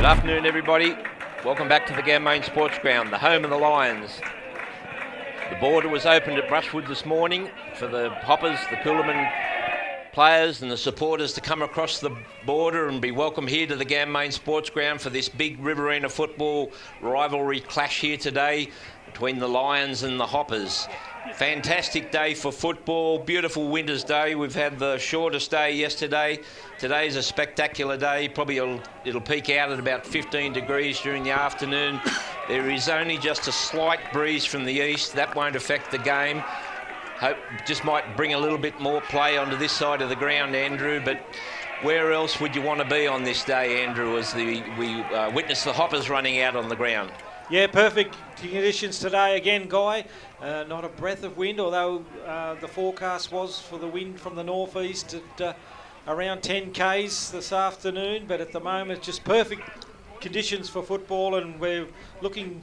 Good afternoon, everybody. Welcome back to the Gammain Sports Ground, the home of the Lions. The border was opened at Brushwood this morning for the Hoppers, the Coolaman players and the supporters to come across the border and be welcome here to the Gammain Sports Ground for this big riverina football rivalry clash here today between the Lions and the Hoppers. Fantastic day for football, beautiful winter's day. We've had the shortest day yesterday. Today's a spectacular day. Probably it'll peak out at about 15 degrees during the afternoon. There is only just a slight breeze from the east. That won't affect the game. Hope just might bring a little bit more play onto this side of the ground, Andrew, but where else would you want to be on this day, Andrew, as we witness the Hoppers running out on the ground? Yeah, perfect conditions today again, Guy. Not a breath of wind, although the forecast was for the wind from the northeast at around 10 k's this afternoon. But at the moment, just perfect conditions for football, and we're looking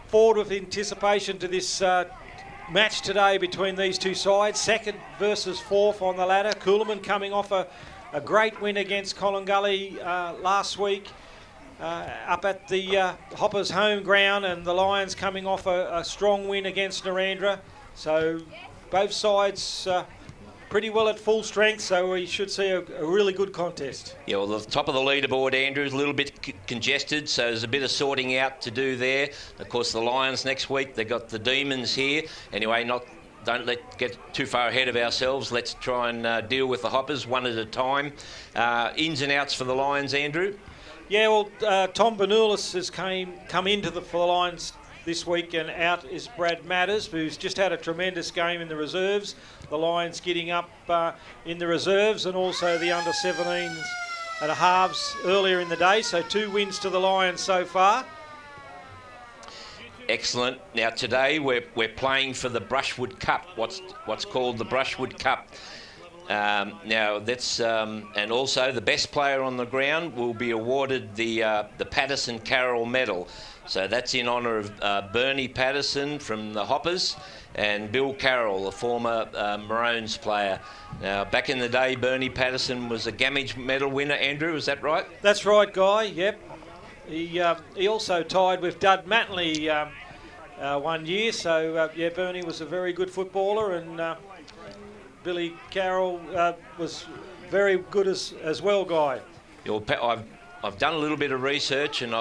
forward with anticipation to this match today between these two sides. Second versus fourth on the ladder. Coolaman coming off a great win against Collingully last week. Up at the Hoppers home ground, and the Lions coming off a strong win against Narendra. So both sides pretty well at full strength, so we should see a really good contest. Yeah, well, the top of the leaderboard, Andrew, is a little bit congested, so there's a bit of sorting out to do there. Of course, the Lions next week, they've got the Demons here. Anyway, don't get too far ahead of ourselves. Let's try and deal with the Hoppers one at a time. Ins and outs for the Lions, Andrew? Yeah, well, Tom Bernulis has come into for the Lions this week, and out is Brad Matters, who's just had a tremendous game in the reserves. The Lions getting up in the reserves, and also the under-17s and a halves earlier in the day. So 2 wins to the Lions so far. Excellent. Now today we're playing for the Brushwood Cup. What's called the Brushwood Cup. Now that's and also the best player on the ground will be awarded the Patterson Carroll Medal. So that's in honour of Bernie Patterson from the Hoppers and Bill Carroll, a former Maroons player. Now back in the day, Bernie Patterson was a Gammage Medal winner. Andrew, is that right? That's right, Guy. Yep. He also tied with Dud Mattenley one year. So yeah, Bernie was a very good footballer, and Billy Carroll was very good as well, Guy. I've done a little bit of research, and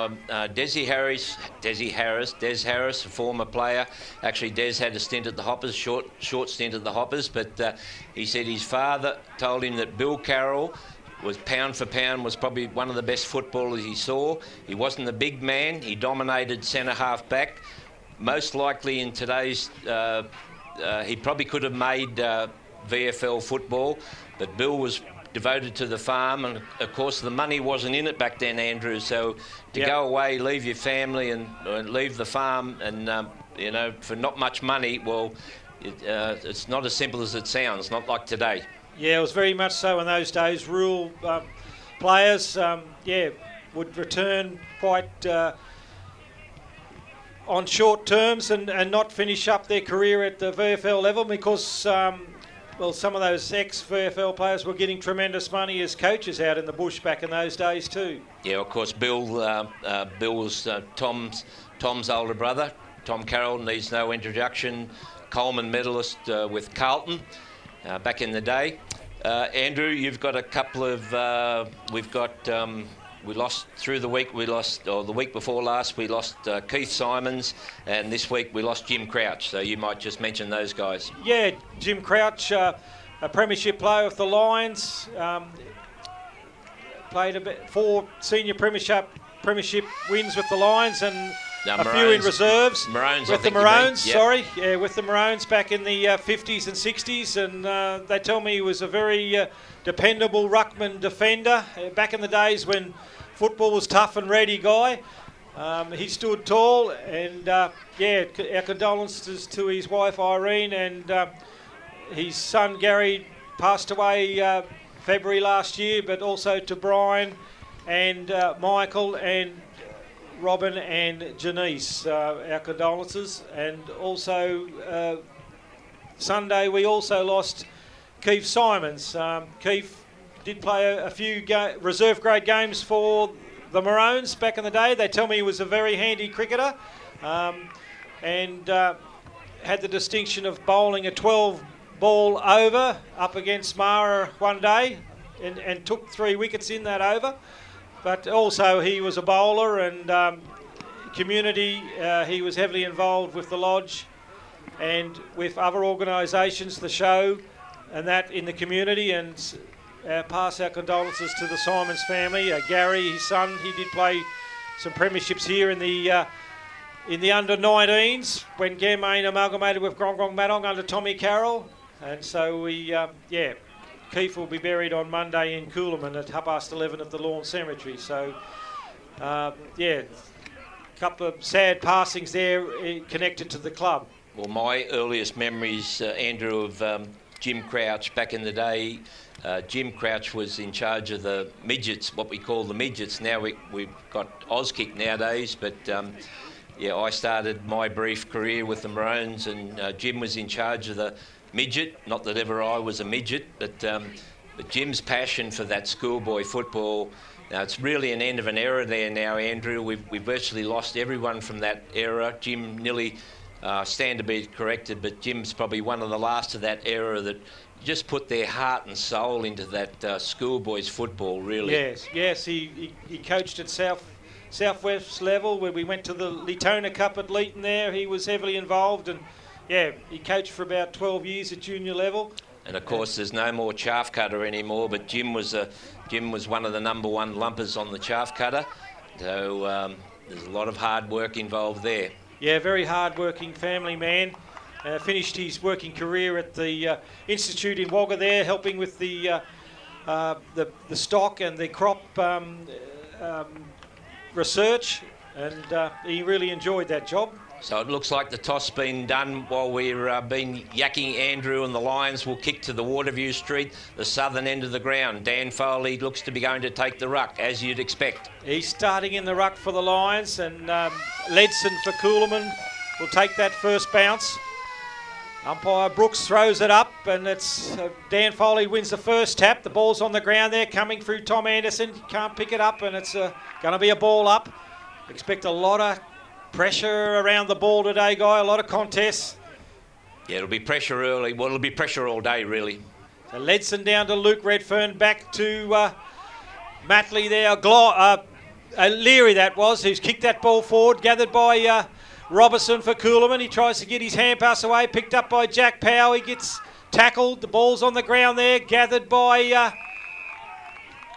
Des Harris, a former player. Actually, Des had a stint at the Hoppers, short stint at the Hoppers, but he said his father told him that Bill Carroll was pound for pound was probably one of the best footballers he saw. He wasn't a big man. He dominated centre half back. Most likely in today's, he probably could have made VFL football, but Bill was devoted to the farm, and of course the money wasn't in it back then, Andrew, so to go away, leave your family and leave the farm and for not much money, well, it's not as simple as it sounds, not like today. Yeah, it was very much so in those days. Rural players would return quite on short terms and not finish up their career at the VFL level because well, some of those ex-VFL players were getting tremendous money as coaches out in the bush back in those days too. Yeah, of course, Bill was Tom's older brother. Tom Carroll needs no introduction. Coleman medalist with Carlton back in the day. Andrew, you've got a couple of... we lost through the week. The week before last, we lost Keith Simons, and this week we lost Jim Crouch. So you might just mention those guys. Yeah, Jim Crouch, a premiership player with the Lions, played 4 senior premiership wins with the Lions and few in reserves. Maroons, with the Maroons. Yep. With the Maroons back in the 50s and 60s, and they tell me he was a very dependable ruckman defender back in the days when football was tough and ready, Guy. He stood tall, and our condolences to his wife Irene, and his son Gary passed away February last year, but also to Brian and Michael and Robin and Janice, our condolences. And also Sunday we also lost Keith Simons. Keith did play a few reserve grade games for the Maroons back in the day. They tell me he was a very handy cricketer, and had the distinction of bowling a 12-ball over up against Mara one day, and took 3 wickets in that over. But also he was a bowler, and community, he was heavily involved with the Lodge and with other organisations, the show and that in the community, and pass our condolences to the Simons family. Gary, his son, he did play some premierships here in the under-19s when Gammain amalgamated with Grong Matong under Tommy Carroll. And so Keith will be buried on Monday in Coolaman at 11:30 at the Lawn Cemetery. So, a couple of sad passings there connected to the club. Well, my earliest memories, Andrew, of Jim Crouch back in the day. Jim Crouch was in charge of the midgets, what we call the midgets. Now we've got Auskick nowadays, but I started my brief career with the Maroons, and Jim was in charge of the midget. Not that ever I was a midget, but Jim's passion for that schoolboy football. Now it's really an end of an era there now, Andrew. We've virtually lost everyone from that era. Jim nearly stand to be corrected, but Jim's probably one of the last of that era that just put their heart and soul into that schoolboys football, really. Yes. He coached at Southwest level where we went to the Letona Cup at Leeton there. He was heavily involved, and he coached for about 12 years at junior level. And of course, there's no more chaff cutter anymore, but Jim was one of the number one lumpers on the chaff cutter. So there's a lot of hard work involved there. Yeah, very hard-working family man. Finished his working career at the Institute in Wagga there, helping with the stock and the crop research, and he really enjoyed that job. So it looks like the toss been done while we're been yakking. Andrew and the Lions will kick to the Waterview Street, the southern end of the ground. Dan Foley looks to be going to take the ruck, as you'd expect. He's starting in the ruck for the Lions, and Ledson for Coolaman will take that first bounce. Umpire Brooks throws it up, and it's Dan Foley wins the first tap. The ball's on the ground there, coming through Tom Anderson. Can't pick it up, and it's going to be a ball up. Expect a lot of pressure around the ball today, Guy. A lot of contests. Yeah, it'll be pressure early. Well, it'll be pressure all day, really. So Ledson down to Luke Redfern, back to Matley there. Leary that was, who's kicked that ball forward, gathered by Robertson for Coolaman. He tries to get his hand pass away, picked up by Jack Powell. He gets tackled. The ball's on the ground there, gathered by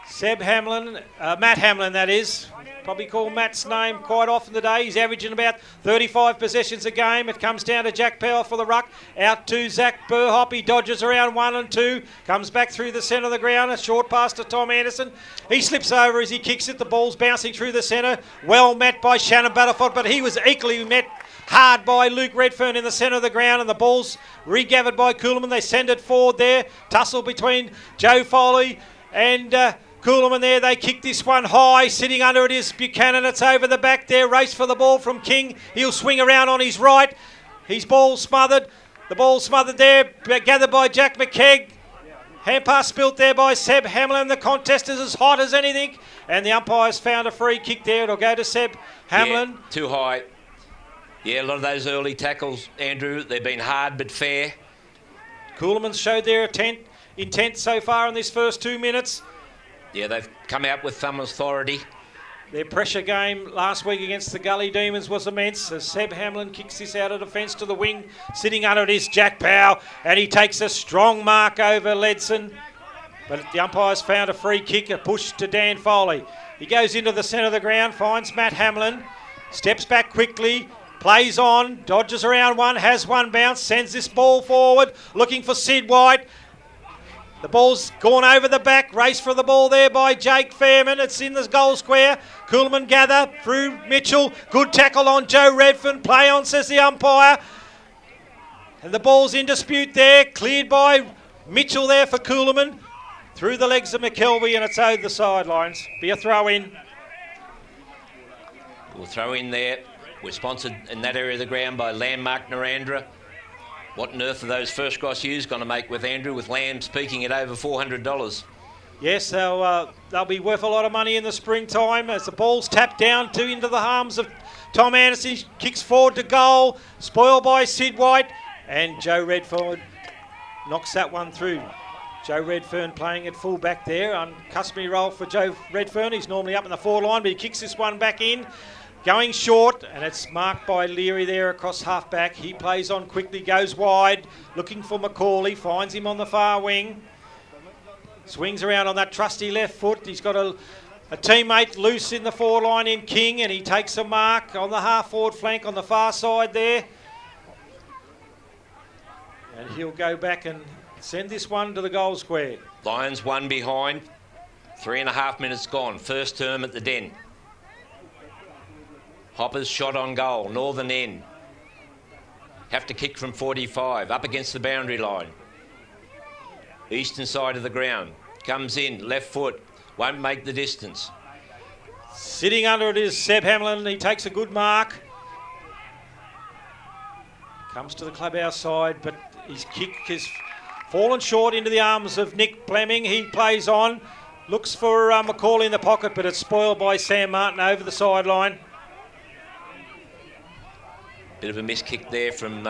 Seb Hamlin, Matt Hamlin that is. Probably call Matt's name quite often today. He's averaging about 35 possessions a game. It comes down to Jack Powell for the ruck. Out to Zach Burhop. He dodges around 1 and 2. Comes back through the centre of the ground. A short pass to Tom Anderson. He slips over as he kicks it. The ball's bouncing through the centre. Well met by Shannon Battleford, but he was equally met hard by Luke Redfern in the centre of the ground, and the ball's regathered by Coolaman. They send it forward there. Tussle between Joe Foley and Coolaman there. They kick this one high. Sitting under it is Buchanan. It's over the back there. Race for the ball from King. He'll swing around on his right. His ball smothered. The ball smothered there. Gathered by Jack McKegg. Hand pass spilt there by Seb Hamlin. The contest is as hot as anything. And the umpire's found a free kick there. It'll go to Seb Hamlin. Yeah, too high. Yeah, a lot of those early tackles, Andrew, they've been hard but fair. Coolaman's showed their intent so far in this first 2 minutes. Yeah, they've come out with some authority. Their pressure game last week against the Gully Demons was immense as Seb Hamlin kicks this out of defence to the wing. Sitting under it is Jack Powell, and he takes a strong mark over Ledson. But the umpire's found a free kick, a push to Dan Foley. He goes into the centre of the ground, finds Matt Hamlin, steps back quickly, plays on, dodges around one, has one bounce, sends this ball forward, looking for Sid White. The ball's gone over the back. Race for the ball there by Jake Fairman. It's in the goal square. Coolaman gather through Mitchell. Good tackle on Joe Redfern. Play on, says the umpire. And the ball's in dispute there. Cleared by Mitchell there for Coolaman. Through the legs of McKelvey, and it's over the sidelines. Be a throw in. We'll throw in there. We're sponsored in that area of the ground by Landmark Narandra. What on earth are those first cross U's going to make with Andrew, with lambs peaking at over $400? Yes, they'll be worth a lot of money in the springtime as the ball's tapped down into the arms of Tom Anderson. He kicks forward to goal, spoiled by Sid White, and Joe Redfern knocks that one through. Joe Redfern playing at full back there. Uncustomary role for Joe Redfern. He's normally up in the forward line, but he kicks this one back in. Going short, and it's marked by Leary there across half back. He plays on quickly, goes wide, looking for Macaulay, finds him on the far wing. Swings around on that trusty left foot. He's got a teammate loose in the forward line in King, and he takes a mark on the half forward flank on the far side there. And he'll go back and send this one to the goal square. Lions 1 behind. 3.5 minutes gone. First term at the Den. Hoppers shot on goal. Northern end. Have to kick from 45. Up against the boundary line. Eastern side of the ground. Comes in. Left foot. Won't make the distance. Sitting under it is Seb Hamlin. He takes a good mark. Comes to the clubhouse side, but his kick has fallen short into the arms of Nick Fleming. He plays on. Looks for Macaulay in the pocket, but it's spoiled by Sam Martin over the sideline. Bit of a miss kick there from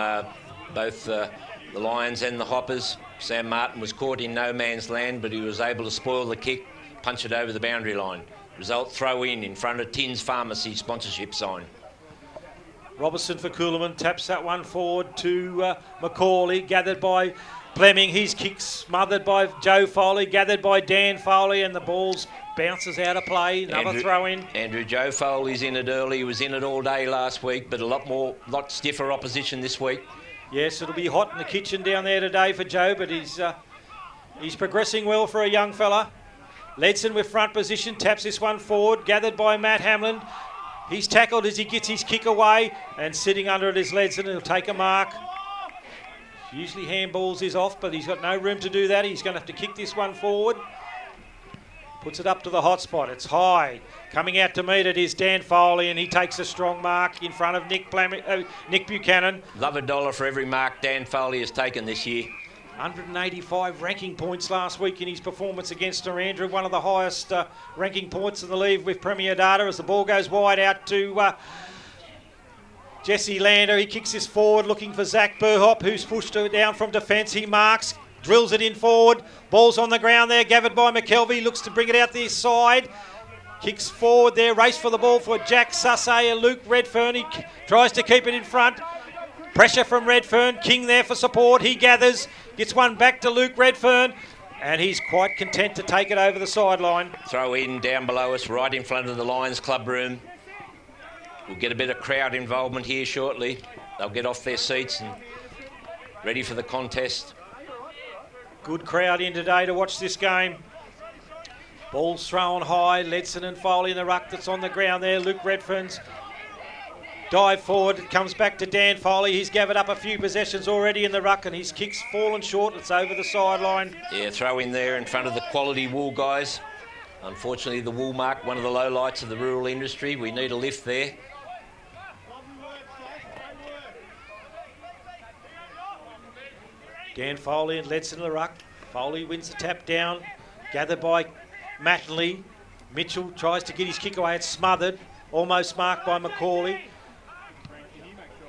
both the Lions and the Hoppers. Sam Martin was caught in no man's land, but he was able to spoil the kick, punch it over the boundary line. Result, throw in front of Tins Pharmacy sponsorship sign. Robertson for Coolaman taps that one forward to Macaulay, gathered by Fleming. His kick smothered by Joe Foley, gathered by Dan Foley, and the ball's bounces out of play. Another throw in. Joe Foley's in it early. He was in it all day last week, but a lot stiffer opposition this week. Yes, it'll be hot in the kitchen down there today for Joe, but he's progressing well for a young fella. Ledson with front position, taps this one forward, gathered by Matt Hamlin. He's tackled as he gets his kick away, and sitting under it is Ledson. He'll take a mark. Usually handballs is off, but he's got no room to do that. He's going to have to kick this one forward. Puts it up to the hot spot. It's high. Coming out to meet it is Dan Foley, and he takes a strong mark in front of Nick Buchanan. Love a dollar for every mark Dan Foley has taken this year. 185 ranking points last week in his performance against Narrandera, one of the highest ranking points in the league with Premier Data, as the ball goes wide out to Jesse Lander. He kicks this forward looking for Zach Burhop, who's pushed it down from defence. He marks, drills it in forward. Ball's on the ground there, gathered by McKelvey, looks to bring it out this side. Kicks forward there, race for the ball for Jack Sussay and Luke Redfern. He tries to keep it in front. Pressure from Redfern. King there for support. He gathers, gets one back to Luke Redfern, and he's quite content to take it over the sideline. Throw in down below us, right in front of the Lions club room. We'll get a bit of crowd involvement here shortly. They'll get off their seats and ready for the contest. Good crowd in today to watch this game. Ball's thrown high. Ledson and Foley in the ruck that's on the ground there. Luke Redfern's dive forward. It comes back to Dan Foley. He's gathered up a few possessions already in the ruck, and his kick's fallen short. It's over the sideline. Yeah, throw in there in front of the quality wool guys. Unfortunately, the wool mark, one of the low lights of the rural industry. We need a lift there. Dan Foley and Ledson in the ruck. Foley wins the tap down. Gathered by Mattenley. Mitchell tries to get his kick away. It's smothered. Almost marked by Macaulay.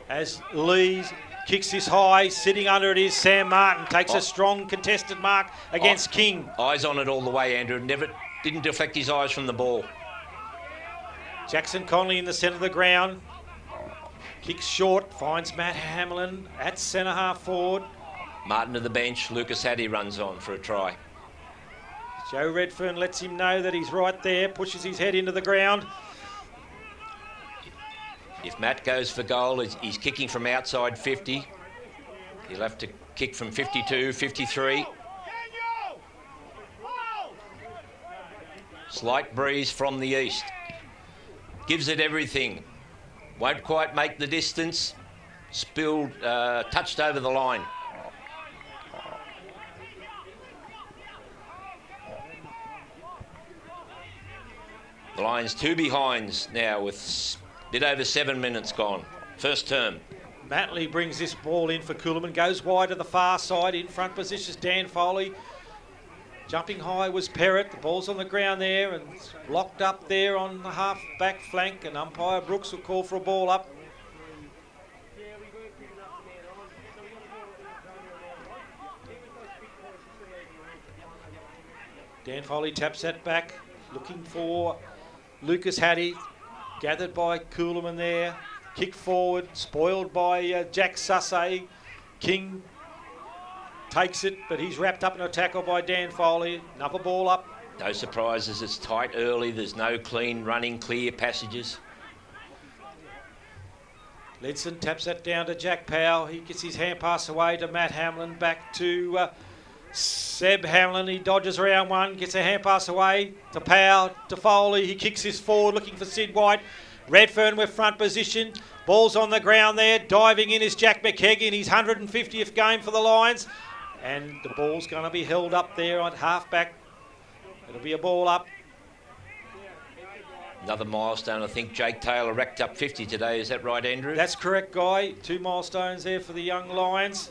As Lee kicks this high, sitting under it is Sam Martin. Takes a strong contested mark against King. Eyes on it all the way, Andrew. Didn't deflect his eyes from the ball. Jackson Conley in the centre of the ground. Kicks short, finds Matt Hamlin at centre half forward. Martin to the bench. Lucas Hattie runs on for a try. Joe Redfern lets him know that he's right there, pushes his head into the ground. If Matt goes for goal, he's kicking from outside 50. He'll have to kick from 52, 53. Slight breeze from the east. Gives it everything. Won't quite make the distance. Spilled, touched over the line. The Lions 2 behinds now with a bit over 7 minutes gone. First term. Matley brings this ball in for Coolaman. Goes wide to the far side. In front positions Dan Foley. Jumping high was Perrott. The ball's on the ground there and locked up there on the half-back flank, and umpire Brooks will call for a ball up. Dan Foley taps that back, looking for Lucas Hattie, gathered by Coolaman there. Kick forward, spoiled by Jack Sussay. King takes it, but he's wrapped up in a tackle by Dan Foley. Another ball up. No surprises, it's tight early. There's no clean running, clear passages. Ledson taps that down to Jack Powell. He gets his hand pass away to Matt Hamlin. Back to Seb Hamlin. He dodges around one, gets a hand pass away to Powell, to Foley. He kicks this forward, looking for Sid White. Redfern with front position. Ball's on the ground there. Diving in is Jack McKegg in his 150th game for the Lions. And the ball's going to be held up there on half-back. It'll be a ball up. Another milestone. I think Jake Taylor racked up 50 today. Is that right, Andrew? That's correct, Guy. 2 milestones there for the young Lions.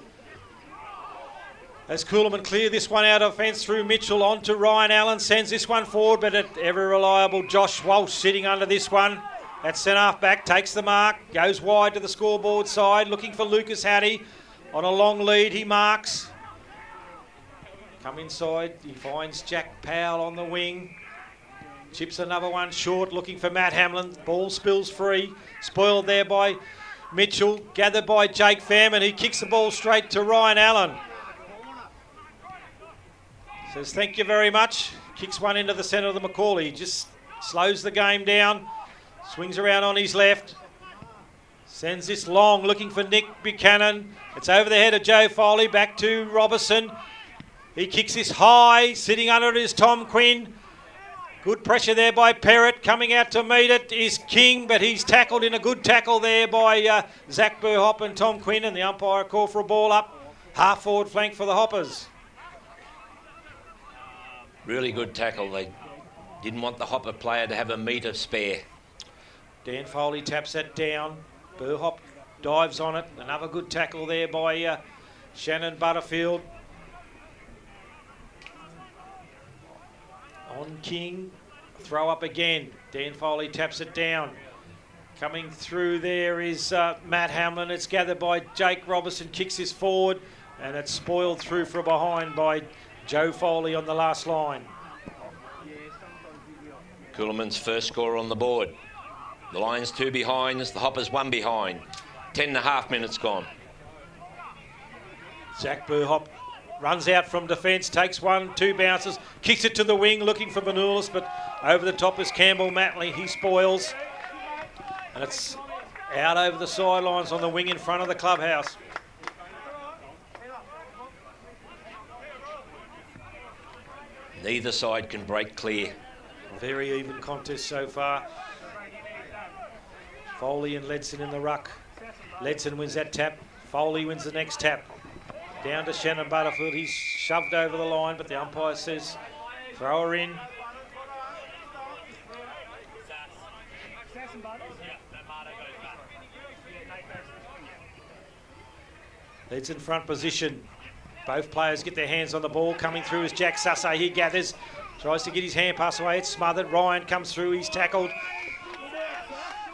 As Coolaman clear this one out of fence through Mitchell on to Ryan Allen. Sends this one forward, but ever reliable Josh Walsh sitting under this one. That centre back takes the mark. Goes wide to the scoreboard side. Looking for Lucas Hattie. On a long lead, he marks. Come inside, he finds Jack Powell on the wing. Chips another one short, looking for Matt Hamlin. Ball spills free. Spoiled there by Mitchell. Gathered by Jake Pham, and he kicks the ball straight to Ryan Allen. Says thank you very much. Kicks one into the centre of the Macaulay. Just slows the game down. Swings around on his left. Sends this long, looking for Nick Buchanan. It's over the head of Joe Foley. Back to Robertson. He kicks this high, sitting under it is Tom Quinn. Good pressure there by Perrott. Coming out to meet it is King, but he's tackled in a good tackle there by Zach Burhop and Tom Quinn, and the umpire call for a ball up. Half forward flank for the Hoppers. Really good tackle. They didn't want the Hopper player to have a metre spare. Dan Foley taps that down. Burhop dives on it. Another good tackle there by Shannon Butterfield. On King, throw up again. Dan Foley taps it down. Coming through there is Matt Hamlin. It's gathered by Jake Robertson, kicks this forward, and it's spoiled through from behind by Joe Foley on the last line. Coolaman's first score on the board. The Lions 2 behinds, the Hoppers 1 behind. 10.5 minutes gone. Zach Burhop runs out from defence, takes 1, 2 bounces, kicks it to the wing, looking for Manulis, but over the top is Campbell Matley. He spoils, and it's out over the sidelines on the wing in front of the clubhouse. Neither side can break clear. Very even contest so far. Foley and Ledson in the ruck. Ledson wins that tap. Foley wins the next tap. Down to Shannon Butterfield. He's shoved over the line, but the umpire says throw her in. Ledson front position. Both players get their hands on the ball. Coming through is Jack Sussay. He gathers. Tries to get his hand pass away. It's smothered. Ryan comes through. He's tackled.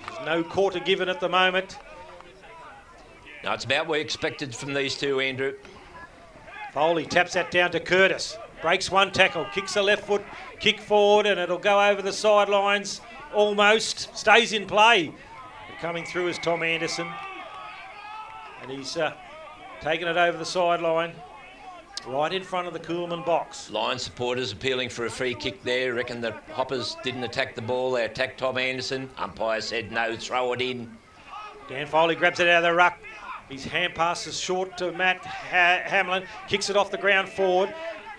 There's no quarter given at the moment. No, it's about what we expected from these two, Andrew. Foley taps that down to Curtis. Breaks one tackle. Kicks the left foot. Kick forward, and it'll go over the sidelines. Almost. Stays in play. Coming through is Tom Anderson. And he's taking it over the sideline. Right in front of the Coolaman box. Lions supporters appealing for a free kick there. Reckon the Hoppers didn't attack the ball. They attacked Tom Anderson. Umpire said no, throw it in. Dan Foley grabs it out of the ruck. His hand passes short to Matt Hamlin. Kicks it off the ground forward.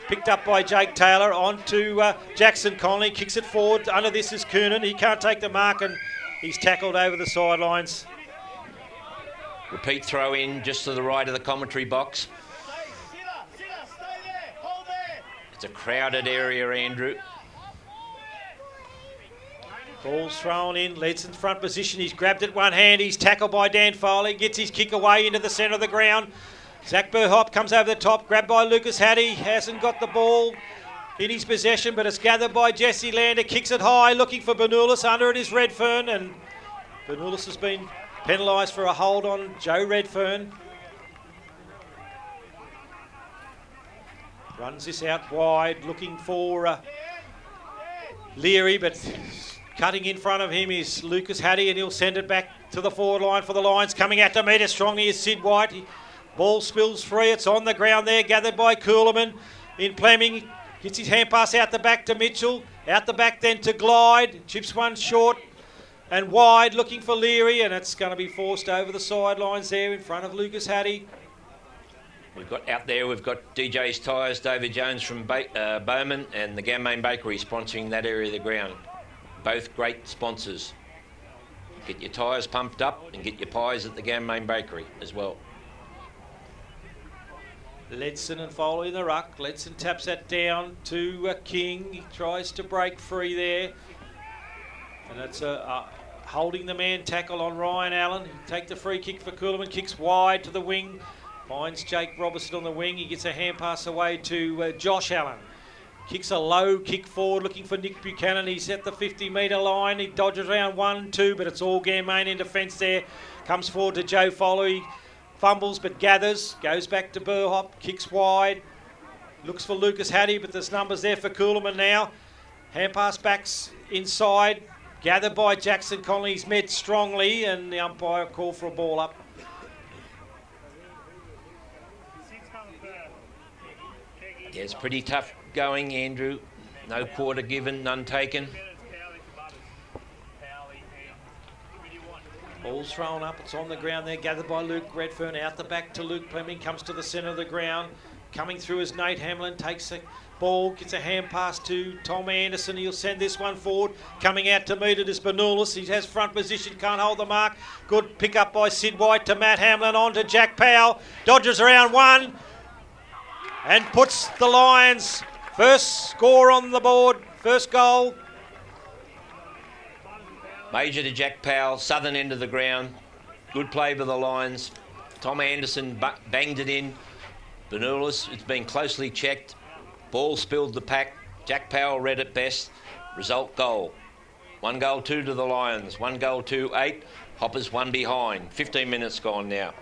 Picked up by Jake Taylor. On to Jackson Conley. Kicks it forward. Under this is Coonan. He can't take the mark, and he's tackled over the sidelines. Repeat throw in just to the right of the commentary box. It's a crowded area, Andrew. Ball's thrown in. Ledson's front position. He's grabbed it one hand. He's tackled by Dan Foley. Gets his kick away into the centre of the ground. Zach Burhop comes over the top. Grabbed by Lucas Hattie. Hasn't got the ball. in his possession, but it's gathered by Jesse Lander. Kicks it high, looking for Bernulis. Under it is Redfern, and Bernulis has been penalised for a hold on Joe Redfern. Runs this out wide, looking for Leary, but cutting in front of him is Lucas Hattie, and he'll send it back to the forward line for the Lions. Coming out to meet it strongly is Sid White. Ball spills free. It's on the ground there, gathered by Coolerman. In Fleming, gets his hand pass out the back to Mitchell. Out the back then to Glide. Chips one short and wide, looking for Leary, and it's going to be forced over the sidelines there in front of Lucas Hattie. We've got DJ's Tyres, David Jones from Bowman, and the Gammain Bakery sponsoring that area of the ground. Both great sponsors. Get your tyres pumped up and get your pies at the Gammain Bakery as well. Ledson and Foley in the ruck. Ledson taps that down to King. He tries to break free there. And it's holding the man tackle on Ryan Allen. He'll take the free kick for Coolerman. Kicks wide to the wing. Finds Jake Robertson on the wing. He gets a hand pass away to Josh Allen. Kicks a low kick forward, looking for Nick Buchanan. He's at the 50-metre line. He dodges around 1-2, but it's all Gammain in defence there. Comes forward to Joe Foley. Fumbles but gathers. Goes back to Burhop. Kicks wide. Looks for Lucas Hattie, but there's numbers there for Coolerman now. Hand pass backs inside. Gathered by Jackson Conley. He's met strongly, and the umpire called for a ball up. Yeah, it's pretty tough going, Andrew. No quarter given, none taken. Ball's thrown up, it's on the ground there, gathered by Luke Redfern. Out the back to Luke Fleming, comes to the centre of the ground. Coming through is Nate Hamlin, takes the ball, gets a hand pass to Tom Anderson. He'll send this one forward. Coming out to meet it is Bernulis. He has front position, can't hold the mark. Good pick up by Sid White to Matt Hamlin, on to Jack Powell. Dodges around one and puts the Lions first score on the board, first goal. Major to Jack Powell, southern end of the ground. Good play by the Lions. Tom Anderson banged it in. Bernulis, it's been closely checked. Ball spilled the pack. Jack Powell read it best. Result goal. 1-2 to the Lions. 1-2, 8. Hoppers one behind. 15 minutes gone now.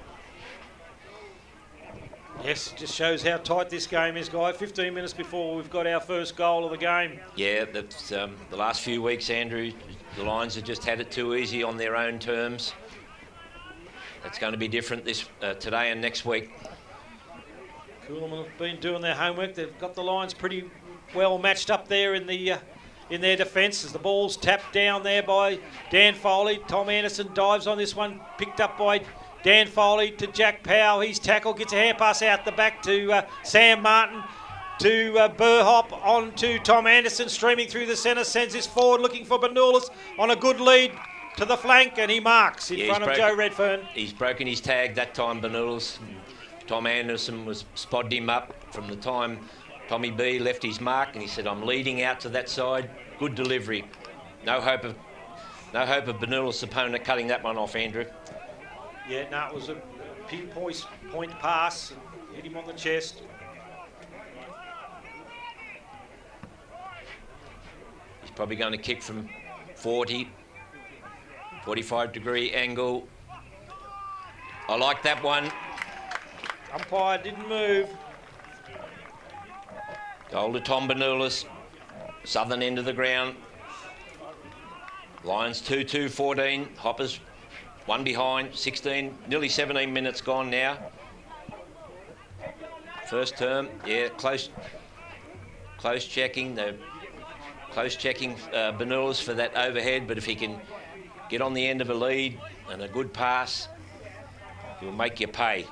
Yes, it just shows how tight this game is, Guy. 15 minutes before we've got our first goal of the game. Yeah, that's the last few weeks, Andrew, the Lions have just had it too easy on their own terms. That's going to be different this today and next week. Coolerman have been doing their homework. They've got the Lions pretty well matched up there in their defence as the ball's tapped down there by Dan Foley. Tom Anderson dives on this one, picked up by Dan Foley to Jack Powell. He's tackled, gets a hand pass out the back to Sam Martin, to Burhop, on to Tom Anderson, streaming through the centre, sends this forward, looking for Bernulis on a good lead to the flank, and he marks in front of Joe Redfern. He's broken his tag that time, Bernulis. Tom Anderson was spotted him up from the time Tommy B left his mark, and he said, I'm leading out to that side. Good delivery. No hope of Bernulis' opponent cutting that one off, Andrew. Yeah, no, it was a pinpoint pass, and hit him on the chest. He's probably going to kick from 40, 45-degree angle. I like that one. Umpire didn't move. Goal to Tom Bernulis, southern end of the ground. Lions 2-2, 14. Hoppers one behind, 16, nearly 17 minutes gone now. First term, yeah, close checking. They're close checking Bernulis for that overhead, but if he can get on the end of a lead and a good pass, he'll make you pay.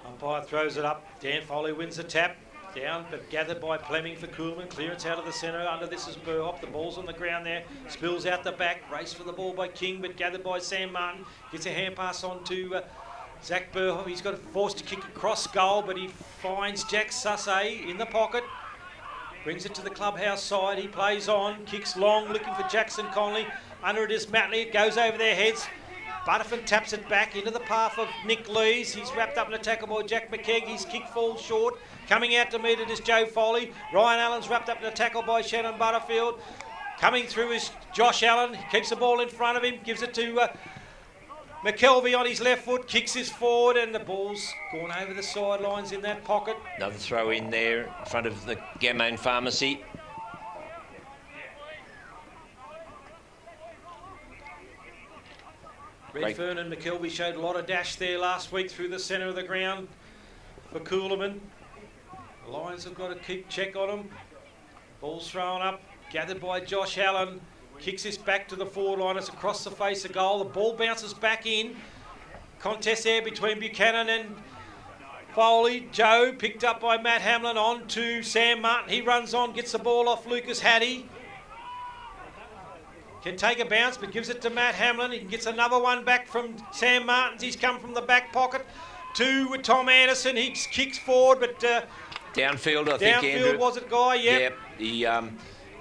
Umpire throws it up. Dan Foley wins the tap. Down, but gathered by Fleming for Coolerman. Clearance out of the centre. Under this is Burhop. The ball's on the ground there. Spills out the back. Race for the ball by King, but gathered by Sam Martin. Gets a hand pass on to Zach Burhop. He's got forced to kick across goal, but he finds Jack Sussay in the pocket. Brings it to the clubhouse side. He plays on. Kicks long, looking for Jackson Conley. Under it is Matley. It goes over their heads. Butterfin taps it back into the path of Nick Lees. He's wrapped up in a tackle by Jack McKegg. His kick falls short. Coming out to meet it is Joe Foley. Ryan Allen's wrapped up in a tackle by Shannon Butterfield. Coming through is Josh Allen. He keeps the ball in front of him. Gives it to McKelvey on his left foot. Kicks his forward and the ball's gone over the sidelines in that pocket. Another throw in there in front of the Gammone Pharmacy. Redfern and McKelvey showed a lot of dash there last week through the centre of the ground for Coolaman. The Lions have got to keep check on them. Ball's thrown up, gathered by Josh Allen. Kicks this back to the forward line. It's across the face of goal. The ball bounces back in. Contest there between Buchanan and Foley. Joe picked up by Matt Hamlin on to Sam Martin. He runs on, gets the ball off Lucas Hattie. Can take a bounce, but gives it to Matt Hamlin. He gets another one back from Sam Martins. He's come from the back pocket to Tom Anderson. He kicks forward, but downfield, I think, Andrew. Downfield, was it, Guy? Yep.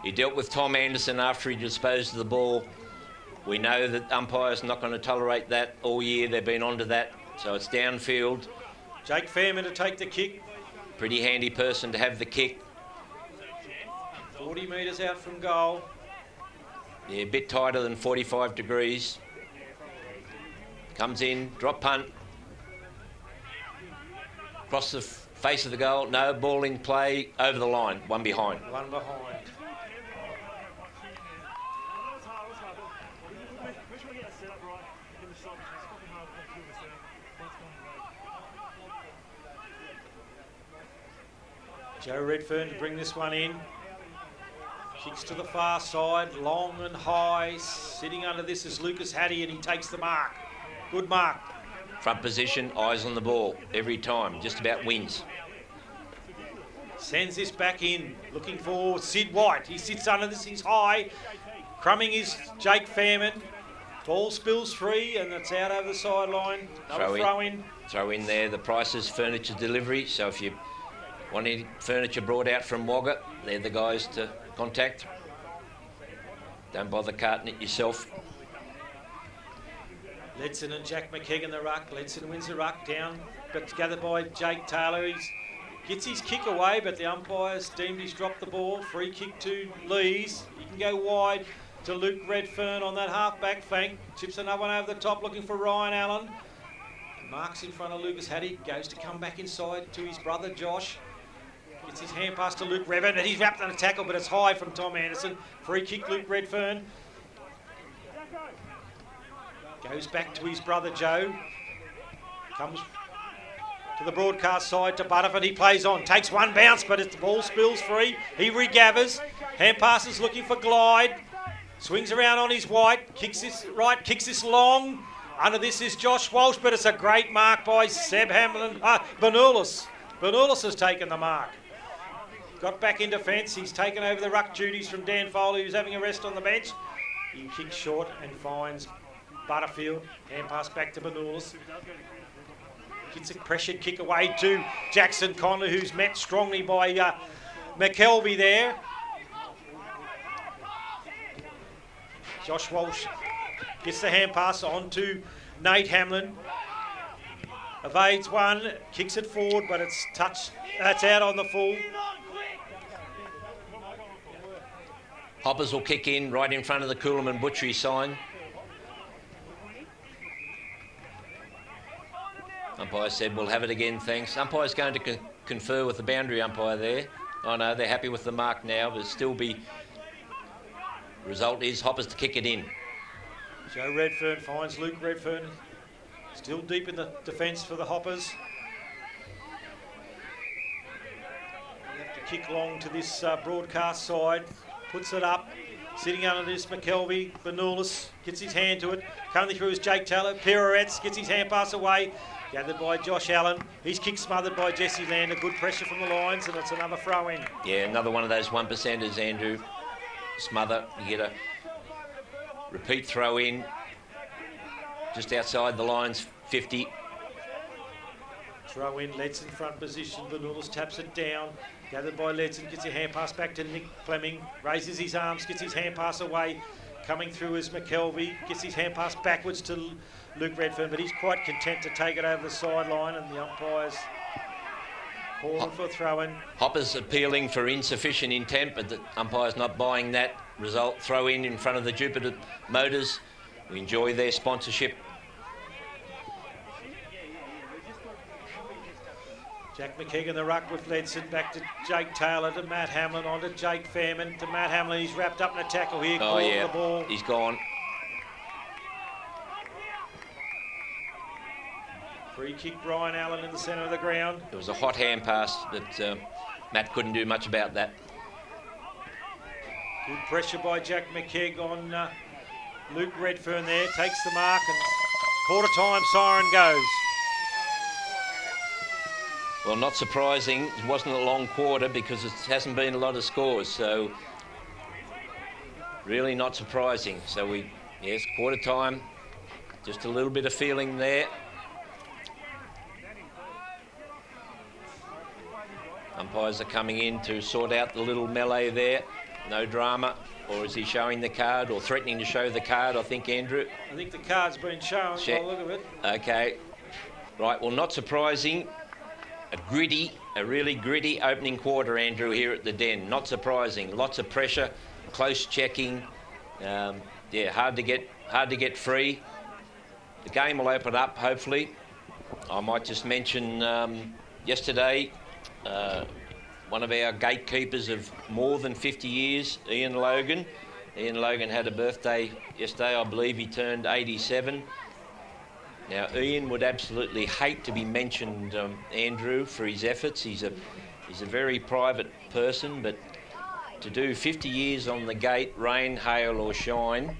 He dealt with Tom Anderson after he disposed of the ball. We know that umpires are not going to tolerate that all year. They've been onto that, so it's downfield. Jake Fairman to take the kick. Pretty handy person to have the kick. 40 metres out from goal. Yeah, a bit tighter than 45 degrees. Comes in, drop punt. Across the face of the goal, no, ball in play, over the line, one behind. One behind. Joe Redfern to bring this one in. Kicks to the far side, long and high. Sitting under this is Lucas Hattie, and he takes the mark. Good mark. Front position, eyes on the ball every time, just about wins. Sends this back in, looking for Sid White. He sits under this, he's high. Crumbing is Jake Fairman. Ball spills free, and it's out over the sideline. Another throw in. Throw in there, the Price's Furniture Delivery. So if you want any furniture brought out from Wagga, they're the guys to contact. Don't bother carting it yourself. Ledson and Jack McKegg in the ruck. Ledson wins the ruck down, but gathered by Jake Taylor. He gets his kick away, but the umpires deemed he's dropped the ball. Free kick to Lees. He can go wide to Luke Redfern on that half-back flank. Chips another one over the top, looking for Ryan Allen. Marks in front of Lucas Hattie. Goes to come back inside to his brother Josh. Gets his hand pass to Luke Redfern, and he's wrapped on a tackle, but it's high from Tom Anderson. Free kick, Luke Redfern. Goes back to his brother Joe. Comes to the broadcast side to Butterford. He plays on, takes one bounce, but the ball spills free. He regathers. Hand passes looking for Glide. Swings around on his white. Kicks this right, kicks this long. Under this is Josh Walsh, but it's a great mark by Seb Hamlin. Bernulis. Bernulis has taken the mark. Got back in defence. He's taken over the ruck duties from Dan Foley, who's having a rest on the bench. He kicks short and finds Butterfield. Hand pass back to Bernulis. Gets a pressured kick away to Jackson Conley, who's met strongly by McKelvey there. Josh Walsh gets the hand pass on to Nate Hamlin. Evades one, kicks it forward, but it's touched. That's out on the full. Hoppers will kick in right in front of the Coolaman Butchery sign. Umpire said, we'll have it again, thanks. Umpire's going to confer with the boundary umpire there. I know, they're happy with the mark now, but still be... Result is Hoppers to kick it in. Joe Redfern finds Luke Redfern. Still deep in the defence for the Hoppers. You have to kick long to this broadcast side. Puts it up. Sitting under this, McKelvey. Bernulis gets his hand to it. Coming through is Jake Taylor. Pirouettes gets his hand pass away. Gathered by Josh Allen. He's kick smothered by Jesse Lander. Good pressure from the Lions, and it's another throw in. Yeah, another one of those 1%ers, Andrew. Smother. You get a repeat throw in. Just outside the Lions 50. Throw in, Ledson front position. Bernulis taps it down. Gathered by Ledson, gets a hand pass back to Nick Fleming. Raises his arms, gets his hand pass away. Coming through is McKelvey, gets his hand pass backwards to Luke Redfern, but he's quite content to take it over the sideline, and the umpire's calling for a throw-in. Hopper's appealing for insufficient intent, but the umpire's not buying that result. Throw in front of the Jupiter Motors. We enjoy their sponsorship. Jack McKeegan the ruck with Ledson, back to Jake Taylor, to Matt Hamlin, on to Jake Fairman, to Matt Hamlin. He's wrapped up in a tackle here, Oh yeah, the ball. He's gone. Free kick, Brian Allen in the centre of the ground. It was a hot hand pass, but Matt couldn't do much about that. Good pressure by Jack McKeag on Luke Redfern there, takes the mark, and quarter time siren goes. Well, not surprising. It wasn't a long quarter because it hasn't been a lot of scores, so really not surprising. So yes, quarter time, just a little bit of feeling there. Umpires are coming in to sort out the little melee there. No drama. Or is he showing the card or threatening to show the card, I think, Andrew? I think the card's been shown by the look of it. Okay. Right, well, not surprising. A really gritty opening quarter, Andrew, here at the Den. Not surprising. Lots of pressure, close checking. Yeah, hard to get free. The game will open up, hopefully. I might just mention yesterday, one of our gatekeepers of more than 50 years, Ian Logan. Ian Logan had a birthday yesterday. I believe he turned 87. Now, Ian would absolutely hate to be mentioned, Andrew, for his efforts. He's a very private person, but to do 50 years on the gate, rain, hail or shine,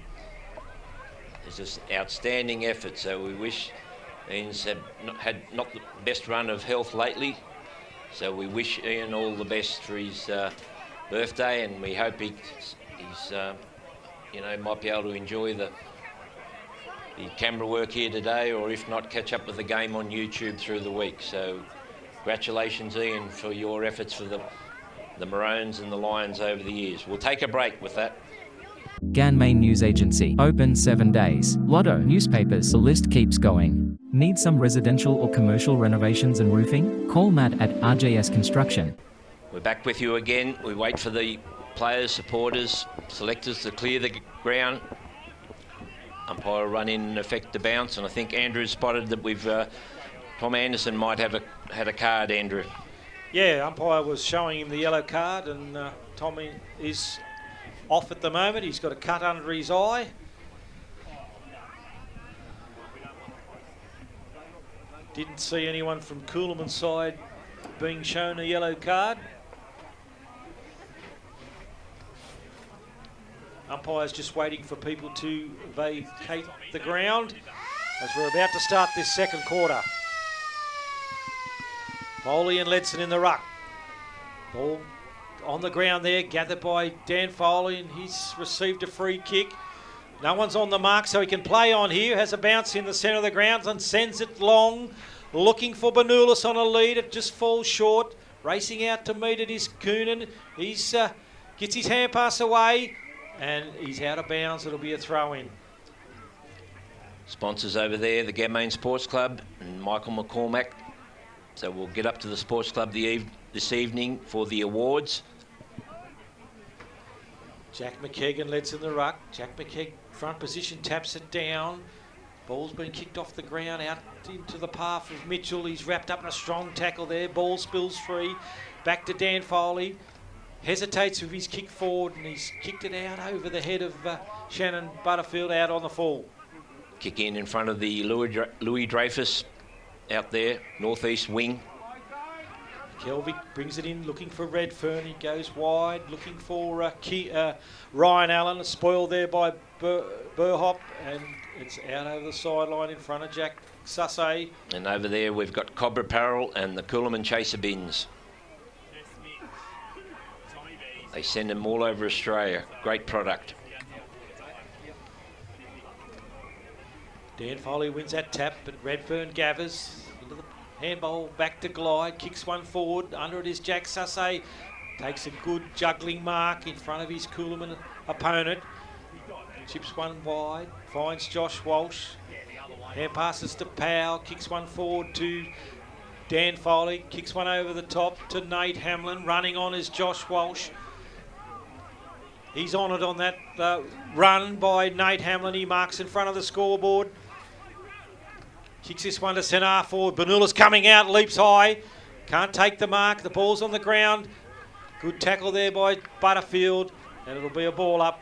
is just outstanding effort. So we wish Ian's had not the best run of health lately. So we wish Ian all the best for his birthday, and we hope he's might be able to enjoy the camera work here today, or if not, catch up with the game on YouTube through the week. So congratulations, Ian, for your efforts for the Maroons and the Lions over the years. We'll take a break with that. Ganmain News Agency, open 7 days. Lotto, newspapers, the list keeps going. Need some residential or commercial renovations and roofing? Call Matt at RJS Construction. We're back with you again. We wait for the players, supporters, selectors to clear the ground. Umpire run in and affect the bounce, and I think Andrew spotted that we've Tom Anderson might have had a card, Andrew. Yeah, umpire was showing him the yellow card, and Tommy is off at the moment. He's got a cut under his eye. Didn't see anyone from Coolman's side being shown a yellow card. Umpire's just waiting for people to vacate the ground as we're about to start this second quarter. Foley and Ledson in the ruck. Ball on the ground there, gathered by Dan Foley, and he's received a free kick. No one's on the mark, so he can play on here. Has a bounce in the centre of the ground and sends it long. Looking for Bernulis on a lead. It just falls short. Racing out to meet it is Coonan. He's gets his hand pass away, and he's out of bounds. It'll be a throw-in. Sponsors over there, the Ganmain Sports Club and Michael McCormack. So we'll get up to the Sports Club this evening for the awards. Jack McKeegan leds in the ruck. Jack McKeegan, front position, taps it down. Ball's been kicked off the ground, out into the path of Mitchell. He's wrapped up in a strong tackle there. Ball spills free. Back to Dan Foley. Hesitates with his kick forward, and he's kicked it out over the head of Shannon Butterfield, out on the full. Kick in front of the Louis Dreyfus out there, northeast wing. Kelvy brings it in, looking for Redfern. He goes wide, looking for Ryan Allen. Spoiled there by Burhop, and it's out over the sideline in front of Jack Sussay. And over there we've got Cobra Apparel and the Coolman Chaser Bins. They send them all over Australia. Great product. Dan Foley wins that tap, but Redfern gathers into the handball, back to Glide, kicks one forward. Under it is Jack Sussay. Takes a good juggling mark in front of his Coolman opponent. Chips one wide, finds Josh Walsh. Hand passes to Powell, kicks one forward to Dan Foley, kicks one over the top to Nate Hamlin. Running on is Josh Walsh. He's on it on that run by Nate Hamlin. He marks in front of the scoreboard. Kicks this one to centre forward. Benula's coming out, leaps high. Can't take the mark. The ball's on the ground. Good tackle there by Butterfield. And it'll be a ball up.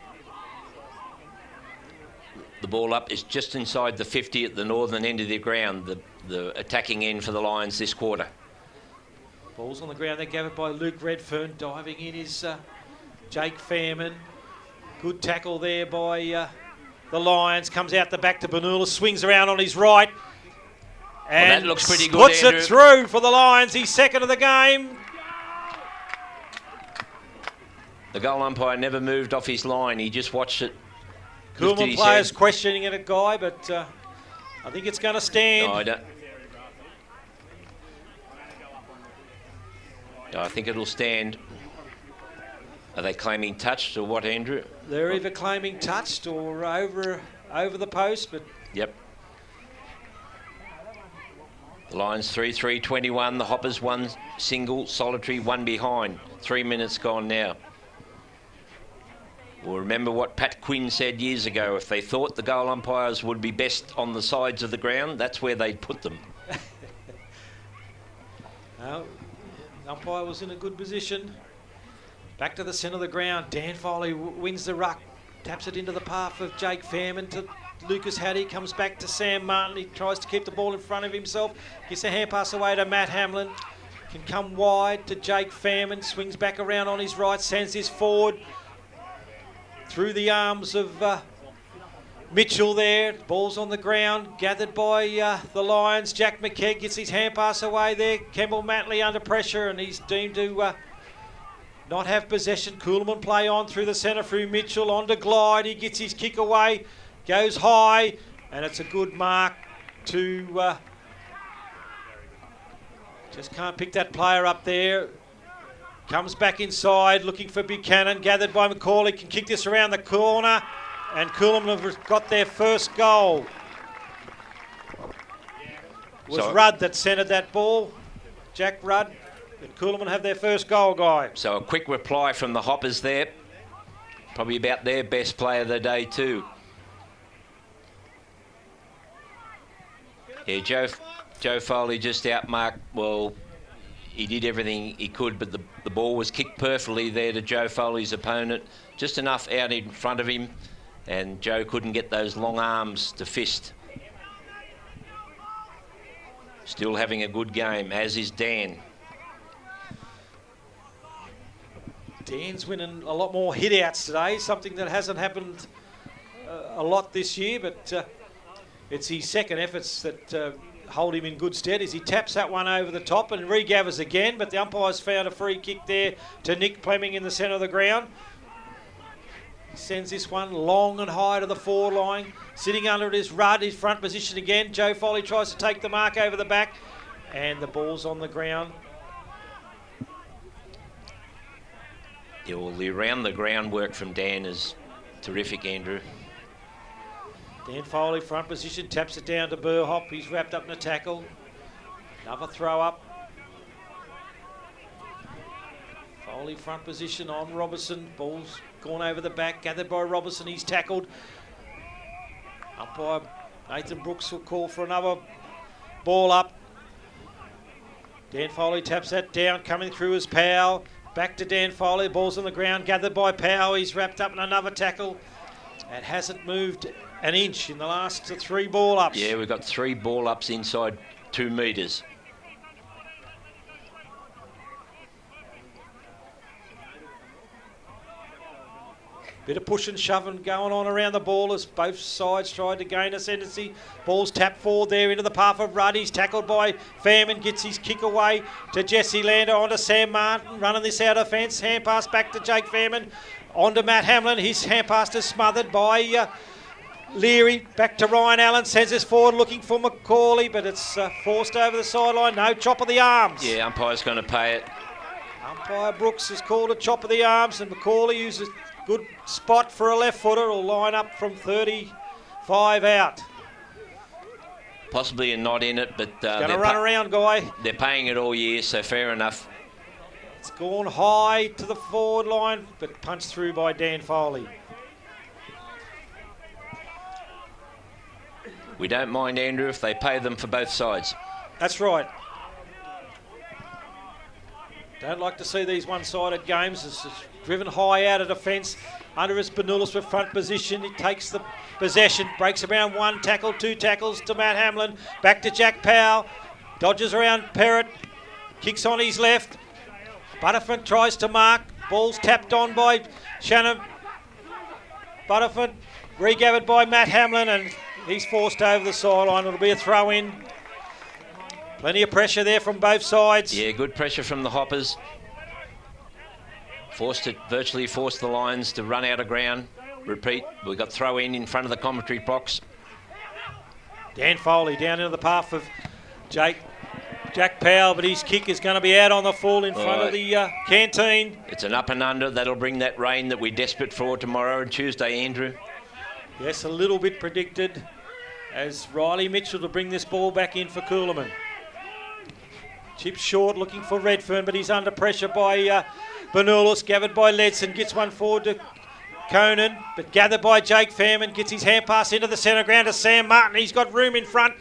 The ball up is just inside the 50 at the northern end of the ground, the attacking end for the Lions this quarter. Ball's on the ground. They gave it by Luke Redfern. Diving in is Jake Fairman. Good tackle there by the Lions. Comes out the back to Benula. Swings around on his right. And well, that looks pretty good, puts Andrew. it through for the Lions. He's second of the game. The goal umpire never moved off his line. He just watched it. Coolman players questioning it at Guy, but I think it's going to stand. No, I don't. I think it'll stand. Are they claiming touched or what, Andrew? They're either claiming touched or over the post, but... Yep. The Lions 3-3-21. The Hoppers one single, solitary, one behind. 3 minutes gone now. Well, remember what Pat Quinn said years ago. If they thought the goal umpires would be best on the sides of the ground, that's where they'd put them. No, the umpire was in a good position. Back to the centre of the ground. Dan Foley wins the ruck. Taps it into the path of Jake Fairman to Lucas Hattie. Comes back to Sam Martin. He tries to keep the ball in front of himself. Gets a hand pass away to Matt Hamlin. Can come wide to Jake Fairman. Swings back around on his right. Sends this forward. Through the arms of Mitchell there. Ball's on the ground. Gathered by the Lions. Jack McKegg gets his hand pass away there. Campbell Matley under pressure and he's deemed to not have possession. Coolman play on through the centre through Mitchell. On to Glide. He gets his kick away. Goes high. And it's a good mark to... just can't pick that player up there. Comes back inside, looking for Buchanan, gathered by McCauley, can kick this around the corner, and Coolman have got their first goal. It was Rudd that centred that ball, Jack Rudd, and Coolman have their first goal, Guy. So a quick reply from the Hoppers there. Probably about their best player of the day too. Yeah, Joe Foley just outmarked, well, he did everything he could, but the ball was kicked perfectly there to Joe Foley's opponent. Just enough out in front of him, and Joe couldn't get those long arms to fist. Still having a good game, as is Dan. Dan's winning a lot more hit-outs today, something that hasn't happened a lot this year, but it's his second efforts that hold him in good stead as he taps that one over the top and regathers again, but the umpire's found a free kick there to Nick Fleming in the centre of the ground. He sends this one long and high to the forward line. Sitting under it is Rudd, his front position again. Joe Foley tries to take the mark over the back and the ball's on the ground. Yeah, well, the around the ground work from Dan is terrific, Andrew. Dan Foley, front position, taps it down to Burhop. He's wrapped up in a tackle. Another throw up. Foley, front position on Robertson. Ball's gone over the back, gathered by Robertson. He's tackled. Umpire Nathan Brooks will call for another ball up. Dan Foley taps that down, coming through as Powell. Back to Dan Foley, ball's on the ground, gathered by Powell. He's wrapped up in another tackle. It hasn't moved an inch in the last 3 ball ups. Yeah, we've got 3 ball ups inside 2 metres. Bit of push and shoving going on around the ball as both sides tried to gain ascendancy. Ball's tapped forward there into the path of Rudd. He's tackled by Fairman, gets his kick away to Jesse Lander, onto Sam Martin, running this out of fence. Hand pass back to Jake Fairman, onto Matt Hamlin. His hand pass is smothered by Leary. Back to Ryan Allen, sends this forward looking for McCauley, but it's forced over the sideline. No, chop of the arms. Yeah, umpire's going to pay it. Umpire Brooks has called a chop of the arms, and McCauley, who's good spot for a left footer. Will line up from 35 out. Possibly a not in it, but going to run around, Guy. They're paying it all year, so fair enough. It's gone high to the forward line, but punched through by Dan Foley. We don't mind, Andrew, if they pay them for both sides. That's right. Don't like to see these one-sided games. It's driven high out of defence. Under is Benulis with front position. He takes the possession, breaks around 1 tackle, 2 tackles to Matt Hamlin. Back to Jack Powell. Dodges around Perrott. Kicks on his left. Butterford tries to mark. Ball's tapped on by Shannon. Butterford regathered by Matt Hamlin, and he's forced over the sideline. It'll be a throw-in. Plenty of pressure there from both sides. Yeah, good pressure from the Hoppers. Virtually forced the Lions to run out of ground. Repeat, we got throw in front of the commentary box. Dan Foley down into the path of Jack Powell, but his kick is going to be out on the full in front of the canteen. It's an up and under. That'll bring that rain that we're desperate for tomorrow and Tuesday, Andrew. Yes, a little bit predicted as Riley Mitchell to bring this ball back in for Coolaman. Chip short, looking for Redfern, but he's under pressure by Benulis, gathered by Ledson, gets one forward to Conan, but gathered by Jake Fairman, gets his hand pass into the centre ground to Sam Martin. He's got room in front,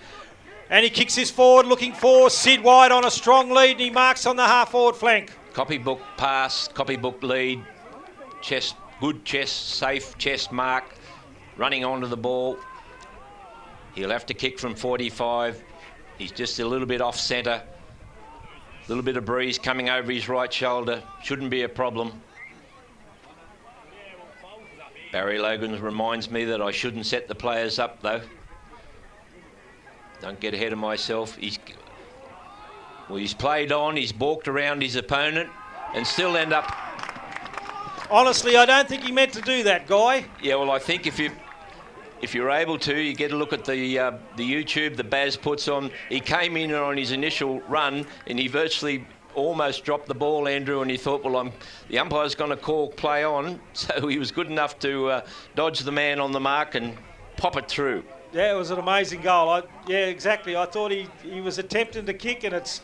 and he kicks his forward, looking for Sid White on a strong lead, and he marks on the half-forward flank. Copybook pass, copybook lead, good chest, safe chest mark, running onto the ball. He'll have to kick from 45. He's just a little bit off centre. A little bit of breeze coming over his right shoulder. Shouldn't be a problem. Barry Logan reminds me that I shouldn't set the players up, though. Don't get ahead of myself. He's played on, he's balked around his opponent and still end up... Honestly, I don't think he meant to do that, Guy. Yeah, well, I think if you're able to, you get a look at the YouTube the Baz puts on. He came in on his initial run and he virtually almost dropped the ball, Andrew, and he thought, well, the umpire's going to call play on, so he was good enough to dodge the man on the mark and pop it through. Yeah, it was an amazing goal. Yeah, exactly. I thought he was attempting to kick, and it's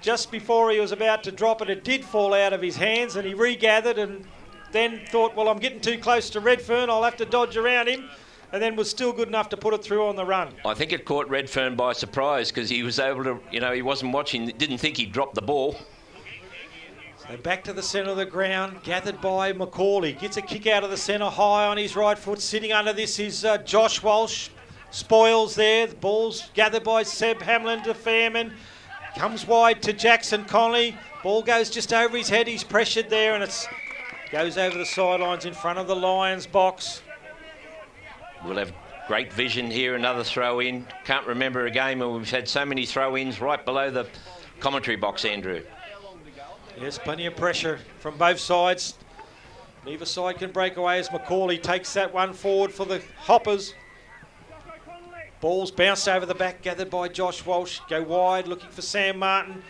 just before he was about to drop it, it did fall out of his hands, and he regathered and then thought, well, I'm getting too close to Redfern, I'll have to dodge around him, and then was still good enough to put it through on the run. I think it caught Redfern by surprise because he was able to, he wasn't watching, didn't think he'd dropped the ball. So back to the centre of the ground, gathered by Macaulay. Gets a kick out of the centre, high on his right foot. Sitting under this is Josh Walsh. Spoils there. The ball's gathered by Seb Hamlin to Fairman. Comes wide to Jackson Conley. Ball goes just over his head. He's pressured there, and it goes over the sidelines in front of the Lions box. We'll have great vision here. Another throw-in. Can't remember a game where we've had so many throw-ins right below the commentary box, Andrew. Yes, plenty of pressure from both sides. Neither side can break away as Macaulay takes that one forward for the Hoppers. Ball's bounced over the back, gathered by Josh Walsh. Go wide, looking for Sam Martin.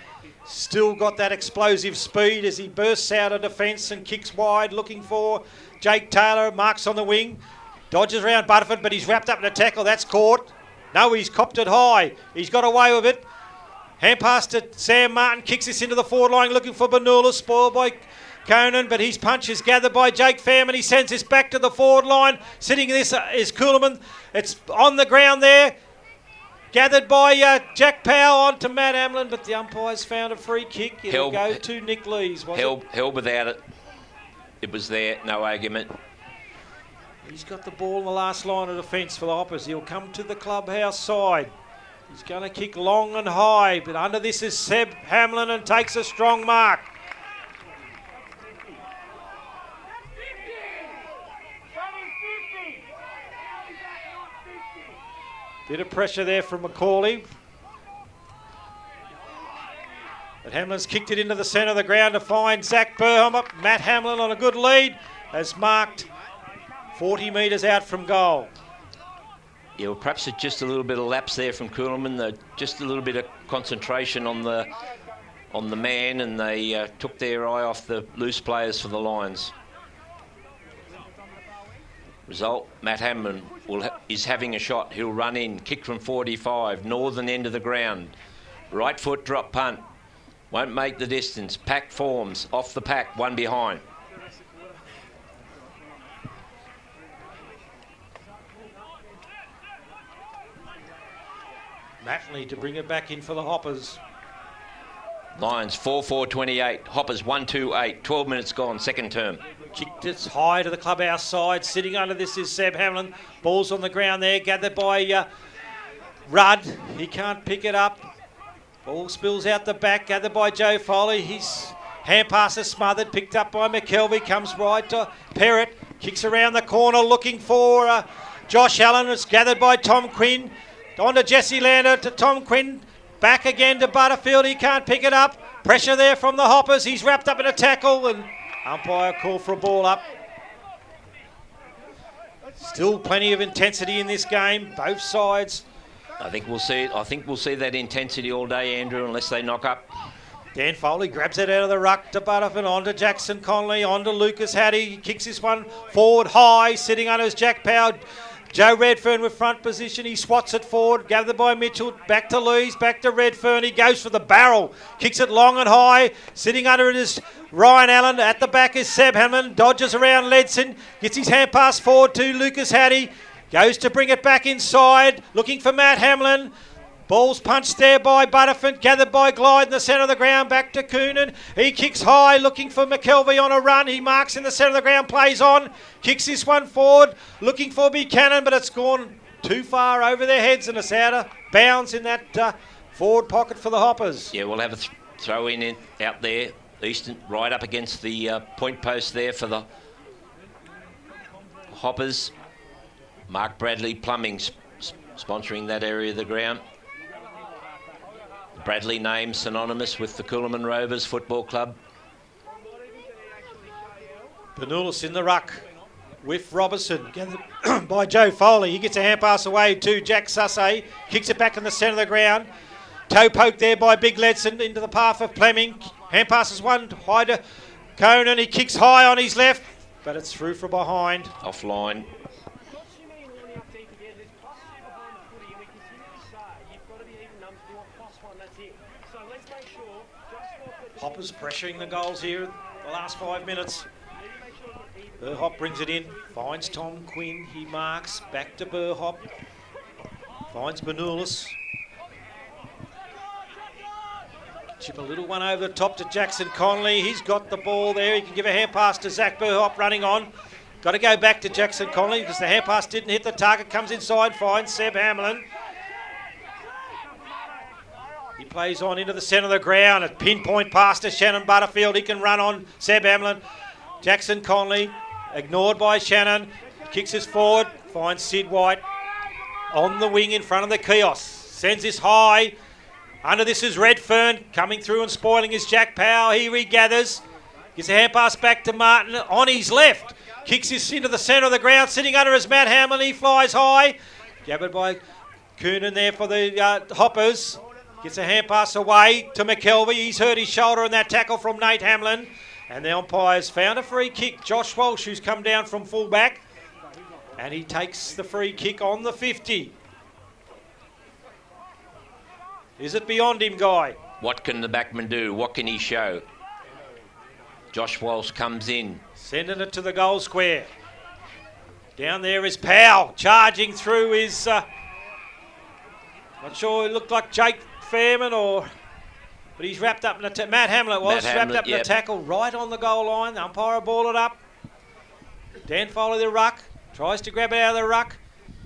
Still got that explosive speed as he bursts out of defence and kicks wide, looking for Jake Taylor. Marks on the wing. Dodges around Butterford, but he's wrapped up in a tackle. That's caught. No, he's copped it high. He's got away with it. Hand pass to Sam Martin. Kicks this into the forward line, looking for Benulis. Spoiled by Conan, but his punch is gathered by Jake Fairman. He sends this back to the forward line. Sitting this is Coolaman. It's on the ground there. Gathered by Jack Powell on to Matt Hamlin, but the umpire's found a free kick. It'll go to Nick Lees. Held without it. It was there, no argument. He's got the ball in the last line of defence for the Hoppers. He'll come to the clubhouse side. He's going to kick long and high, but under this is Seb Hamlin and takes a strong mark. Bit of pressure there from Macaulay. But Hamlin's kicked it into the centre of the ground to find Zach Burham. Matt Hamlin on a good lead has marked 40 metres out from goal. Yeah, well, perhaps it's just a little bit of lapse there from Coolaman. Just a little bit of concentration on the man, and they took their eye off the loose players for the Lions. Result, Matt Hamlin is having a shot. He'll run in, kick from 45, northern end of the ground. Right foot drop punt. Won't make the distance. Pack forms, off the pack, one behind. Matley to bring it back in for the Hoppers. Lions 4-4-28, Hoppers 1-2-8, 12 minutes gone, second term. Kicked it high to the clubhouse side. Sitting under this is Seb Hamlin. Ball's on the ground there, gathered by Rudd. He can't pick it up. Ball spills out the back, gathered by Joe Foley. His hand pass is smothered, picked up by McKelvey. Comes right to Perrott. Kicks around the corner, looking for Josh Allen. It's gathered by Tom Quinn. On to Jesse Lander, to Tom Quinn. Back again to Butterfield. He can't pick it up. Pressure there from the Hoppers. He's wrapped up in a tackle, and umpire call for a ball up. Still plenty of intensity in this game, both sides. I think we'll see that intensity all day, Andrew, unless they knock up. Dan Foley grabs it out of the ruck to Butterfield, on to Jackson Conley, on to Lucas Hattie. He kicks this one forward high, sitting under his Jack Powell. Joe Redfern with front position. He swats it forward, gathered by Mitchell. Back to Lees, back to Redfern. He goes for the barrel. Kicks it long and high. Sitting under it is Ryan Allen. At the back is Seb Hammond. Dodges around Ledson. Gets his hand pass forward to Lucas Hattie. Goes to bring it back inside. Looking for Matt Hamlin. Ball's punched there by Butterfield, gathered by Glyde in the centre of the ground, back to Coonan. He kicks high, looking for McKelvey on a run. He marks in the centre of the ground, plays on, kicks this one forward, looking for Buchanan, but it's gone too far over their heads and it's out of bounds in that forward pocket for the Hoppers. Yeah, we'll have a throw in out there, Easton, right up against the point post there for the Hoppers. Mark Bradley Plumbing sponsoring that area of the ground. Bradley name synonymous with the Coolaman Rovers Football Club. Bernulis in the ruck with Robertson, gathered by Joe Foley. He gets a hand pass away to Jack Sussay, kicks it back in the centre of the ground. Toe poke there by Big Ledson into the path of Fleming. Hand passes one high to Conan. He kicks high on his left, but it's through from behind. Offline. Hoppers pressuring the goals here the last 5 minutes. Burhop brings it in, finds Tom Quinn, he marks, back to Burhop, finds Bernulis. Chip a little one over the top to Jackson Conley, he's got the ball there, he can give a hand pass to Zach Burhop running on. Got to go back to Jackson Conley because the hand pass didn't hit the target, comes inside, finds Seb Hamlin. He plays on into the centre of the ground. A pinpoint pass to Shannon Butterfield. He can run on Seb Hamlin. Jackson Conley, ignored by Shannon. Kicks this forward. Finds Sid White on the wing in front of the kiosk. Sends this high. Under this is Redfern. Coming through and spoiling is Jack Powell. He regathers. Gets a hand pass back to Martin on his left. Kicks this into the centre of the ground. Sitting under is Matt Hamlin. He flies high. Gathered by Coonan there for the Hoppers. Gets a hand pass away to McKelvey. He's hurt his shoulder in that tackle from Nate Hamlin. And the umpires found a free kick. Josh Walsh, who's come down from fullback. And he takes the free kick on the 50. Is it beyond him, Guy? What can the backman do? What can he show? Josh Walsh comes in. Sending it to the goal square. Down there is Powell. Charging through is... not sure, it looked like Jake Fairman but he's wrapped up in a Matt Hamlin was wrapped up in a tackle right on the goal line. The umpire ball it up. Dan Foley the ruck, tries to grab it out of the ruck.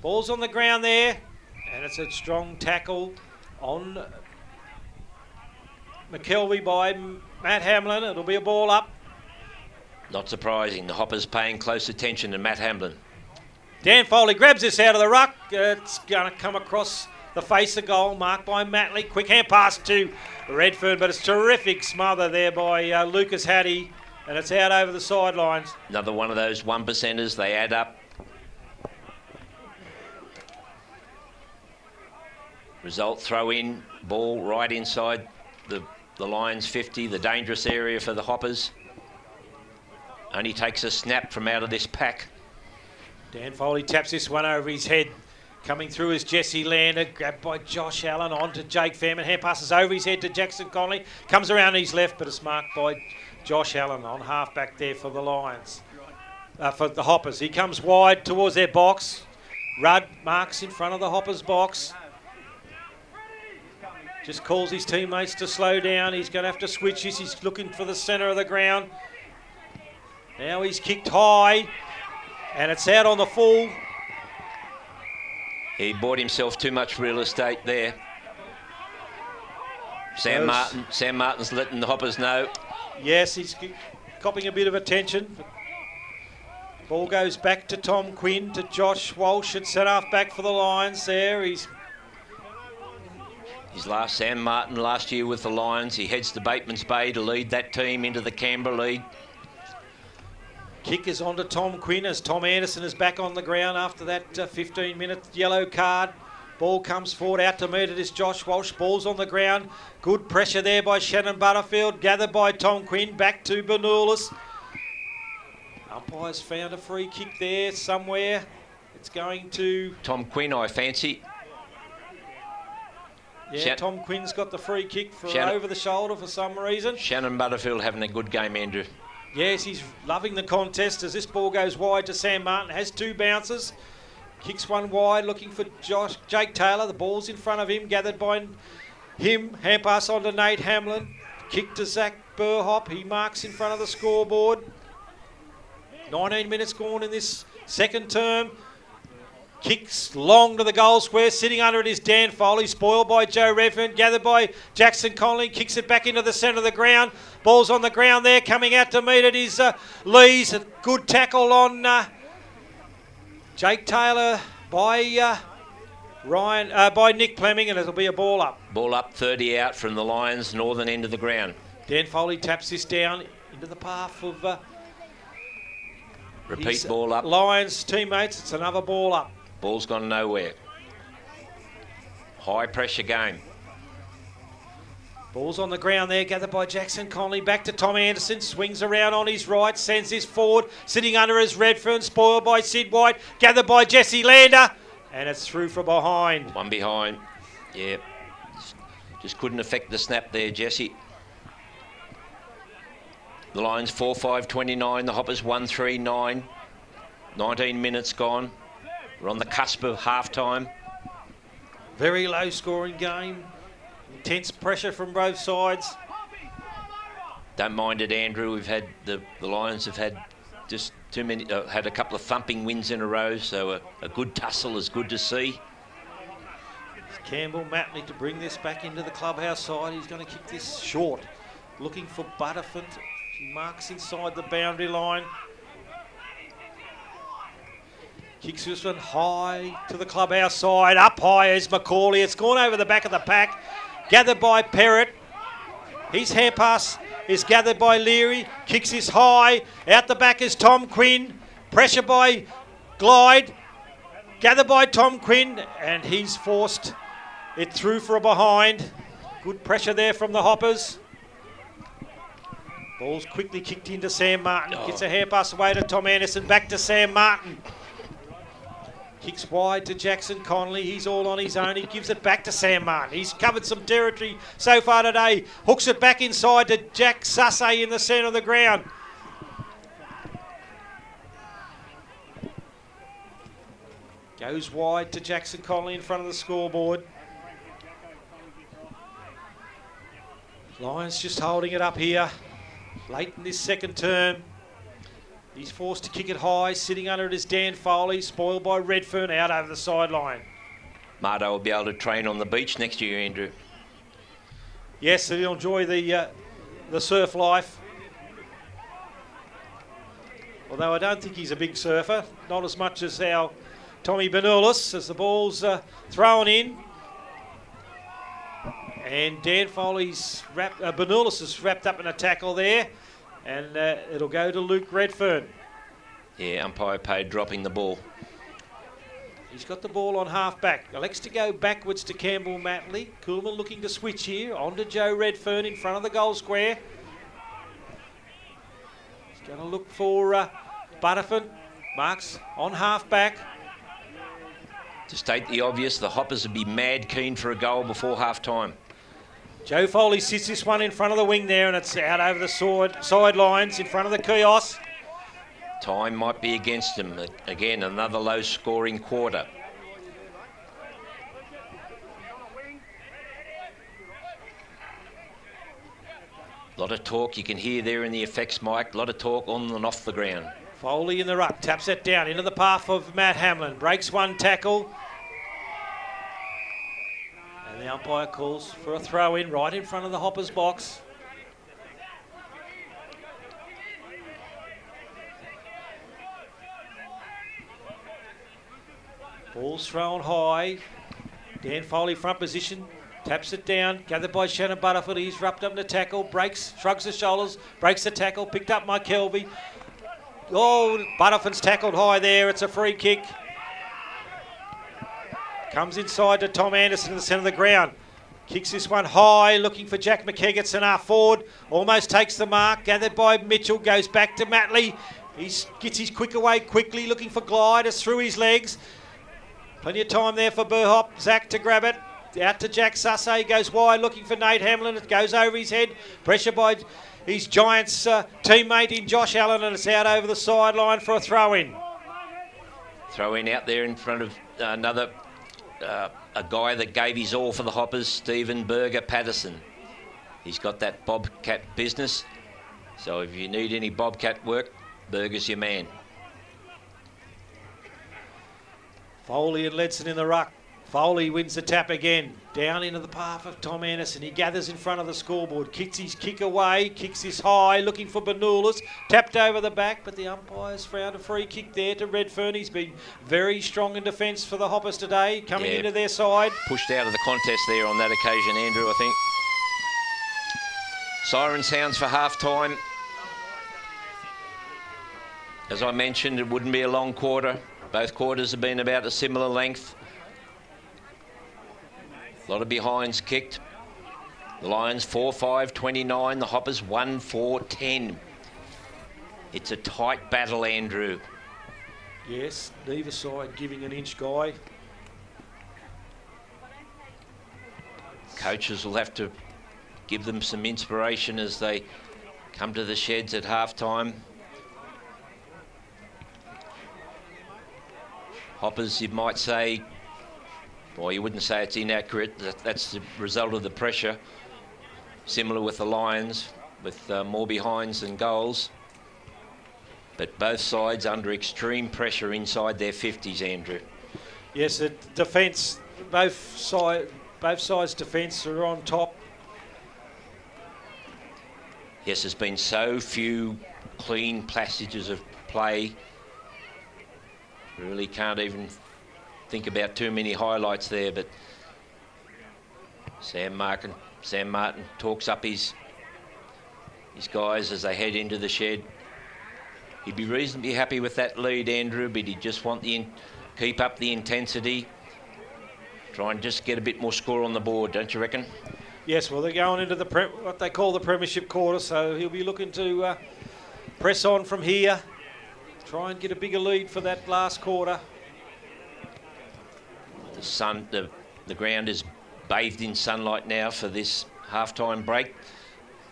Ball's on the ground there, and it's a strong tackle on McKelvey by Matt Hamlin. It'll be a ball up. Not surprising, the Hoppers paying close attention to Matt Hamlin. Dan Foley grabs this out of the ruck. It's going to come across the face of goal, marked by Matley. Quick hand pass to Redfern, but it's terrific smother there by Lucas Hattie, and it's out over the sidelines. Another one of those 1%ers, they add up. Result, throw in, ball right inside the Lions 50, the dangerous area for the Hoppers. Only takes a snap from out of this pack. Dan Foley taps this one over his head. Coming through is Jesse Lander, grabbed by Josh Allen, on to Jake Fairman. Hand passes over his head to Jackson Connolly. Comes around his left, but it's marked by Josh Allen on half back there for the Lions. For the Hoppers. He comes wide towards their box. Rudd marks in front of the Hoppers box. Just calls his teammates to slow down. He's going to have to switch this. He's looking for the centre of the ground. Now he's kicked high, and it's out on the full. He bought himself too much real estate there. Sam Martin's letting the Hoppers know. Yes, he's copping a bit of attention. Ball goes back to Tom Quinn, to Josh Walsh at centre half back for the Lions there. Sam Martin last year with the Lions. He heads to Bateman's Bay to lead that team into the Canberra League. Kick is on to Tom Quinn as Tom Anderson is back on the ground after that 15-minute yellow card. Ball comes forward out to meet it is Josh Walsh. Ball's on the ground. Good pressure there by Shannon Butterfield. Gathered by Tom Quinn. Back to Bernulis. Umpires found a free kick there somewhere. It's going to... Tom Quinn, I fancy. Yeah, Tom Quinn's got the free kick for over the shoulder for some reason. Shannon Butterfield having a good game, Andrew. Yes, he's loving the contest as this ball goes wide to Sam Martin. Has two bounces. Kicks one wide, looking for Jake Taylor. The ball's in front of him, gathered by him. Hand pass on to Nate Hamlin. Kick to Zach Burhop. He marks in front of the scoreboard. 19 minutes gone in this second term. Kicks long to the goal square. Sitting under it is Dan Foley. Spoiled by Joe Redfern. Gathered by Jackson Connolly. Kicks it back into the centre of the ground. Ball's on the ground there. Coming out to meet it is Lees. A good tackle on Jake Taylor by by Nick Fleming, and it'll be a ball up. Ball up, 30 out from the Lions' northern end of the ground. Dan Foley taps this down into the path of repeat ball up. Lions teammates. It's another ball up. Ball's gone nowhere. High pressure game. Ball's on the ground there, gathered by Jackson Connolly. Back to Tom Anderson, swings around on his right, sends this forward. Sitting under is Redfern, spoiled by Sid White. Gathered by Jesse Lander, and it's through from behind. One behind, yeah. Just couldn't affect the snap there, Jesse. The Lions 4-5-29, the Hoppers 1-3-9. 19 minutes gone. We're on the cusp of half-time. Very low scoring game. Intense pressure from both sides. Don't mind it, Andrew. We've had the Lions have had just too many. Had a couple of thumping wins in a row, so a good tussle is good to see. Campbell Matley to bring this back into the clubhouse side. He's going to kick this short. Looking for Butterfield. He marks inside the boundary line. Kicks this one high to the clubhouse side. Up high is Macaulay. It's gone over the back of the pack. Gathered by Perrott. His hand pass is gathered by Leary. Kicks this high. Out the back is Tom Quinn. Pressure by Glide. Gathered by Tom Quinn. And he's forced it through for a behind. Good pressure there from the Hoppers. Ball's quickly kicked into Sam Martin. Gets a hand pass away to Tom Anderson. Back to Sam Martin. Kicks wide to Jackson Connolly. He's all on his own. He gives it back to Sam Martin. He's covered some territory so far today. Hooks it back inside to Jack Sussay in the centre of the ground. Goes wide to Jackson Connolly in front of the scoreboard. Lions just holding it up here. Late in this second term. He's forced to kick it high. Sitting under it is Dan Foley, spoiled by Redfern out over the sideline. Mardo will be able to train on the beach next year, Andrew. Yes, he'll enjoy the surf life. Although I don't think he's a big surfer. Not as much as our Tommy Bernulis as the ball's thrown in. And Dan Foley's Bernulis is wrapped up in a tackle there. And it'll go to Luke Redfern. Yeah, umpire paid dropping the ball. He's got the ball on half-back. Elects to go backwards to Campbell Matley. Coolman looking to switch here. On to Joe Redfern in front of the goal square. He's going to look for Butterfield. Marks on half-back. To state the obvious, the Hoppers would be mad keen for a goal before half-time. Joe Foley sits this one in front of the wing there, and it's out over the sidelines in front of the kiosk. Time might be against him. Again, another low-scoring quarter. A lot of talk you can hear there in the effects mic. A lot of talk on and off the ground. Foley in the ruck, taps it down into the path of Matt Hamlin. Breaks one tackle. And the umpire calls for a throw-in right in front of the Hoppers box. Ball's thrown high. Dan Foley front position. Taps it down, gathered by Shannon Butterfield. He's wrapped up in the tackle, breaks, shrugs the shoulders, breaks the tackle, picked up by Kelby. Oh, Butterfield's tackled high there. It's a free kick. Comes inside to Tom Anderson in the centre of the ground. Kicks this one high, looking for Jack McKeggett's and forward. Almost takes the mark, gathered by Mitchell, goes back to Matley. He gets his quick away quickly, looking for gliders through his legs. Plenty of time there for Burhop. Zach to grab it. Out to Jack Sussay, goes wide, looking for Nate Hamlin. It goes over his head. Pressure by his Giants teammate in Josh Allen, and it's out over the sideline for a throw-in. Throw-in out there in front of another a guy that gave his all for the Hoppers, Stephen Berger Patterson. He's got that Bobcat business, so if you need any Bobcat work, Berger's your man. Foley and Ledson in the ruck. Foley wins the tap again, down into the path of Tom Anderson. He gathers in front of the scoreboard, kicks his kick away, kicks this high, looking for Bernoullis, tapped over the back, but the umpires found a free kick there to Redfern. He's been very strong in defence for the Hoppers today, coming into their side. Pushed out of the contest there on that occasion, Andrew, I think. Siren sounds for half-time. As I mentioned, it wouldn't be a long quarter. Both quarters have been about a similar length. A lot of behinds kicked. The Lions 4-5-29. The Hoppers 1-4-10. It's a tight battle, Andrew. Yes, neither side giving an inch, Guy. Coaches will have to give them some inspiration as they come to the sheds at half-time. Hoppers, you might say, well, you wouldn't say it's inaccurate. That's the result of the pressure. Similar with the Lions, with more behinds than goals. But both sides under extreme pressure inside their 50s, Andrew. Yes, the defence, both sides' defence are on top. Yes, there's been so few clean passages of play. Really can't even think about too many highlights there, but Sam Martin talks up his guys as they head into the shed. He'd be reasonably happy with that lead, Andrew, but he'd just want keep up the intensity, try and just get a bit more score on the board, don't you reckon? Yes, well, they're going into what they call the premiership quarter, so he'll be looking to press on from here, try and get a bigger lead for that last quarter. The ground is bathed in sunlight now for this half-time break.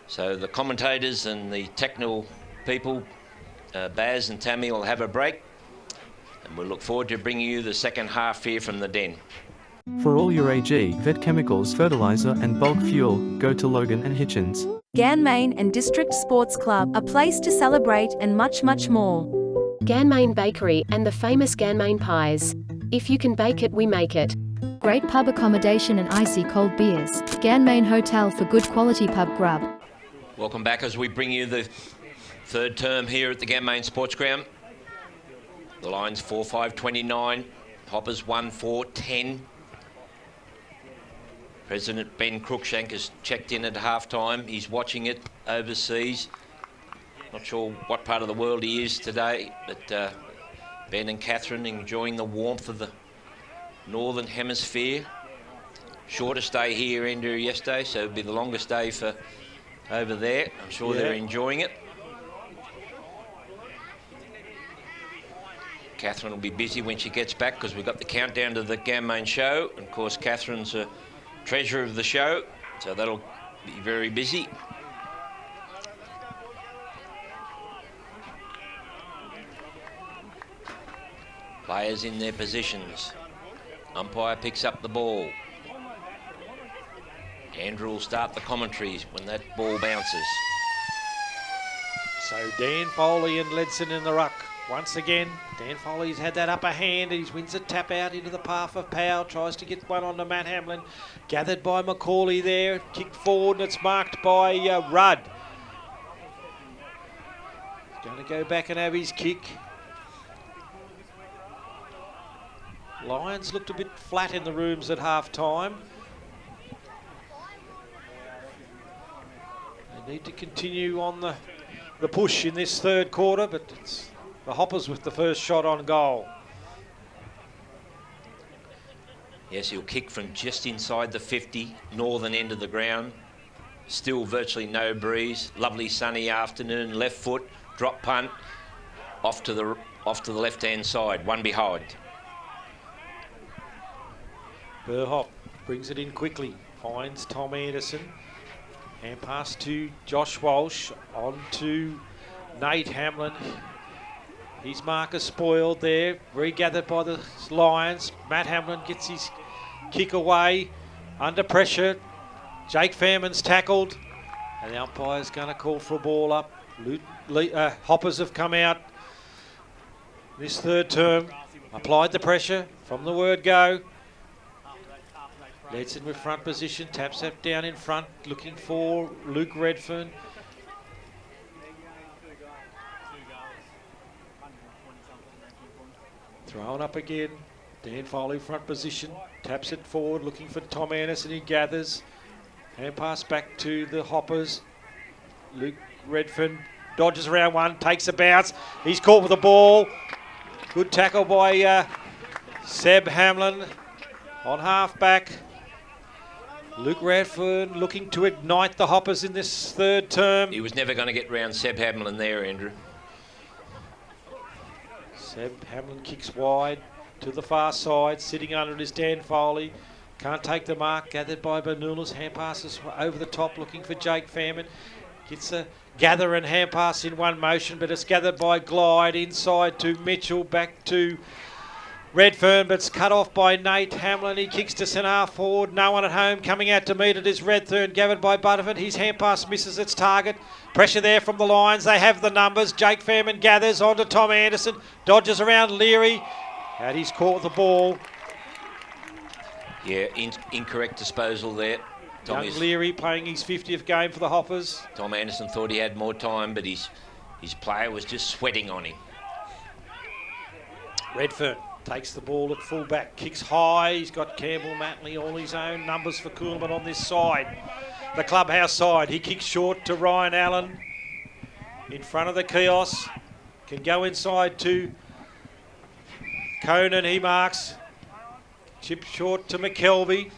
So the commentators and the technical people, Baz and Tammy, will have a break. And we'll look forward to bringing you the second half here from the den. For all your AG, vet chemicals, fertilizer and bulk fuel, go to Logan and Hitchens. Ganmain and District Sports Club, a place to celebrate and much, much more. Ganmain Bakery and the famous Ganmain pies. If you can bake it, we make it. Great pub accommodation and icy cold beers. Ganmain Hotel for good quality pub grub. Welcome back as we bring you the third term here at the Ganmain Sports Ground. The Lions 4-5-29, Hoppers 1-4-10. President Ben Cruikshank has checked in at half-time. He's watching it overseas. Not sure what part of the world he is today, but Ben and Catherine enjoying the warmth of the Northern Hemisphere. Shortest day here, Andrew, yesterday, so it'll be the longest day for over there. I'm sure they're enjoying it. Catherine will be busy when she gets back because we've got the countdown to the Gammain show. And of course, Catherine's a treasure of the show, so that'll be very busy. Players in their positions. Umpire picks up the ball. Andrew will start the commentaries when that ball bounces. So Dan Foley and Ledson in the ruck. Once again, Dan Foley's had that upper hand. He wins a tap out into the path of Powell. Tries to get one onto Matt Hamlin. Gathered by Macaulay there. Kicked forward and it's marked by Rudd. He's going to go back and have his kick. Lions looked a bit flat in the rooms at half time. They need to continue on the push in this third quarter, but it's the Hoppers with the first shot on goal. Yes, he'll kick from just inside the 50, northern end of the ground. Still virtually no breeze. Lovely sunny afternoon. Left foot, drop punt, off to the left-hand side. One behind. Burhop brings it in quickly. Finds Tom Anderson. And pass to Josh Walsh, on to Nate Hamlin. His marker spoiled there, regathered by the Lions. Matt Hamlin gets his kick away, under pressure. Jake Fairman's tackled, and the umpire's going to call for a ball up. Hoppers have come out this third term, applied the pressure from the word go. Ledson with front position, taps that down in front, looking for Luke Redfern. Thrown up again, Dan Foley front position, taps it forward, looking for Tom Anderson, he gathers. Hand pass back to the Hoppers. Luke Redfern dodges around one, takes a bounce, he's caught with the ball. Good tackle by Seb Hamlin on half back. Luke Radford looking to ignite the Hoppers in this third term. He was never going to get round Seb Hamlin there, Andrew. Seb Hamlin kicks wide to the far side. Sitting under it is Dan Foley. Can't take the mark. Gathered by Bernulis. Hand passes over the top looking for Jake Fairman. Gets a gather and hand pass in one motion, but it's gathered by Glide inside to Mitchell. Back to Redfern, but it's cut off by Nate Hamlin. He kicks to centre half forward. No one at home. Coming out to meet it is Redfern, gathered by Butterford. His hand pass misses its target. Pressure there from the Lions. They have the numbers. Jake Fairman gathers onto Tom Anderson. Dodges around Leary. And he's caught the ball. Yeah, incorrect disposal there. Young Leary playing his 50th game for the Hoppers. Tom Anderson thought he had more time, but his player was just sweating on him. Redfern takes the ball at full back, kicks high. He's got Campbell Matley, all his own numbers for Coolman on this side. The clubhouse side, he kicks short to Ryan Allen. In front of the kiosk, can go inside to Conan, he marks. Chip short to McKelvey.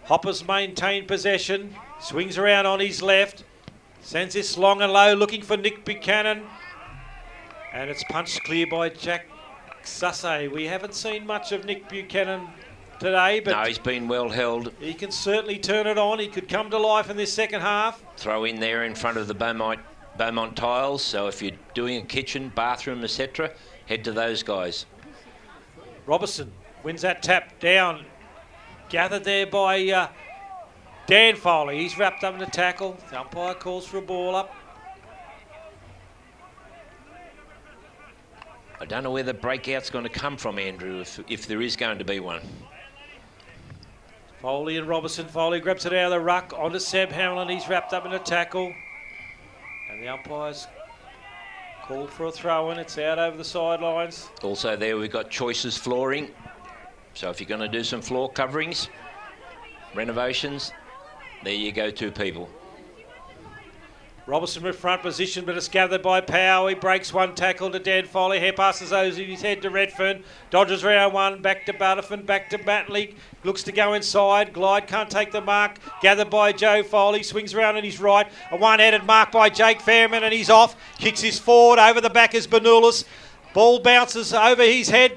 Hoppers maintain possession, swings around on his left. Sends this long and low, looking for Nick Buchanan. And it's punched clear by Jack Sussay. We haven't seen much of Nick Buchanan today, but no, he's been well held. He can certainly turn it on. He could come to life in this second half. Throw in there in front of the Beaumont tiles. So if you're doing a kitchen, bathroom, etc., head to those guys. Robertson wins that tap down. Gathered there by Dan Foley. He's wrapped up in the tackle. The umpire calls for a ball up. I don't know where the breakout's going to come from, Andrew, if there is going to be one. Foley and Robertson. Foley grabs it out of the ruck onto Seb Hamlin. He's wrapped up in a tackle. And the umpire's called for a throw-in. It's out over the sidelines. Also there we've got Choices flooring. So if you're going to do some floor coverings, renovations, there you go, two people. Robertson with front position, but it's gathered by Powell. He breaks one tackle to Dan Foley. Hair passes over his head to Redfern. Dodges round one, back to Butterford, back to Matley. Looks to go inside. Glide can't take the mark. Gathered by Joe Foley. Swings around on his right. A one-headed mark by Jake Fairman, and he's off. Kicks his forward. Over the back is Bernulis. Ball bounces over his head.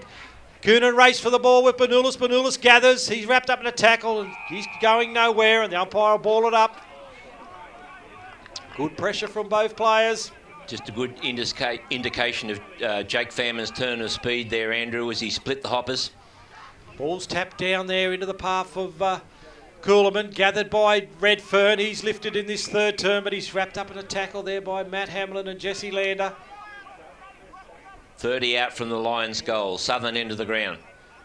Coonan race for the ball with Bernulis. Bernulis gathers. He's wrapped up in a tackle and he's going nowhere, and the umpire will ball it up. Good pressure from both players. Just a good indication of Jake Fairman's turn of speed there, Andrew, as he split the hoppers. Ball's tapped down there into the path of Coolaman, gathered by Redfern. He's lifted in this third term, but he's wrapped up in a tackle there by Matt Hamlin and Jesse Lander. 30 out from the Lions' goal, southern end of the ground.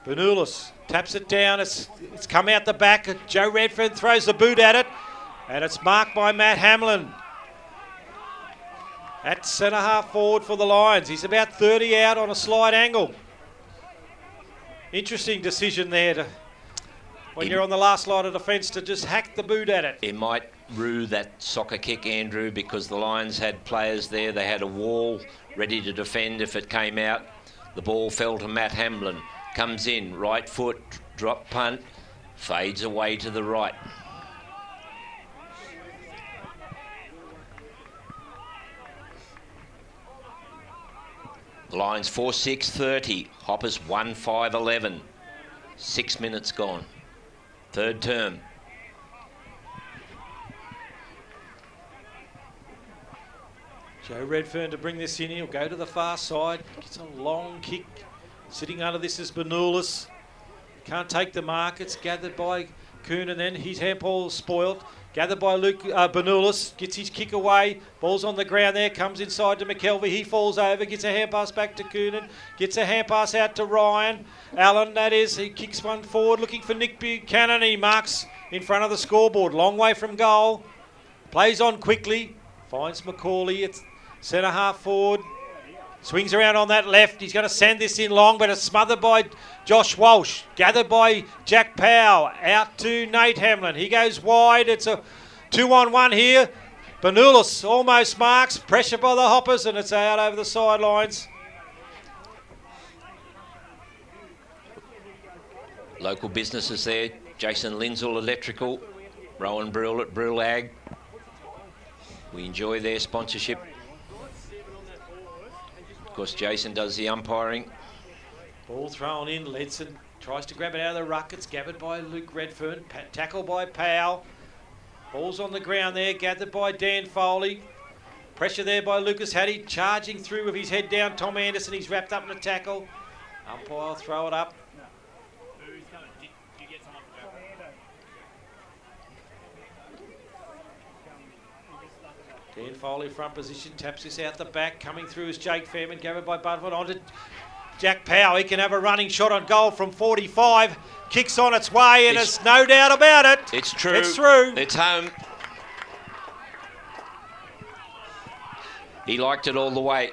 Bernulis taps it down. It's come out the back. Joe Redfern throws the boot at it, and it's marked by Matt Hamlin. At centre half forward for the Lions. He's about 30 out on a slight angle. Interesting decision there when you're on the last line of defence to just hack the boot at it. It might rue that soccer kick, Andrew, because the Lions had players there. They had a wall ready to defend if it came out. The ball fell to Matt Hamlin. Comes in, right foot, drop punt, fades away to the right. Lions 4-6-30. Hoppers 1-5-11. 6 minutes gone. Third term. Joe Redfern to bring this in. He'll go to the far side. Gets a long kick. Sitting under this is Bernulis. Can't take the mark. It's gathered by Coonan then. His handball spoiled. Gathered by Luke Bernulis. Gets his kick away. Ball's on the ground there. Comes inside to McKelvey. He falls over. Gets a hand pass back to Coonan. Gets a hand pass out to Ryan Allen, that is. He kicks one forward looking for Nick Buchanan. He marks in front of the scoreboard. Long way from goal. Plays on quickly. Finds Macaulay. It's centre half forward. Swings around on that left. He's going to send this in long, but it's smothered by Josh Walsh. Gathered by Jack Powell. Out to Nate Hamlin. He goes wide. It's a 2-on-1 here. Bernulis almost marks. Pressure by the Hoppers, and it's out over the sidelines. Local businesses there. Jason Lindsell Electrical. Rowan Brill at Brill Ag. We enjoy their sponsorship. Of course, Jason does the umpiring. Ball thrown in. Ledson tries to grab it out of the ruck. It's gathered by Luke Redfern. Tackle by Powell. Ball's on the ground there. Gathered by Dan Foley. Pressure there by Lucas Hattie. Charging through with his head down. Tom Anderson. He's wrapped up in a tackle. Umpire throw it up. Dan Foley front position, taps this out the back. Coming through is Jake Fairman, gathered by Butterford. On to Jack Powell. He can have a running shot on goal from 45. Kicks on its way, and it's no doubt about it. It's true. It's through. It's home. He liked it all the way.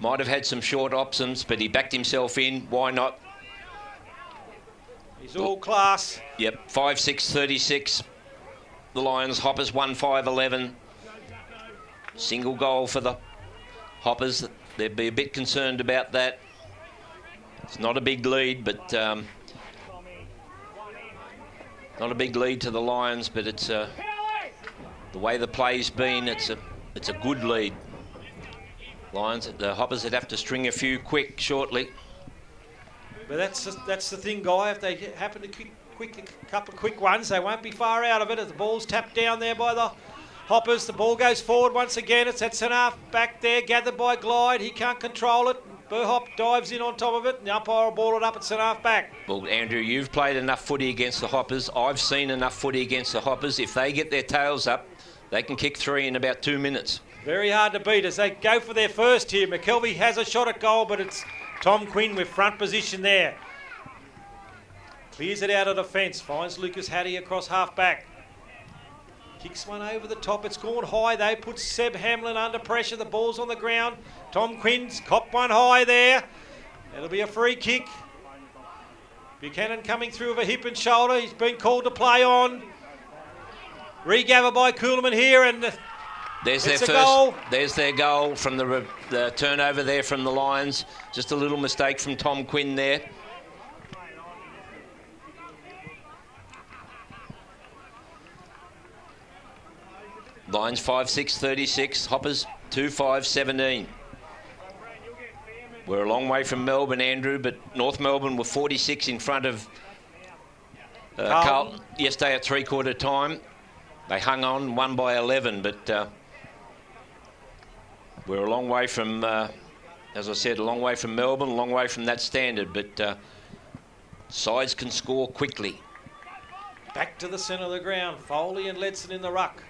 Might have had some short options, but he backed himself in. Why not? He's all class. Yep, 5-6-36. The Lions, Hoppers 1-5-11. Single goal for the Hoppers. They'd be a bit concerned about that. It's not a big lead, but not a big lead to the Lions, but it's the way the play's been. It's a good lead. Lions, the Hoppers would have to string a few quick shortly. But that's the thing, Guy. If they happen to kick a couple of quick ones, they won't be far out of it. As the ball's tapped down there by the Hoppers, the ball goes forward once again. It's at centre half back there, gathered by Glide. He can't control it. Burhop dives in on top of it, and the umpire will ball it up at centre half back. Well, Andrew, you've played enough footy against the Hoppers. I've seen enough footy against the Hoppers. If they get their tails up, they can kick three in about 2 minutes. Very hard to beat as they go for their first here. McKelvey has a shot at goal, but it's Tom Quinn with front position there. Clears it out of defence, finds Lucas Hattie across half back. Kicks one over the top. It's gone high. They put Seb Hamlin under pressure. The ball's on the ground. Tom Quinn's copped one high there. It'll be a free kick. Buchanan coming through with a hip and shoulder. He's been called to play on. Regather by Coolaman here, and there's their first goal. There's their goal from the turnover there from the Lions. Just a little mistake from Tom Quinn there. Lions 5-6-36, Hoppers 2-5-17. We're a long way from Melbourne, Andrew, but North Melbourne were 46 in front of Carlton yesterday at three-quarter time. They hung on, won by 11, but we're a long way from, as I said, a long way from Melbourne, a long way from that standard, but sides can score quickly. Back to the centre of the ground, Foley and Ledson in the ruck.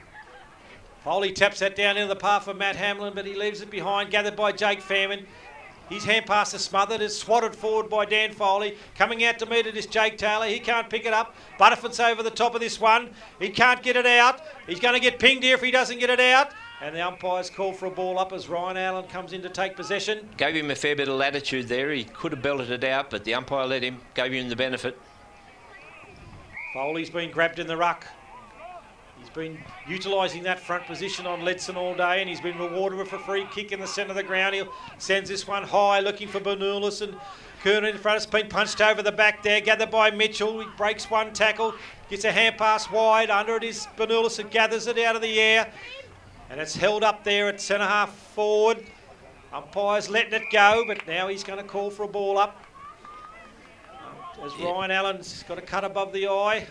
Foley taps that down into the path for Matt Hamlin, but he leaves it behind, gathered by Jake Fairman. His hand pass is smothered, is swatted forward by Dan Foley. Coming out to meet it is Jake Taylor. He can't pick it up. Butterfield's over the top of this one. He can't get it out. He's going to get pinged here if he doesn't get it out. And the umpire's called for a ball up as Ryan Allen comes in to take possession. Gave him a fair bit of latitude there. He could have belted it out, but the umpire let him, gave him the benefit. Foley's been grabbed in the ruck. He's been utilising that front position on Ledson all day, and he's been rewarded with a free kick in the centre of the ground. He sends this one high, looking for Bernulis, and Kerner in front has been punched over the back there, gathered by Mitchell. He breaks one tackle, gets a hand pass wide. Under it is Bernulis and gathers it out of the air, and it's held up there at centre half forward. Umpire's letting it go, but now he's going to call for a ball up. As Ryan Allen's got a cut above the eye.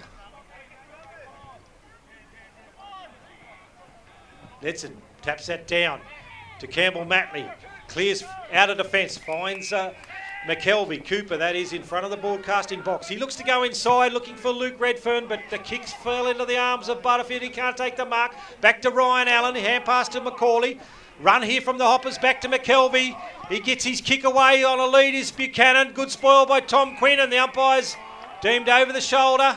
Ledson taps that down to Campbell Matley. Clears out of defence, finds McKelvey. Cooper, that is, in front of the broadcasting box. He looks to go inside, looking for Luke Redfern, but the kicks fell into the arms of Butterfield. He can't take the mark. Back to Ryan Allen. Hand pass to McCauley. Run here from the Hoppers, back to McKelvey. He gets his kick away. On a lead is Buchanan. Good spoil by Tom Quinn, and the umpire's deemed over the shoulder.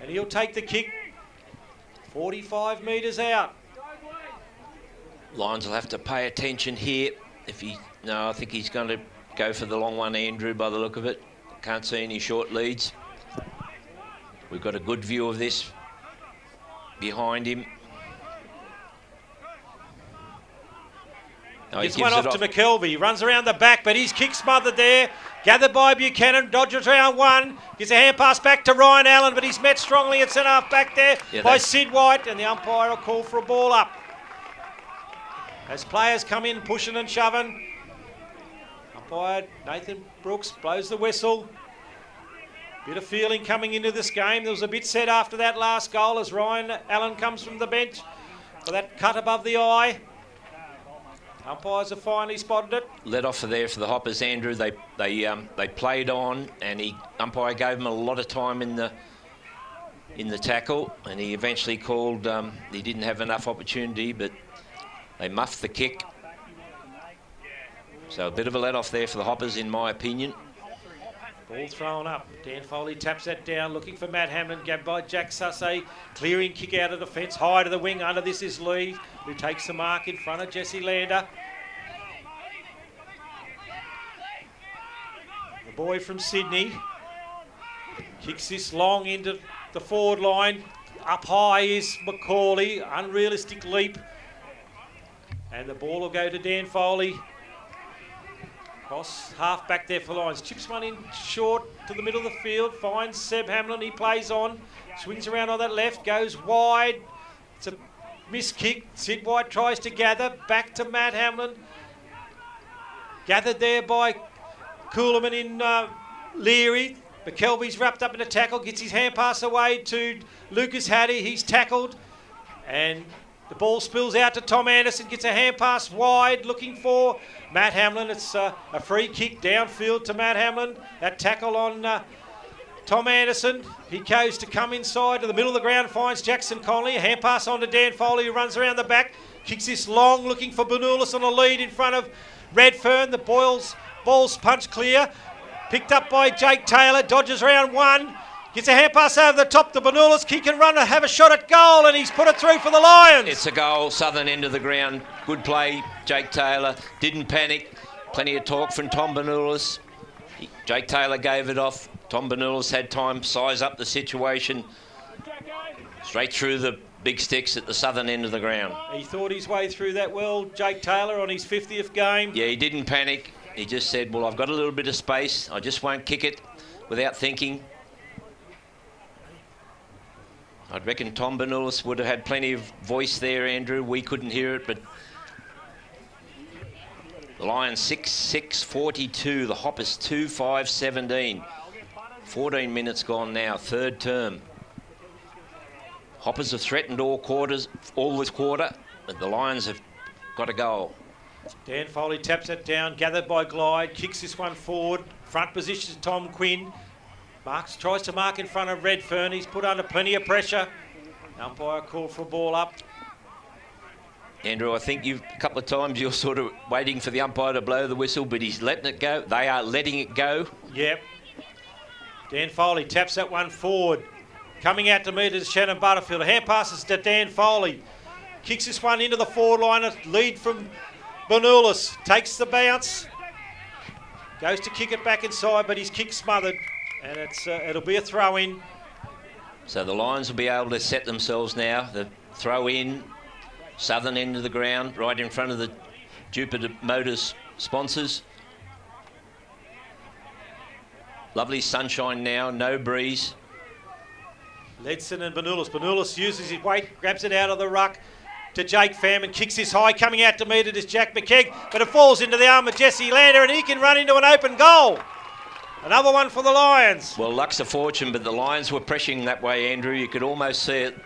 And he'll take the kick 45 metres out. Lions will have to pay attention here. No, I think he's going to go for the long one, Andrew, by the look of it. Can't see any short leads. We've got a good view of this behind him. No, Gets one off to McKelvey. He runs around the back, but his kick smothered there. Gathered by Buchanan. Dodges round one. Gets a hand pass back to Ryan Allen, but he's met strongly at centre half back there by Sid White, and the umpire will call for a ball up. As players come in, pushing and shoving. Umpire Nathan Brooks blows the whistle. Bit of feeling coming into this game. There was a bit set after that last goal as Ryan Allen comes from the bench for that cut above the eye. Umpires have finally spotted it. Let off there for the Hoppers, Andrew. They played on, and umpire gave him a lot of time in the tackle, and he eventually called. He didn't have enough opportunity, but they muffed the kick. So a bit of a let off there for the Hoppers, in my opinion. Ball thrown up. Dan Foley taps that down, looking for Matt Hamlin. Gabbed by Jack Sussay. Clearing kick out of defence. High to the wing. Under this is Lee, who takes the mark in front of Jesse Lander. The boy from Sydney kicks this long into the forward line. Up high is McCauley. Unrealistic leap. And the ball will go to Dan Foley. Cross half back there for Lions. Chips one in short to the middle of the field. Finds Seb Hamlin. He plays on. Swings around on that left. Goes wide. It's a missed kick. Sid White tries to gather. Back to Matt Hamlin. Gathered there by Coolerman in Leary. McKelvey's wrapped up in a tackle. Gets his hand pass away to Lucas Hattie. He's tackled. And the ball spills out to Tom Anderson. Gets a hand pass wide. Looking for Matt Hamlin. It's a free kick downfield to Matt Hamlin. That tackle on Tom Anderson. He goes to come inside to the middle of the ground. Finds Jackson Conley. A hand pass on to Dan Foley, who runs around the back. Kicks this long, looking for Bernulis on a lead in front of Redfern. The ball's punched clear. Picked up by Jake Taylor. Dodges round one. Gets a hand pass over the top to Bernulis. He can run and have a shot at goal, and he's put it through for the Lions. It's a goal, southern end of the ground. Good play, Jake Taylor. Didn't panic. Plenty of talk from Tom Bernulis. Jake Taylor gave it off. Tom Bernulis had time to size up the situation. Straight through the big sticks at the southern end of the ground. He thought his way through that well, Jake Taylor, on his 50th game. Yeah, he didn't panic. He just said, well, I've got a little bit of space. I just won't kick it without thinking. I reckon Tom Bernulis would have had plenty of voice there, Andrew. We couldn't hear it, but The Lions 6-6-42. The Hoppers 2-5-17. 14 minutes gone now, third term. Hoppers have threatened all this quarter, but the Lions have got a goal. Dan Foley taps it down, gathered by Glide, kicks this one forward. Front position to Tom Quinn. Tries to mark in front of Redfern. He's put under plenty of pressure. Umpire called for a ball up. Andrew, I think a couple of times you're sort of waiting for the umpire to blow the whistle, but he's letting it go. They are letting it go. Yep. Dan Foley taps that one forward. Coming out to meet it is Shannon Butterfield. Hand passes to Dan Foley. Kicks this one into the forward line. A lead from Bernulis. Takes the bounce. Goes to kick it back inside, but his kick smothered. And it'll be a throw in. So the Lions will be able to set themselves now. The throw in, southern end of the ground, right in front of the Jupiter Motors sponsors. Lovely sunshine now, no breeze. Ledson and Bernulis. Bernulis uses his weight, grabs it out of the ruck to Jake Pham and kicks this high. Coming out to meet it is Jack McKegg, but it falls into the arm of Jesse Lander and he can run into an open goal. Another one for the Lions. Well, luck's a fortune, but the Lions were pressing that way, Andrew. You could almost see it.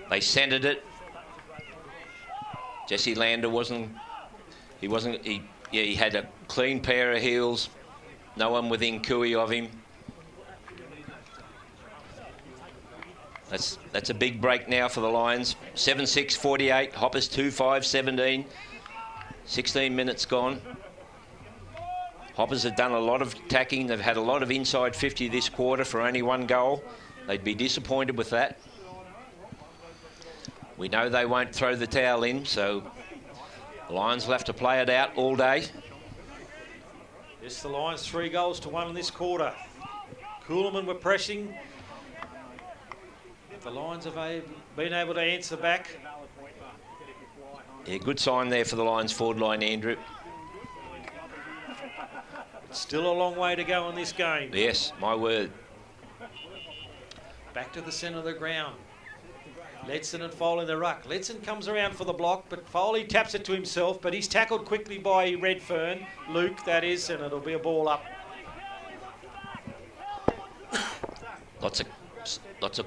They centred it. Jesse Lander he had a clean pair of heels. No one within cooey of him. That's a big break now for the Lions. 7-6-48, Hoppers 2-5-17. 16 minutes gone. Hoppers have done a lot of attacking. They've had a lot of inside 50 this quarter for only one goal. They'd be disappointed with that. We know they won't throw the towel in, so the Lions will have to play it out all day. Yes, the Lions 3-1 in this quarter. Coolman were pressing. The Lions have been able to answer back. Yeah, good sign there for the Lions forward line, Andrew. Still a long way to go in this game. Yes, my word. Back to the centre of the ground. Ledson and Foley in the ruck. Ledson comes around for the block, but Foley taps it to himself, but he's tackled quickly by Redfern, Luke, that is, and it'll be a ball up. Lots of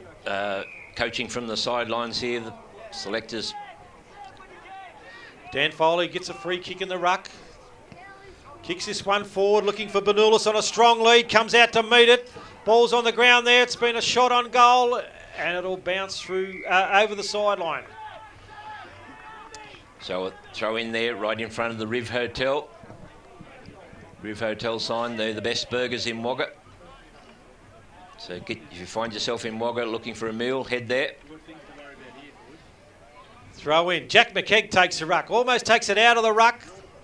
coaching from the sidelines here. The selectors. Dan Foley gets a free kick in the ruck. Kicks this one forward, looking for Bernulis on a strong lead. Comes out to meet it. Ball's on the ground there. It's been a shot on goal, and it'll bounce through over the sideline. So a throw in there right in front of the Riv Hotel. Riv Hotel sign. They're the best burgers in Wagga. So if you find yourself in Wagga looking for a meal, head there. Throw in. Jack McKegg takes the ruck. Almost takes it out of the ruck.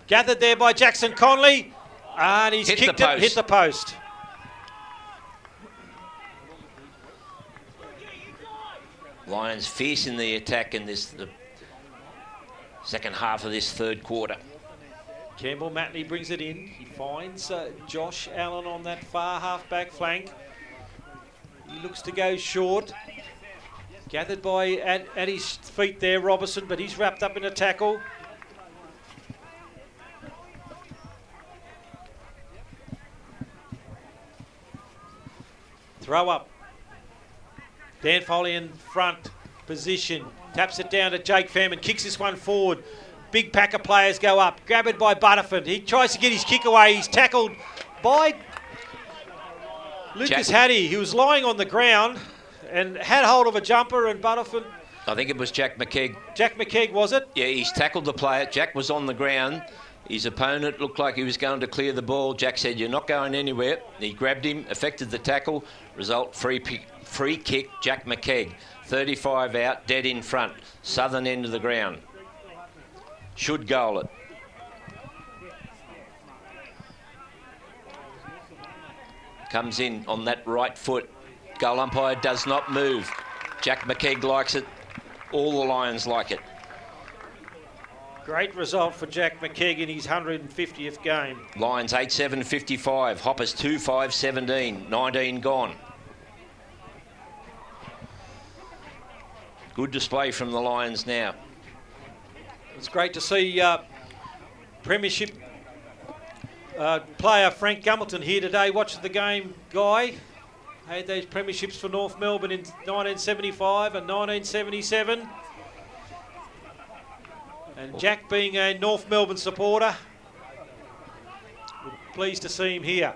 Gathered there by Jackson Conley. And he's kicked it, hit the post. Lions fierce in the attack in the second half of this third quarter. Campbell Matney brings it in. He finds Josh Allen on that far half-back flank. He looks to go short. Gathered by at his feet there, Robertson, but he's wrapped up in a tackle. Throw up. Dan Foley in front position. Taps it down to Jake Pham and kicks this one forward. Big pack of players go up. Grabbed it by Butterford. He tries to get his kick away. He's tackled by Lucas Hattie. He was lying on the ground and had hold of a jumper, and Butterford... I think it was Jack McKegg. Jack McKegg, was it? Yeah, he's tackled the player. Jack was on the ground. His opponent looked like he was going to clear the ball. Jack said, "You're not going anywhere." He grabbed him, effected the tackle. Result, free kick, Jack McKegg. 35 out, dead in front. Southern end of the ground. Should goal it. Comes in on that right foot. Goal umpire does not move. Jack McKegg likes it. All the Lions like it. Great result for Jack McKegg in his 150th game. Lions 8-7-55. Hoppers 2-5-17. 19 gone. Good display from the Lions now. It's great to see Premiership player Frank Gumbleton here today watching the game, Guy. Had those premierships for North Melbourne in 1975 and 1977. And Jack, being a North Melbourne supporter, we're pleased to see him here.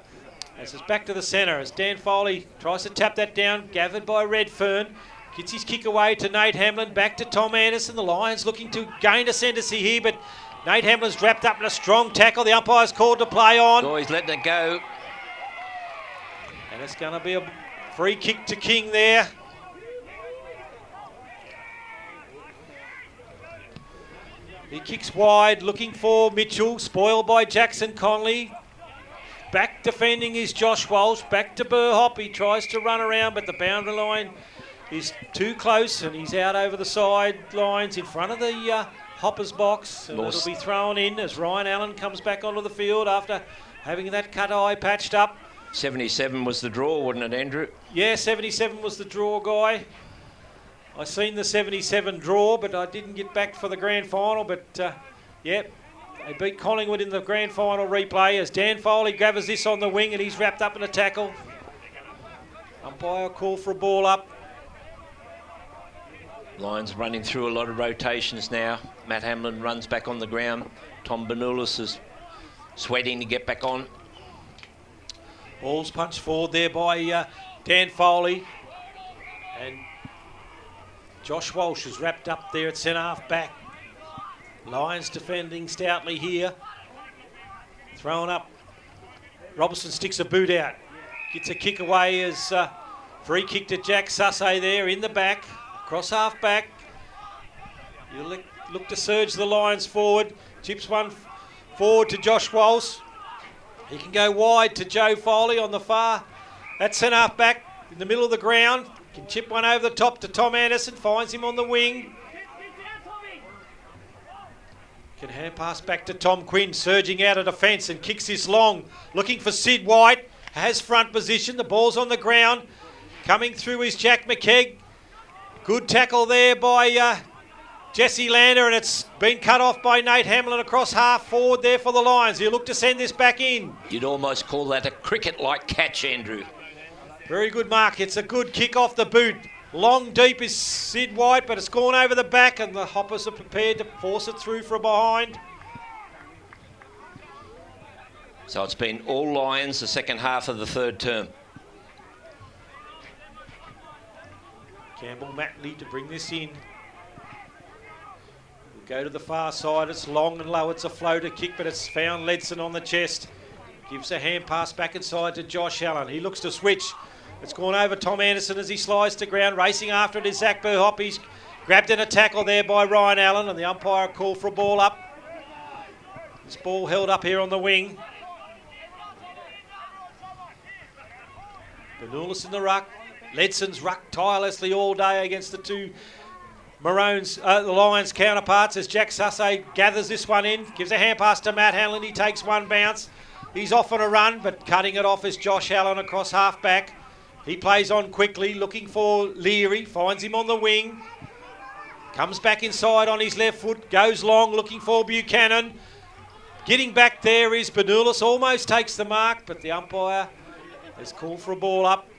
As it's back to the centre as Dan Foley tries to tap that down, gathered by Redfern. Gets his kick away to Nate Hamlin, back to Tom Anderson. The Lions looking to gain ascendancy here, but Nate Hamlin's wrapped up in a strong tackle. The umpire's called to play on. Oh, he's letting it go. And it's going to be a free kick to King there. He kicks wide, looking for Mitchell, spoiled by Jackson Conley. Back defending is Josh Walsh, back to Burhop. He tries to run around, but the boundary line is too close, and he's out over the sidelines in front of the Hoppers box. And it'll be thrown in as Ryan Allen comes back onto the field after having that cut eye patched up. 77 was the draw, wasn't it, Andrew? Yeah, 77 was the draw, Guy. I seen the 77 draw, but I didn't get back for the grand final. But, yeah, they beat Collingwood in the grand final replay as Dan Foley gathers this on the wing and he's wrapped up in a tackle. Umpire call for a ball up. Lions running through a lot of rotations now. Matt Hamlin runs back on the ground. Tom Benulis is sweating to get back on. Ball's punched forward there by Dan Foley. And Josh Walsh is wrapped up there at centre half back. Lions defending stoutly here. Thrown up. Robertson sticks a boot out. Gets a kick away as free kick to Jack Sussay there in the back. Cross half back. You look to surge the Lions forward. Chips one forward to Josh Walsh. He can go wide to Joe Foley on the far. That's centre half back in the middle of the ground. Can chip one over the top to Tom Anderson. Finds him on the wing. Can hand pass back to Tom Quinn. Surging out of defence and kicks this long. Looking for Sid White. Has front position. The ball's on the ground. Coming through is Jack McKegg. Good tackle there by Jesse Lander, and it's been cut off by Nate Hamlin across half forward there for the Lions. He'll look to send this back in. You'd almost call that a cricket-like catch, Andrew. Very good mark. It's a good kick off the boot. Long deep is Sid White, but it's gone over the back, and the Hoppers are prepared to force it through from behind. So it's been all Lions the second half of the third term. Campbell Matley to bring this in. We'll go to the far side. It's long and low. It's a floater kick, but it's found Ledson on the chest. Gives a hand pass back inside to Josh Allen. He looks to switch. It's gone over Tom Anderson as he slides to ground. Racing after it is Zach Burhop. He's grabbed in a tackle there by Ryan Allen, and the umpire called for a ball up. This ball held up here on the wing. Benulis in the ruck. Ledson's rucked tirelessly all day against the two Maroons, the Lions counterparts as Jack Sussay gathers this one in. Gives a hand pass to Matt Hamlin. He takes one bounce. He's off on a run, but cutting it off is Josh Allen across half back. He plays on quickly, looking for Leary. Finds him on the wing. Comes back inside on his left foot. Goes long, looking for Buchanan. Getting back there is Benulis. Almost takes the mark, but the umpire has called for a ball up.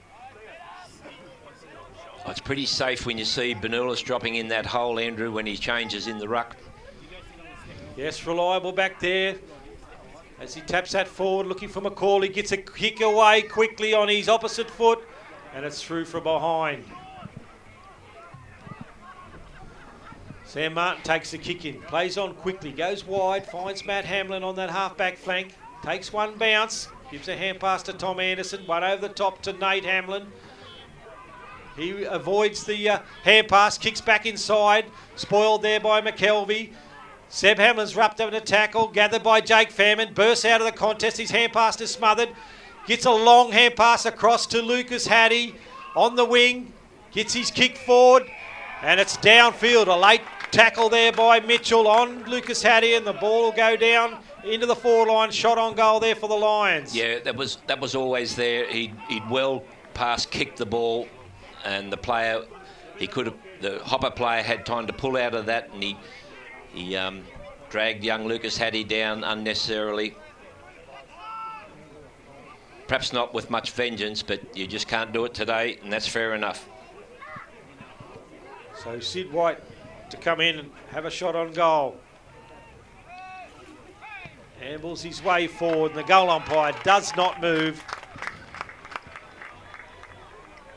It's pretty safe when you see Benulis dropping in that hole, Andrew, when he changes in the ruck. Yes, reliable back there. As he taps that forward, looking for McCauley. Gets a kick away quickly on his opposite foot. And it's through from behind. Sam Martin takes the kick in. Plays on quickly. Goes wide. Finds Matt Hamlin on that half-back flank. Takes one bounce. Gives a hand pass to Tom Anderson. One over the top to Nate Hamlin. He avoids the hand pass, kicks back inside, spoiled there by McKelvey. Seb Hamlin's wrapped up in a tackle, gathered by Jake Fairman, bursts out of the contest, his hand pass is smothered, gets a long hand pass across to Lucas Hattie on the wing, gets his kick forward, and it's downfield. A late tackle there by Mitchell on Lucas Hattie, and the ball will go down into the forward line, shot on goal there for the Lions. Yeah, that was always there. He'd well past kicked the ball. And the player, the Hopper player had time to pull out of that, and he dragged young Lucas Hattie down unnecessarily. Perhaps not with much vengeance, but you just can't do it today, and that's fair enough. So Sid White to come in and have a shot on goal. Ambles his way forward, and the goal umpire does not move.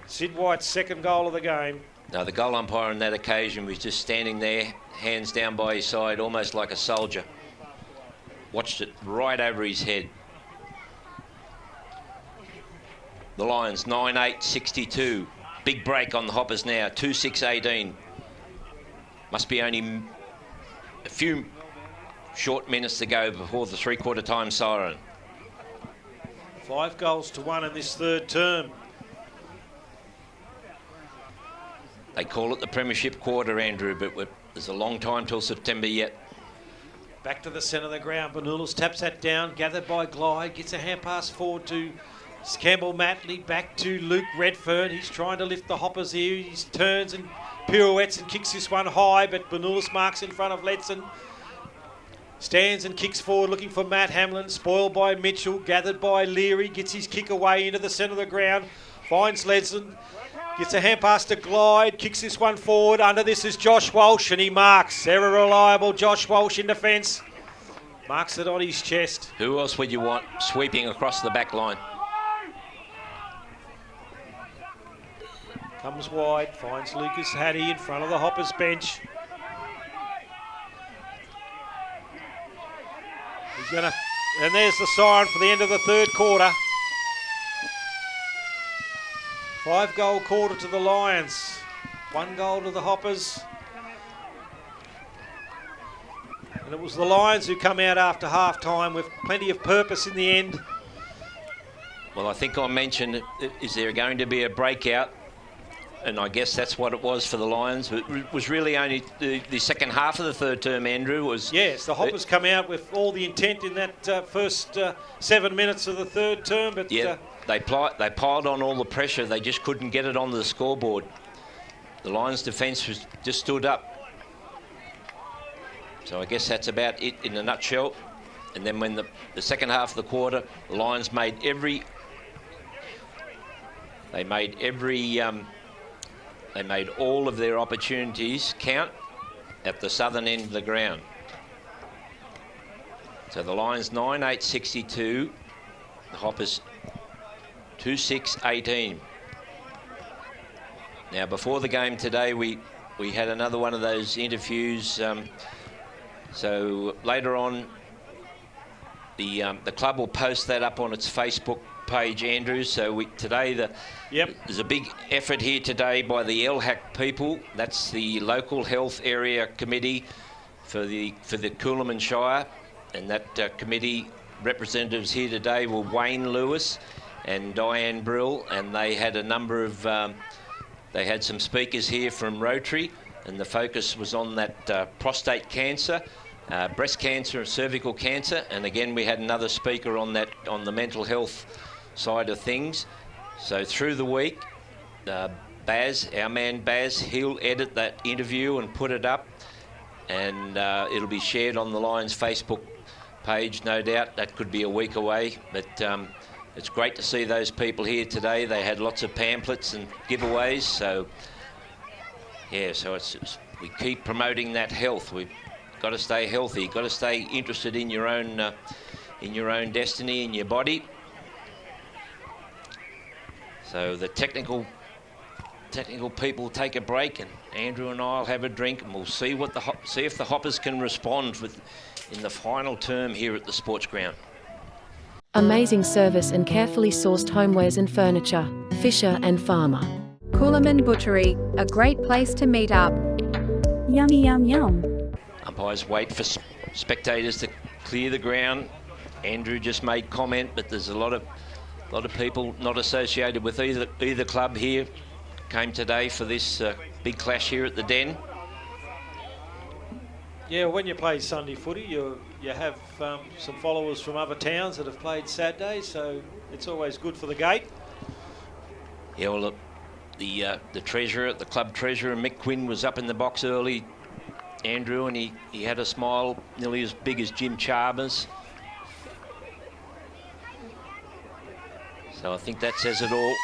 Sid White's second goal of the game. Now, the goal umpire on that occasion was just standing there, hands down by his side, almost like a soldier. Watched it right over his head. The Lions, 9-8-62. Big break on the Hoppers now, 2-6-18. Must be only a few short minutes to go before the three-quarter time siren. 5-1 in this third term. They call it the Premiership quarter, Andrew, but there's a long time till September yet. Back to the centre of the ground. Benulis taps that down, gathered by Glide, gets a hand pass forward to Campbell Matley, back to Luke Redfern. He's trying to lift the Hoppers here. He turns and pirouettes and kicks this one high, but Benulis marks in front of Ledson. Stands and kicks forward looking for Matt Hamlin, spoiled by Mitchell, gathered by Leary, gets his kick away into the centre of the ground, finds Ledson, gets a hand pass to Glide, kicks this one forward. Under this is Josh Walsh, and he marks. Ever reliable Josh Walsh in defence. Marks it on his chest. Who else would you want sweeping across the back line? Comes wide, finds Lucas Hattie in front of the Hoppers bench. He's gonna, and there's the siren for the end of the third quarter. 5-goal quarter to the Lions, 1 goal to the Hoppers. And it was the Lions who come out after half-time with plenty of purpose in the end. Well, I think I mentioned, is there going to be a breakout? And I guess that's what it was for the Lions. It was really only the second half of the third term, Andrew. Was yes, the Hoppers come out with all the intent in that first 7 minutes of the third term. But yeah, they piled on all the pressure. They just couldn't get it onto the scoreboard. The Lions' defence was just stood up. So I guess that's about it in a nutshell. And then when the second half of the quarter, the Lions made every... They made all of their opportunities count at the southern end of the ground. So the Lions 9-8-62, the Hoppers 2-6-18. Now before the game today, we had another one of those interviews. So later on, the club will post that up on its Facebook page, Andrew. So today there's a big effort here today by the LHAC people. That's the local health area committee for the Coolaman Shire, and that committee representatives here today were Wayne Lewis and Diane Brill, and they had a number of they had some speakers here from Rotary, and the focus was on that prostate cancer, breast cancer and cervical cancer, and again we had another speaker on the mental health side of things. So through the week, Baz, our man Baz, he'll edit that interview and put it up, and it'll be shared on the Lions Facebook page, no doubt. That could be a week away, but it's great to see those people here today. They had lots of pamphlets and giveaways, so yeah, so we keep promoting that health. We've got to stay healthy, got to stay interested in your own destiny, in your body. So the technical people take a break, and Andrew and I'll have a drink, and we'll see if the Hoppers can respond in the final term here at the sports ground. Amazing service and carefully sourced homewares and furniture. Fisher and Farmer. Coolaman Butchery, a great place to meet up. Yummy, yum, yum. Umpires wait for spectators to clear the ground. Andrew just made comment, but there's a lot of people not associated with either club here came today for this big clash here at the Den. Yeah, when you play Sunday footy, you have some followers from other towns that have played Saturday, so it's always good for the gate. Yeah, well, the treasurer, the club treasurer, Mick Quinn, was up in the box early Andrew, and he had a smile nearly as big as Jim Chalmers. So I think that says it all.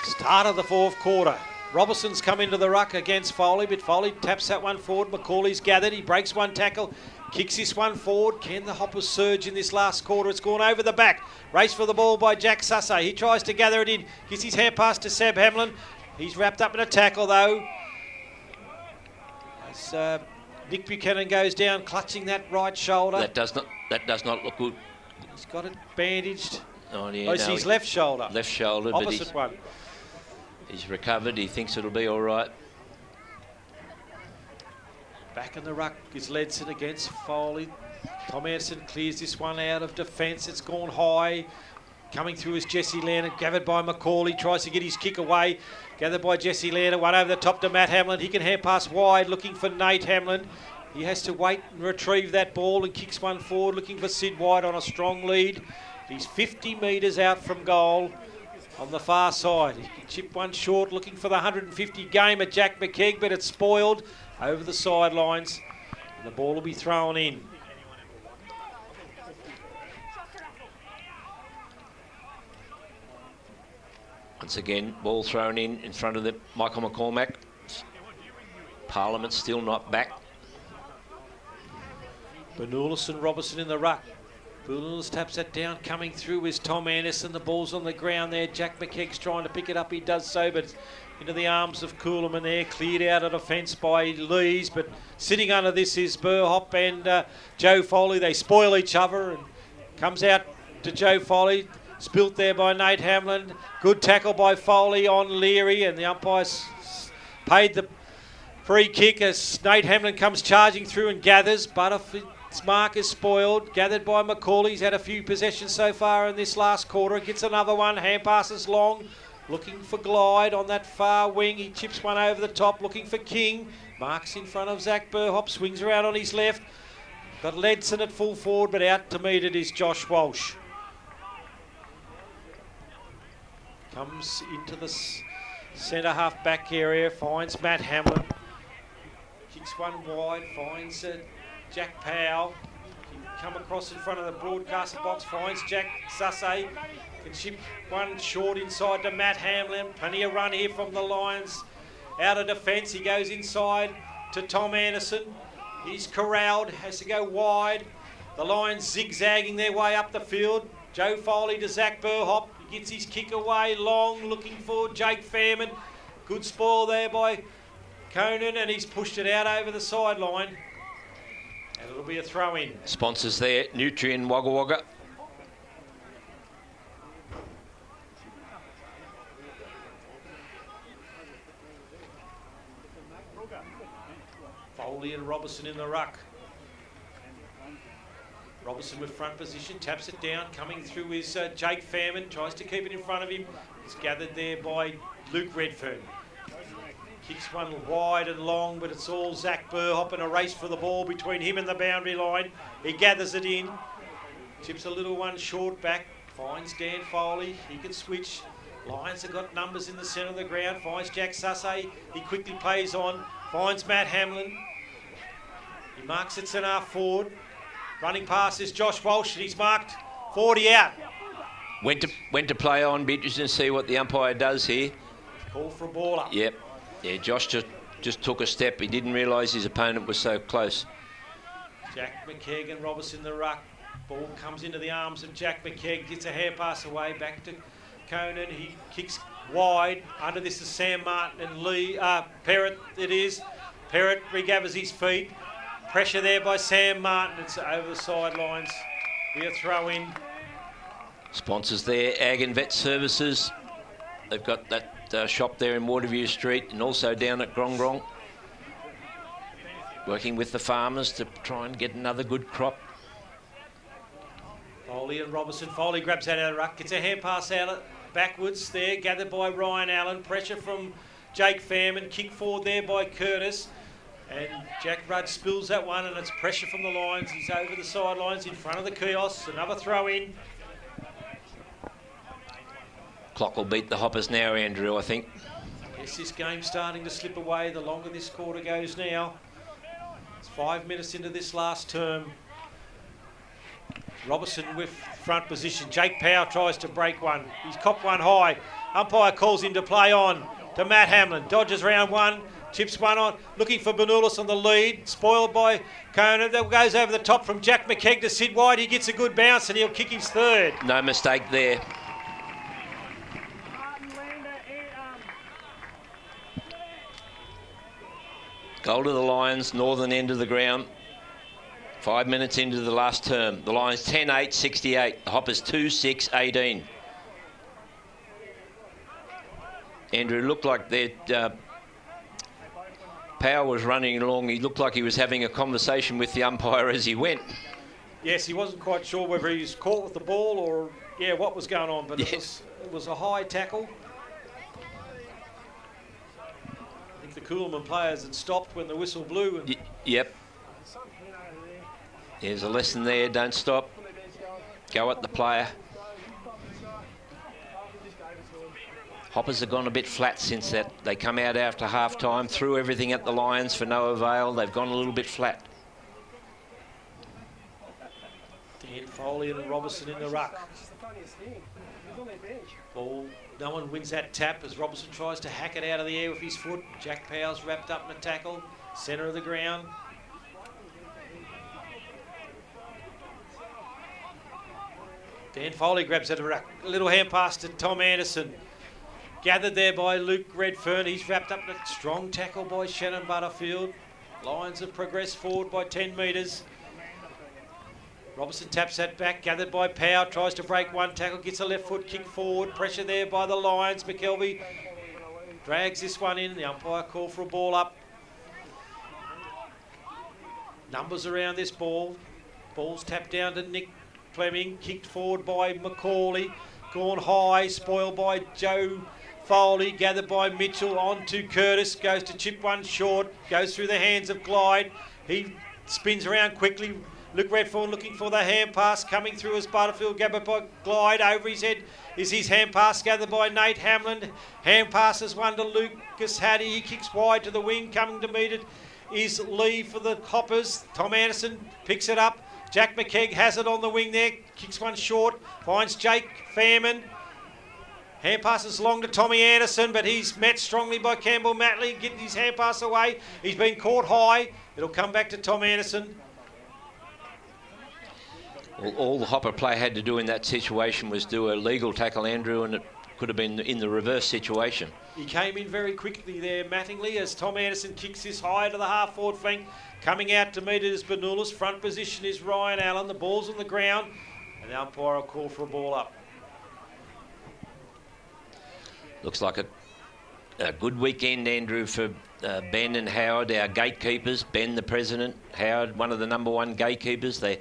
Start of the fourth quarter. Robertson's come into the ruck against Foley, but Foley taps that one forward. Macaulay's gathered. He breaks one tackle, kicks this one forward. Can the Hoppers surge in this last quarter? It's gone over the back. Race for the ball by Jack Sussay. He tries to gather it in. Gets his hand pass to Seb Hamlin. He's wrapped up in a tackle, though. As Nick Buchanan goes down, clutching that right shoulder. That does not look good. He's got it bandaged. Oh, yeah, it's his left shoulder. Left shoulder, opposite but one. He's recovered. He thinks it'll be all right. Back in the ruck is Ledson against Foley. Tom Anderson clears this one out of defence. It's gone high. Coming through is Jesse Lander, gathered by Macaulay. Tries to get his kick away. Gathered by Jesse Lander. One over the top to Matt Hamlin. He can hand pass wide, looking for Nate Hamlin. He has to wait and retrieve that ball and kicks one forward, looking for Sid White on a strong lead. He's 50 metres out from goal on the far side. He can chip one short, looking for the 150 game at Jack McKeag, but it's spoiled over the sidelines. And the ball will be thrown in. Once again, ball thrown in front of the Michael McCormack. Parliament's still not back. Bernulis and Robertson in the ruck. Bernulis taps that down. Coming through is Tom Anderson. The ball's on the ground there. Jack McKeag's trying to pick it up. He does so, but into the arms of Coolman there. Cleared out of defence by Lees, but sitting under this is Burhop and Joe Foley. They spoil each other, and comes out to Joe Foley. Spilt there by Nate Hamlin. Good tackle by Foley on Leary, and the umpires paid the free kick as Nate Hamlin comes charging through and gathers. Butterfield's mark is spoiled. Gathered by Macaulay. He's had a few possessions so far in this last quarter. Gets another one. Hand passes long. Looking for Glide on that far wing. He chips one over the top. Looking for King. Marks in front of Zach Burhop. Swings around on his left. Got Ledson at full forward, but out to meet it is Josh Walsh. Comes into the centre half back area, finds Matt Hamlin. Kicks one wide, finds Jack Powell. Come across in front of the broadcaster box, finds Jack Sussay. Can chip one short inside to Matt Hamlin. Plenty of run here from the Lions. Out of defence, he goes inside to Tom Anderson. He's corralled, has to go wide. The Lions zigzagging their way up the field. Joe Foley to Zach Burhop. Gets his kick away long, looking for Jake Fairman. Good spoil there by Conan, and he's pushed it out over the sideline. And it'll be a throw-in. Sponsors there, Nutrien Wagga Wagga. Foley and Robertson in the ruck. Robertson with front position, taps it down. Coming through is Jake Fairman, tries to keep it in front of him. It's gathered there by Luke Redfern. Kicks one wide and long, but it's all Zach Burhop in a race for the ball between him and the boundary line. He gathers it in, chips a little one short back, finds Dan Foley. He can switch. Lions have got numbers in the centre of the ground. Finds Jack Sussay. He quickly plays on. Finds Matt Hamlin. He marks it centre half forward. Running past is Josh Walsh, and he's marked 40 out. Went to play on. Be interesting to see what the umpire does here. Call for a ball up. Yep. Yeah, Josh just took a step. He didn't realise his opponent was so close. Jack McKeag and Robertson in the ruck. Ball comes into the arms of Jack McKeag. Gets a hand pass away back to Conan. He kicks wide. Under this is Sam Martin and Lee. Perrott it is. Perrott regathers his feet. Pressure there by Sam Martin. It's over the sidelines. Be a throw in. Sponsors there, Ag and Vet Services. They've got that shop there in Waterview Street and also down at Grong Grong. Working with the farmers to try and get another good crop. Foley and Robertson. Foley grabs out of the ruck. Gets a hand pass out backwards there. Gathered by Ryan Allen. Pressure from Jake Fairman. Kick forward there by Curtis. And Jack Rudd spills that one, and it's pressure from the Lions. He's over the sidelines in front of the kiosks. Another throw in. Clock will beat the Hoppers now, Andrew, I think. Yes, this game's starting to slip away the longer this quarter goes now. It's 5 minutes into this last term. Robertson with front position. Jake Powell tries to break one. He's copped one high. Umpire calls into play on to Matt Hamlin. Dodges round one. Chips one on. Looking for Bernulis on the lead. Spoiled by Conan. That goes over the top from Jack McKeag to Sid White. He gets a good bounce and he'll kick his third. No mistake there. Goal to the Lions, northern end of the ground. 5 minutes into the last term. The Lions 10-8, 68. The Hoppers 2-6, 18. Andrew, looked like that Power was running along. He looked like he was having a conversation with the umpire as he went. Yes, he wasn't quite sure whether he was caught with the ball or, what was going on. But yes. it was a high tackle. I think the Coolman players had stopped when the whistle blew. And yep. There's a lesson there. Don't stop. Go at the player. Hoppers have gone a bit flat since that. They come out after half-time, threw everything at the Lions for no avail. They've gone a little bit flat. Dan Foley and Robertson in the ruck. Ball, no one wins that tap as Robertson tries to hack it out of the air with his foot. Jack Powell's wrapped up in a tackle, centre of the ground. Dan Foley grabs it, a little hand pass to Tom Anderson. Gathered there by Luke Redfern. He's wrapped up in a strong tackle by Shannon Butterfield. Lions have progressed forward by 10 metres. Robertson taps that back, gathered by Powell, tries to break one tackle, gets a left foot kick forward. Pressure there by the Lions. McKelvey drags this one in. The umpire call for a ball up. Numbers around this ball. Ball's tapped down to Nick Fleming, kicked forward by Macaulay. Gone high, spoiled by Joe Foley, gathered by Mitchell, on to Curtis, goes to chip one short, goes through the hands of Glide. He spins around quickly. Luke Redfern looking for the hand pass, coming through as Butterfield, gathered by Glide. Over his head is his hand pass, gathered by Nate Hamlin. Hand passes one to Lucas Hattie. He kicks wide to the wing, coming to meet it is Lee for the Hoppers. Tom Anderson picks it up. Jack McKeag has it on the wing there, kicks one short, finds Jake Fairman. Hand passes long to Tommy Anderson, but he's met strongly by Campbell Matley, getting his hand pass away. He's been caught high. It'll come back to Tom Anderson. Well, all the Hopper player had to do in that situation was do a legal tackle, Andrew, and it could have been in the reverse situation. He came in very quickly there, Mattingly, as Tom Anderson kicks this high to the half-forward flank. Coming out to meet it is Bernulis. Front position is Ryan Allen. The ball's on the ground, and the umpire will call for a ball up. Looks like a good weekend, Andrew, for Ben and Howard, our gatekeepers. Ben, the president, Howard, one of the #1 gatekeepers. They're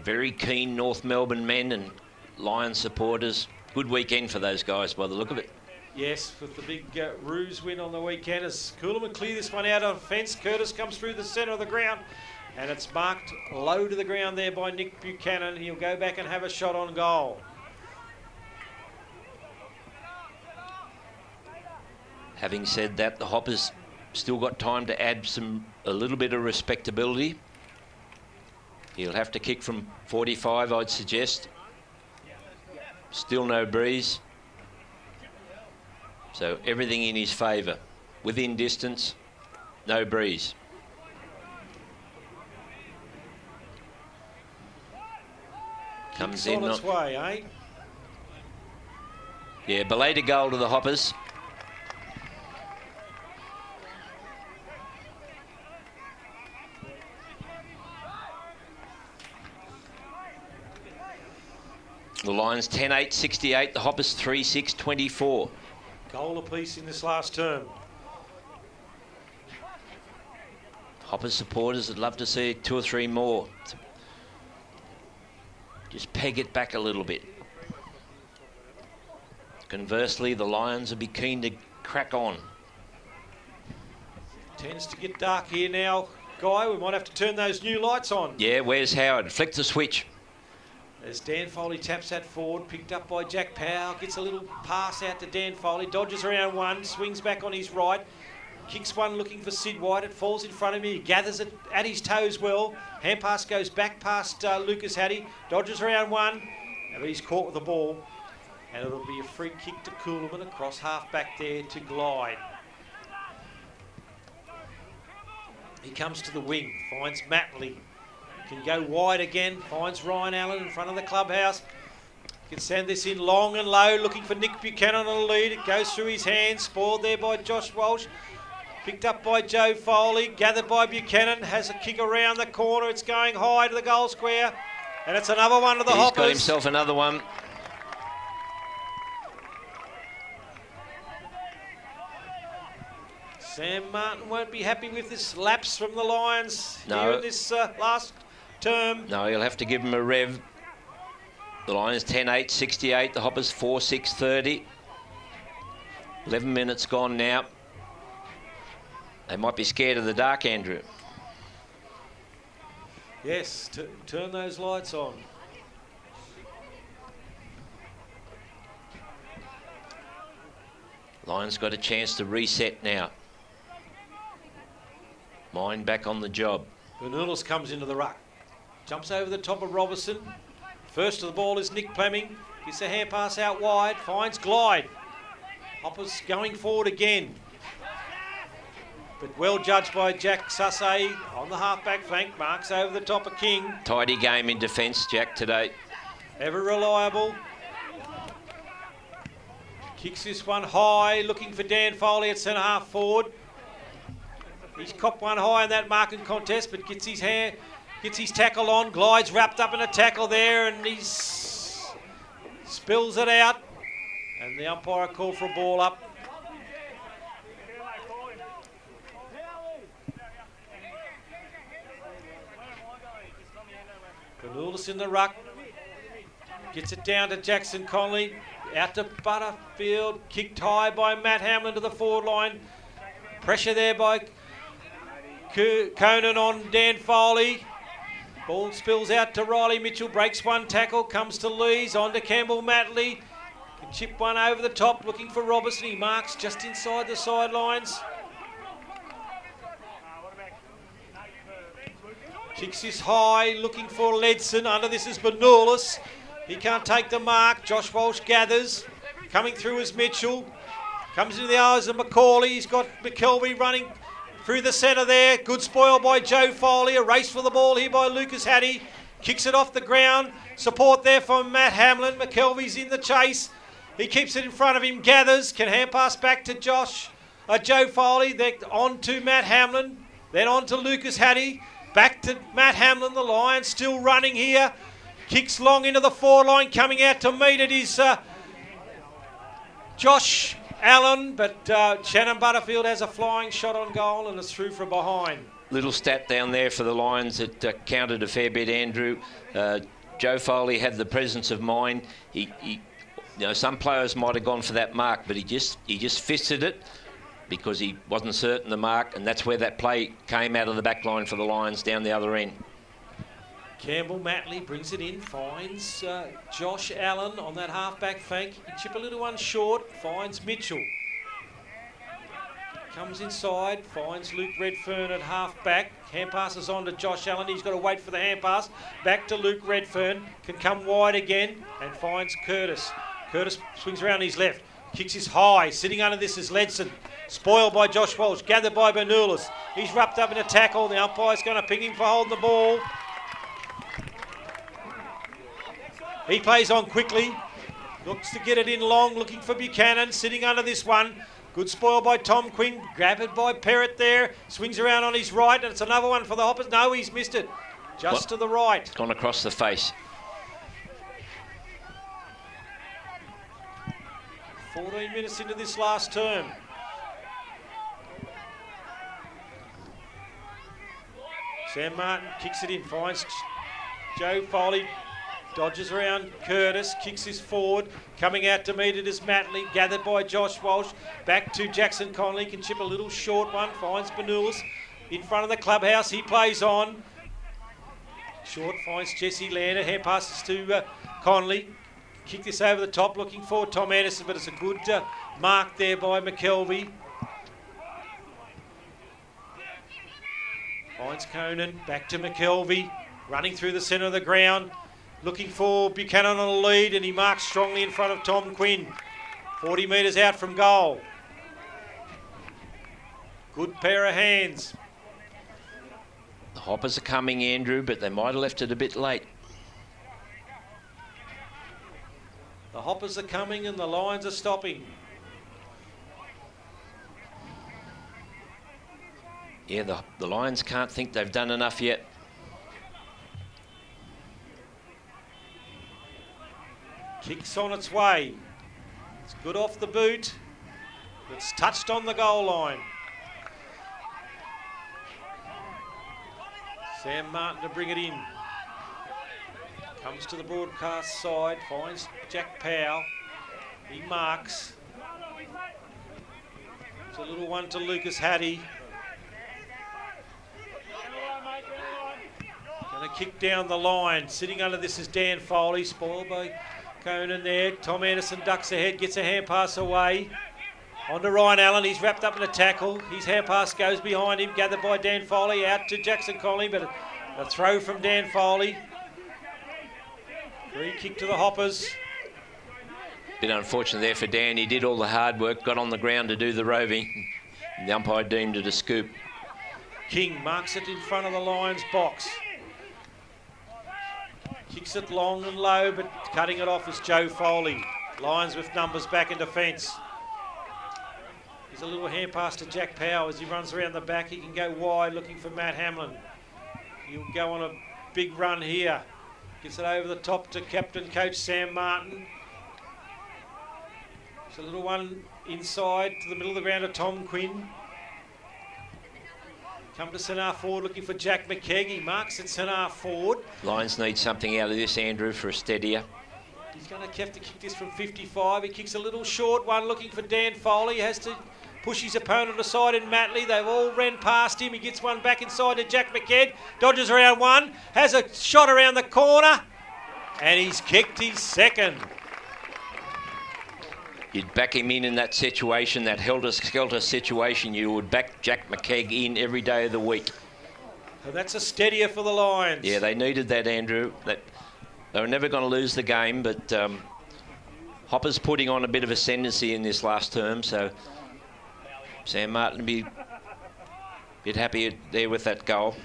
very keen North Melbourne men and Lion supporters. Good weekend for those guys by the look of it. Yes, with the big Roos win on the weekend as Coolman clear this one out on fence. Curtis comes through the centre of the ground and it's marked low to the ground there by Nick Buchanan. He'll go back and have a shot on goal. Having said that, the Hoppers still got time to add a little bit of respectability. He'll have to kick from 45, I'd suggest. Still no breeze. So everything in his favour. Within distance, no breeze. Comes in on its way, eh? Yeah, belated goal to the Hoppers. The Lions 10-8, 68. The Hoppers 3-6, 24. Goal apiece in this last term. Hoppers supporters would love to see 2 or 3 more. Just peg it back a little bit. Conversely, the Lions would be keen to crack on. Tends to get dark here now, Guy. We might have to turn those new lights on. Yeah, where's Howard? Flick the switch. As Dan Foley taps that forward, picked up by Jack Powell, gets a little pass out to Dan Foley, dodges around one, swings back on his right, kicks one looking for Sid White, it falls in front of him, he gathers it at his toes well, hand pass goes back past Lucas Hattie, dodges around one, but he's caught with the ball, and it'll be a free kick to Coolman across half back there to Glide. He comes to the wing, finds Matley. Can go wide again, finds Ryan Allen in front of the clubhouse. Can send this in long and low, looking for Nick Buchanan on the lead. It goes through his hands, spoiled there by Josh Walsh. Picked up by Joe Foley, gathered by Buchanan, has a kick around the corner. It's going high to the goal square, and it's another one to the Hoppers. He's got himself another one. Sam Martin won't be happy with this lapse from the Lions No. here in this last term. No, he'll have to give him a rev. The Lions 10-8, 68. The Hoppers 4-6, 30. 11 minutes gone now. They might be scared of the dark, Andrew. Yes, turn those lights on. Lions got a chance to reset now. Mine back on the job. Bernulis comes into the ruck. Jumps over the top of Robertson. First to the ball is Nick Fleming. Gets a hand pass out wide. Finds Glide. Hoppers going forward again. But well judged by Jack Sussay on the half-back flank. Marks over the top of King. Tidy game in defence, Jack, today. Ever reliable. Kicks this one high. Looking for Dan Foley at centre-half forward. He's copped one high in that marking contest, but gets his tackle on. Glide's wrapped up in a tackle there, and he spills it out. And the umpire called for a ball up. Bernulis in the ruck. Gets it down to Jackson Conley. Out to Butterfield. Kicked high by Matt Hamlin to the forward line. Pressure there by Conan on Dan Foley. Ball spills out to Riley Mitchell. Breaks one tackle. Comes to Lees. On to Campbell Matley. Can chip one over the top. Looking for Robertson. He marks just inside the sidelines. Kicks this high. Looking for Ledson. Under this is Bernulis. He can't take the mark. Josh Walsh gathers. Coming through is Mitchell. Comes into the eyes of McCauley. He's got McKelvey running through the centre there. Good spoil by Joe Foley. A race for the ball here by Lucas Hattie. Kicks it off the ground. Support there from Matt Hamlin. McKelvey's in the chase. He keeps it in front of him. Gathers. Can hand pass back to Joe Foley. Then on to Matt Hamlin. Then on to Lucas Hattie. Back to Matt Hamlin. The Lions still running here. Kicks long into the forward line. Coming out to meet it is Josh Allen, but Shannon Butterfield has a flying shot on goal and it's through from behind. Little stat down there for the Lions that counted a fair bit, Andrew. Joe Foley had the presence of mind. He some players might have gone for that mark, but he just fisted it because he wasn't certain the mark, and that's where that play came out of the back line for the Lions down the other end. Campbell Matley brings it in, finds Josh Allen on that half-back flank. He can chip a little one short, finds Mitchell. Comes inside, finds Luke Redfern at half-back. Hand passes on to Josh Allen. He's got to wait for the hand pass. Back to Luke Redfern. Can come wide again and finds Curtis. Curtis swings around his left. Kicks his high. Sitting under this is Ledson. Spoiled by Josh Walsh. Gathered by Bernulis. He's wrapped up in a tackle. The umpire's going to ping him for holding the ball. He plays on quickly. Looks to get it in long. Looking for Buchanan. Sitting under this one. Good spoil by Tom Quinn. Grabbed by Perrott there. Swings around on his right. And it's another one for the Hoppers. No, he's missed it. Just to the right. Gone across the face. 14 minutes into this last term. Sam Martin kicks it in. Finds Joe Foley. Dodges around Curtis, kicks this forward. Coming out to meet it is Matley, gathered by Josh Walsh. Back to Jackson Conley, can chip a little short one. Finds Bernulis in front of the clubhouse. He plays on. Short finds Jesse Lander. Hand passes to Conley. Kick this over the top, looking for Tom Anderson, but it's a good mark there by McKelvey. Finds Conan, back to McKelvey, running through the centre of the ground, looking for Buchanan on a lead, and he marks strongly in front of Tom Quinn. 40 metres out from goal. Good pair of hands. The Hoppers are coming, Andrew, but they might have left it a bit late. The Hoppers are coming and the Lions are stopping. Yeah, the Lions can't think they've done enough yet. Kicks on its way. It's good off the boot. It's touched on the goal line. Sam Martin to bring it in. Comes to the broadcast side, finds Jack Powell. He marks. It's a little one to Lucas Hattie. Going to kick down the line. Sitting under this is Dan Foley, spoiled by Conan there. Tom Anderson ducks ahead, gets a hand pass away. On to Ryan Allen, he's wrapped up in a tackle. His hand pass goes behind him, gathered by Dan Foley, out to Jackson Conley, but a throw from Dan Foley. Free kick to the Hoppers. Bit unfortunate there for Dan. He did all the hard work, got on the ground to do the roving. The umpire deemed it a scoop. King marks it in front of the Lions box. Kicks it long and low, but cutting it off is Joe Foley. Lions with numbers back in defence. There's a little hand pass to Jack Powell as he runs around the back. He can go wide looking for Matt Hamlin. He'll go on a big run here. Gets it over the top to captain coach Sam Martin. It's a little one inside to the middle of the ground of Tom Quinn. Come to centre forward looking for Jack McKegg. He marks at centre forward. Lions need something out of this, Andrew, for a steadier. He's going to have to kick this from 55. He kicks a little short one looking for Dan Foley. He has to push his opponent aside in Matley. They've all ran past him. He gets one back inside to Jack McKegg. Dodges around one. Has a shot around the corner. And he's kicked his second. You'd back him in that situation, that helter-skelter situation. You would back Jack McKegg in every day of the week. And that's a steadier for the Lions. Yeah, they needed that, Andrew. They were never going to lose the game, but Hopper's putting on a bit of ascendancy in this last term, so Sam Martin will be a bit happy there with that goal.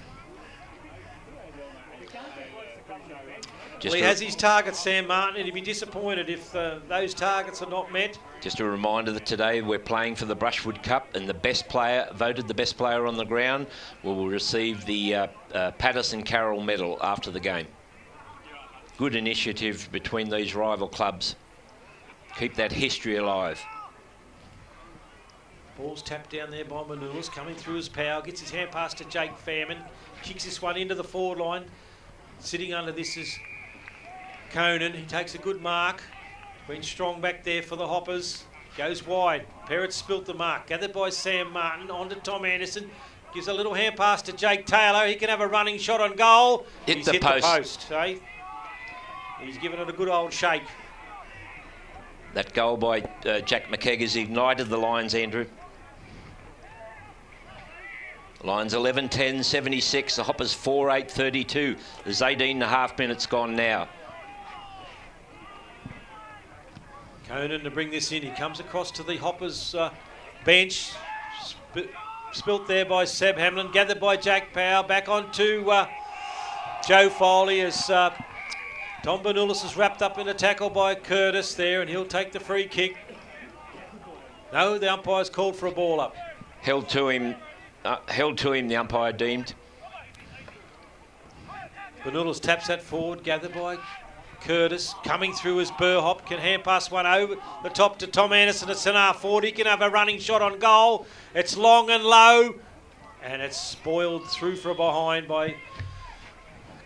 Well, he has his target, Sam Martin, and he'd be disappointed if those targets are not met. Just a reminder that today we're playing for the Brushwood Cup, and the best player, voted the best player on the ground, will receive the Patterson Carroll medal after the game. Good initiative between these rival clubs. Keep that history alive. Ball's tapped down there by Manulis, coming through his power, gets his hand pass to Jake Fairman, kicks this one into the forward line. Sitting under this is Conan. He takes a good mark. Been strong back there for the Hoppers. Goes wide. Perrott spilt the mark. Gathered by Sam Martin. On to Tom Anderson. Gives a little hand pass to Jake Taylor. He can have a running shot on goal. He's hit the post. Eh? He's given it a good old shake. That goal by Jack McKegg has ignited the Lions, Andrew. Lions 11-10, 76. The Hoppers 4-8, 32. There's 18.5 minutes gone now. Conan to bring this in. He comes across to the Hoppers bench. Spilt there by Seb Hamlin. Gathered by Jack Powell. Back on to Joe Foley as Tom Bernulis is wrapped up in a tackle by Curtis there, and he'll take the free kick. No, the umpire's called for a ball up. Held to him, the umpire deemed. Bernulis taps that forward, gathered by Curtis. Coming through as Burhop, can hand pass one over the top to Tom Anderson at centre forward. He can have a running shot on goal. It's long and low, and it's spoiled through from behind by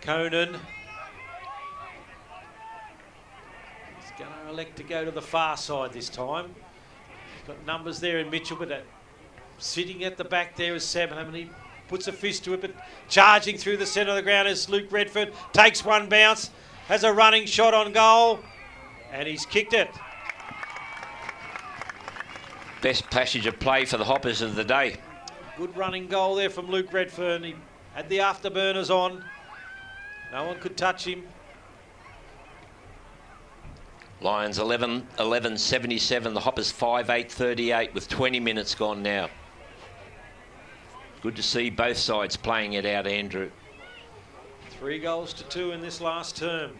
Conan. He's going to elect to go to the far side this time. He's got numbers there in Mitchell, but sitting at the back there is Sam Hamlin. He puts a fist to it, but charging through the centre of the ground is Luke Redfern. Takes one bounce, has a running shot on goal, and he's kicked it. Best passage of play for the Hoppers of the day. Good running goal there from Luke Redfern. He had the afterburners on. No one could touch him. Lions 11-77, the Hoppers 5-8-38 with 20 minutes gone now. Good to see both sides playing it out, Andrew. 3 goals to 2 in this last term.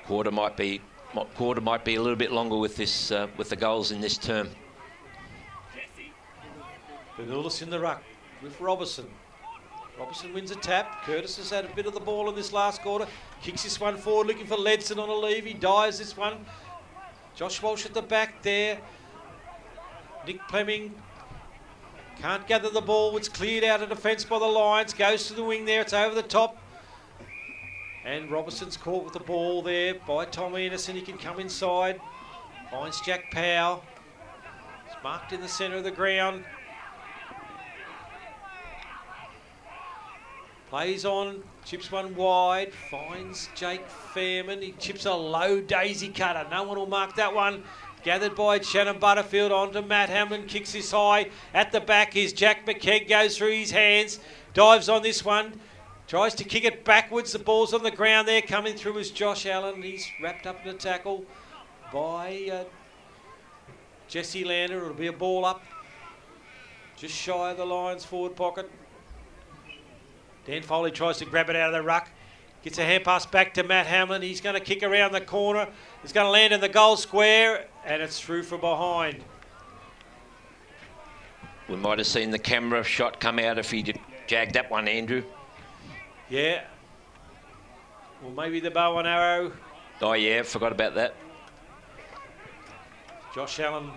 Quarter might be a little bit longer with this with the goals in this term. Bernulis in the ruck with Robertson. Robertson wins a tap. Curtis has had a bit of the ball in this last quarter. Kicks this one forward, looking for Ledson on a leave. He dives this one. Josh Walsh at the back there. Nick Fleming can't gather the ball. It's cleared out of defence by the Lions. Goes to the wing there. It's over the top. And Robertson's caught with the ball there by Tom Anderson. He can come inside. Finds Jack Powell. It's marked in the centre of the ground. Plays on, chips one wide, finds Jake Fairman. He chips a low daisy cutter. No one will mark that one. Gathered by Shannon Butterfield onto Matt Hamlin. Kicks this high. At the back is Jack McKegg. Goes through his hands. Dives on this one. Tries to kick it backwards. The ball's on the ground there. Coming through is Josh Allen. He's wrapped up in a tackle by Jesse Lander. It'll be a ball up. Just shy of the Lions' forward pocket. Dan Foley tries to grab it out of the ruck. Gets a hand pass back to Matt Hamlin. He's going to kick around the corner. He's going to land in the goal square, and it's through from behind. We might have seen the camera shot come out if he jagged that one, Andrew. Yeah. Or maybe the bow and arrow. Oh, yeah, forgot about that. Josh Allen.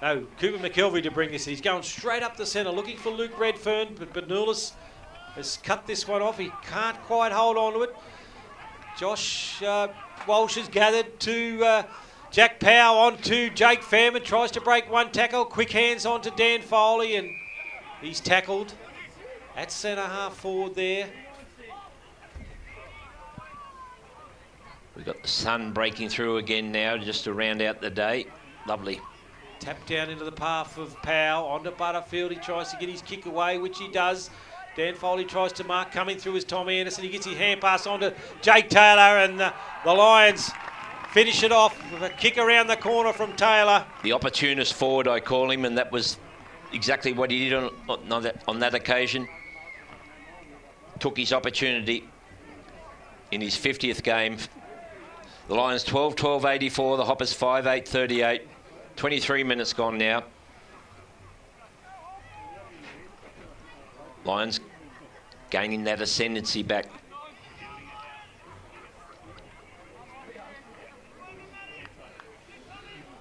No, Cooper McKelvey to bring this. He's going straight up the centre, looking for Luke Redfern, but Bernulis has cut this one off. He can't quite hold on to it. Josh Walsh has gathered to Jack Powell on to Jake Fairman. Tries to break one tackle. Quick hands on to Dan Foley, and he's tackled at centre half forward there. We've got the sun breaking through again now just to round out the day. Lovely. Tap down into the path of Powell onto Butterfield. He tries to get his kick away, which he does. Dan Foley tries to mark. Coming through is Tom Anderson. He gets his hand pass on to Jake Taylor, and the Lions finish it off with a kick around the corner from Taylor. The opportunist forward, I call him, and that was exactly what he did on that occasion. Took his opportunity in his 50th game. The Lions 12-12-84, the Hoppers 5-8-38. 23 minutes gone now. Lions gaining that ascendancy back.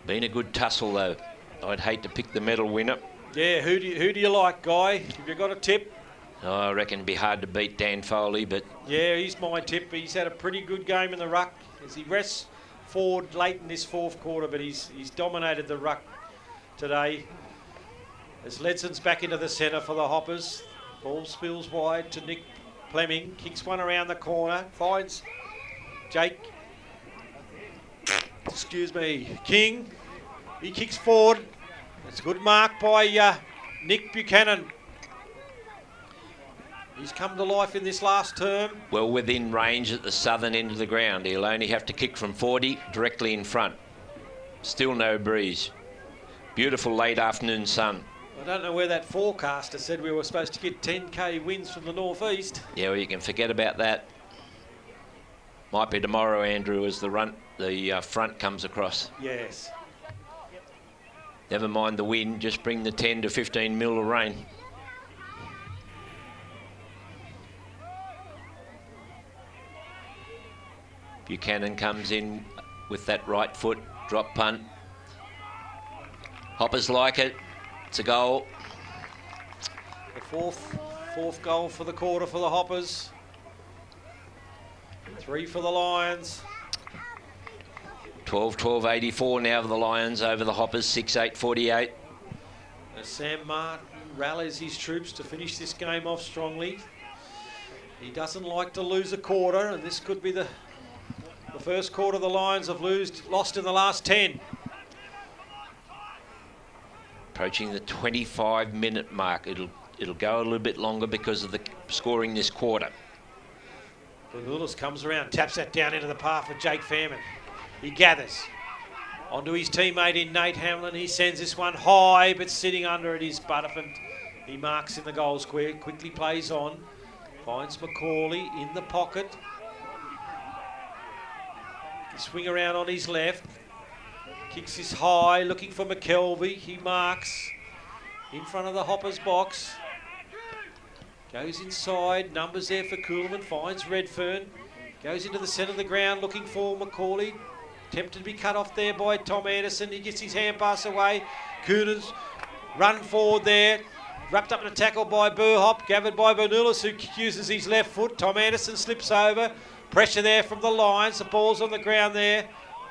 Been a good tussle though. I'd hate to pick the medal winner. Yeah, who do you like, Guy? Have you got a tip? Oh, I reckon it'd be hard to beat Dan Foley, but... Yeah, he's my tip. He's had a pretty good game in the ruck as he rests forward late in this fourth quarter, but he's dominated the ruck today. As Ledson's back into the centre for the Hoppers. Ball spills wide to Nick Fleming. Kicks one around the corner. Finds Jake. King. He kicks forward. It's a good mark by Nick Buchanan. He's come to life in this last term. Well within range at the southern end of the ground. He'll only have to kick from 40 directly in front. Still no breeze. Beautiful late afternoon sun. I don't know where that forecaster said we were supposed to get 10k winds from the northeast. Yeah, well, you can forget about that. Might be tomorrow, Andrew, as the front comes across. Yes. Never mind the wind, just bring the 10 to 15 mil of rain. Buchanan comes in with that right foot, drop punt. Hoppers like it. It's a goal. The fourth goal for the quarter for the Hoppers. 3 for the Lions. 12-12-84 now for the Lions over the Hoppers, 6-8-48. Sam Martin rallies his troops to finish this game off strongly. He doesn't like to lose a quarter, and this could be the first quarter the Lions have lost in the last 10. Approaching the 25-minute mark. It'll go a little bit longer because of the scoring this quarter. Bernulis comes around, taps that down into the path for Jake Fairman. He gathers onto his teammate in Nate Hamlin. He sends this one high, but sitting under it is Butterfin. He marks in the goal square, quickly plays on, finds Macaulay in the pocket. Swing around on his left, kicks this high, looking for McKelvey. He marks in front of the Hoppers box. Goes inside, numbers there for Coolman, finds Redfern. Goes into the centre of the ground looking for Macaulay. Tempted to be cut off there by Tom Anderson. He gets his hand pass away. Cooners run forward there. Wrapped up in a tackle by Burhop, gathered by Bernulis, who uses his left foot. Tom Anderson slips over. Pressure there from the Lions. The ball's on the ground there.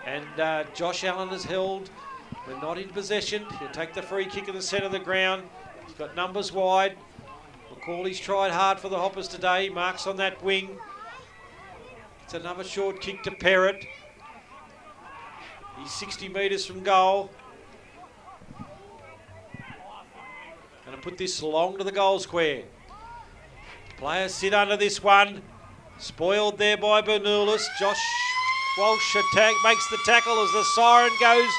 And Josh Allen is held. They're not in possession. He'll take the free kick in the centre of the ground. He's got numbers wide. Macaulay's tried hard for the Hoppers today. He marks on that wing. It's another short kick to Perrott. He's 60 metres from goal. Going to put this long to the goal square. Players sit under this one. Spoiled there by Bernulis. Josh Walsh makes the tackle as the siren goes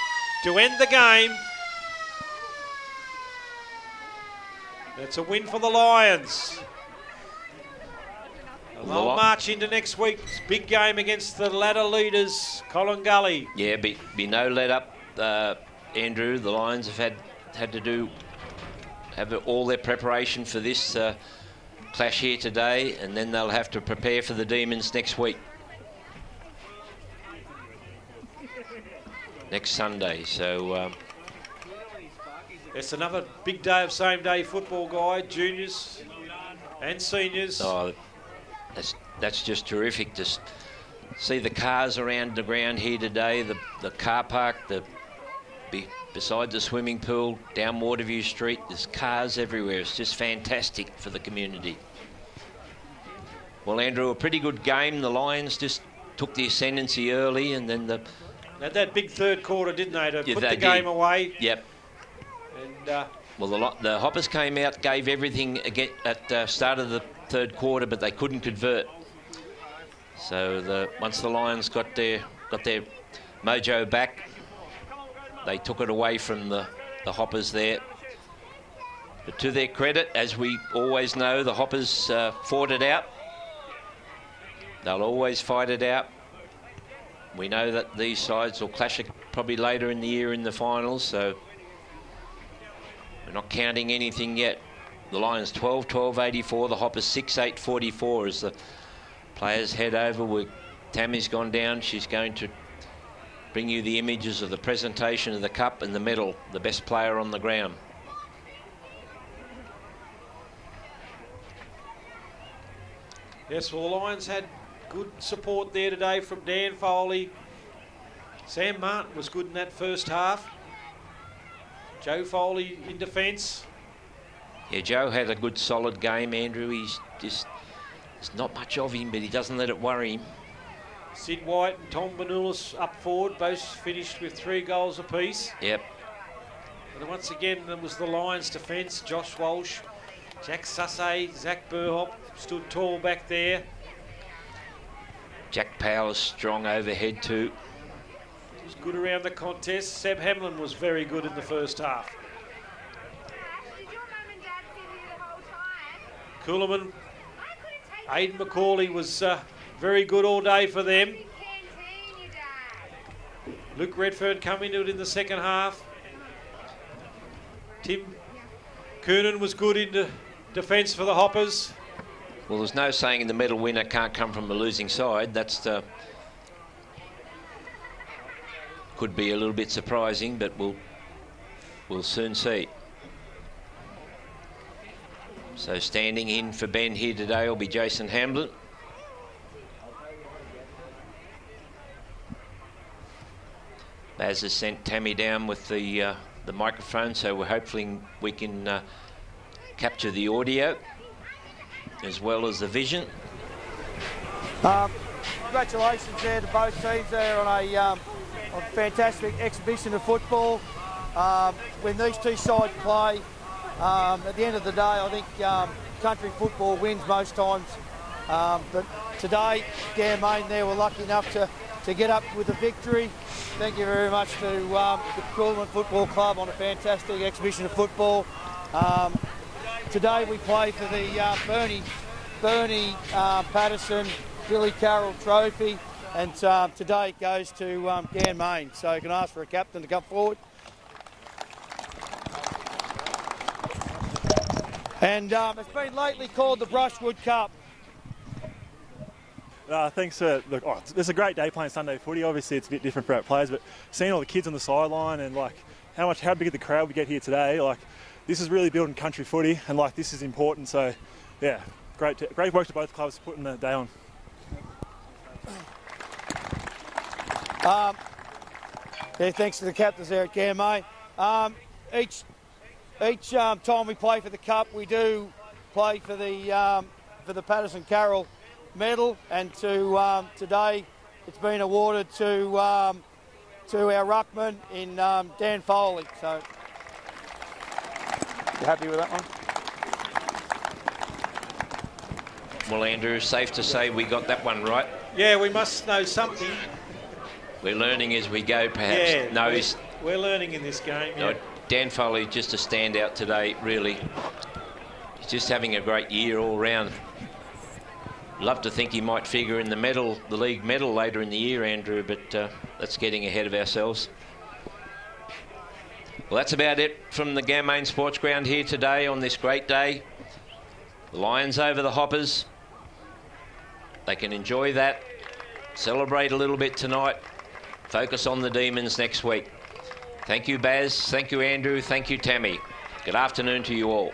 to end the game. It's a win for the Lions. And they'll march into next week's big game against the ladder leaders, Collingully. Yeah, be no let up, Andrew. The Lions have had to have all their preparation for this clash here today, and then they'll have to prepare for the Demons next week. Next Sunday, so... it's another big day of same-day football, Guy. Juniors and seniors. Oh, that's just terrific to see the cars around the ground here today, the car park, beside the swimming pool, down Waterview Street. There's cars everywhere. It's just fantastic for the community. Well, Andrew, a pretty good game. The Lions just took the ascendancy early, and then had that big third quarter, didn't they, to put the game away? Yep. And well, the Hoppers came out, gave everything again at the start of the third quarter, but they couldn't convert. So once the Lions got their mojo back, they took it away from the Hoppers there. But to their credit, as we always know, the Hoppers fought it out. They'll always fight it out. We know that these sides will clash probably later in the year in the finals, so we're not counting anything yet. The Lions 12-12-84, the Hoppers 6-8-44 as the players head over. Tammy's gone down. She's going to bring you the images of the presentation of the cup and the medal, the best player on the ground. Yes, well, the Lions had good support there today from Dan Foley. Sam Martin was good in that first half. Joe Foley in defence. Yeah, Joe had a good solid game, Andrew. There's not much of him, but he doesn't let it worry him. Sid White and Tom Bernulis up forward, both finished with 3 goals apiece. Yep. And once again, there was the Lions defence. Josh Walsh, Jack Sussay, Zach Burhop stood tall back there. Jack Powers strong overhead too. He was good around the contest. Seb Hamlin was very good in the first half. Coolman, Aidan Macaulay was very good all day for them. Luke Redfern come into it in the second half. Tim Coonan was good in defence for the Hoppers. Well, there's no saying the medal winner can't come from a losing side. That's could be a little bit surprising, but we'll soon see. So standing in for Ben here today will be Jason Baz has sent Tammy down with the microphone, so hopefully we can capture the audio as well as the vision. Congratulations there to both teams there on a fantastic exhibition of football. When these two sides play, at the end of the day, I think country football wins most times. But today, Ganmain there were lucky enough to get up with a victory. Thank you very much to the Coolman Football Club on a fantastic exhibition of football. Today we play for the Bernie Patterson Billy Carroll Trophy, and today it goes to Ganmain. So you can ask for a captain to come forward. And it's been lately called the Brushwood Cup. Thanks. Look, it's a great day playing Sunday footy. Obviously, it's a bit different for our players, but seeing all the kids on the sideline and like how big of the crowd we get here today, like this is really building country footy, and like this is important. So, yeah, great work to both clubs putting the day on. Yeah, thanks to the captains there at Ganmain. Each time we play for the cup, we do play for the Patterson Carroll medal, and today it's been awarded to our ruckman in Dan Foley. So, you happy with that one? Well, Andrew, safe to say we got that one right. Yeah, we must know something. We're learning as we go, perhaps. Yeah, no, we're learning in this game. No, Yeah. Dan Foley just a standout today, really. He's just having a great year all round. Love to think he might figure in the league medal later in the year, Andrew, but that's getting ahead of ourselves. Well, that's about it from the Ganmain Sports Ground here today on this great day. The Lions over the Hoppers. They can enjoy that, celebrate a little bit tonight, focus on the Demons next week. Thank you, Baz. Thank you, Andrew. Thank you, Tammy. Good afternoon to you all.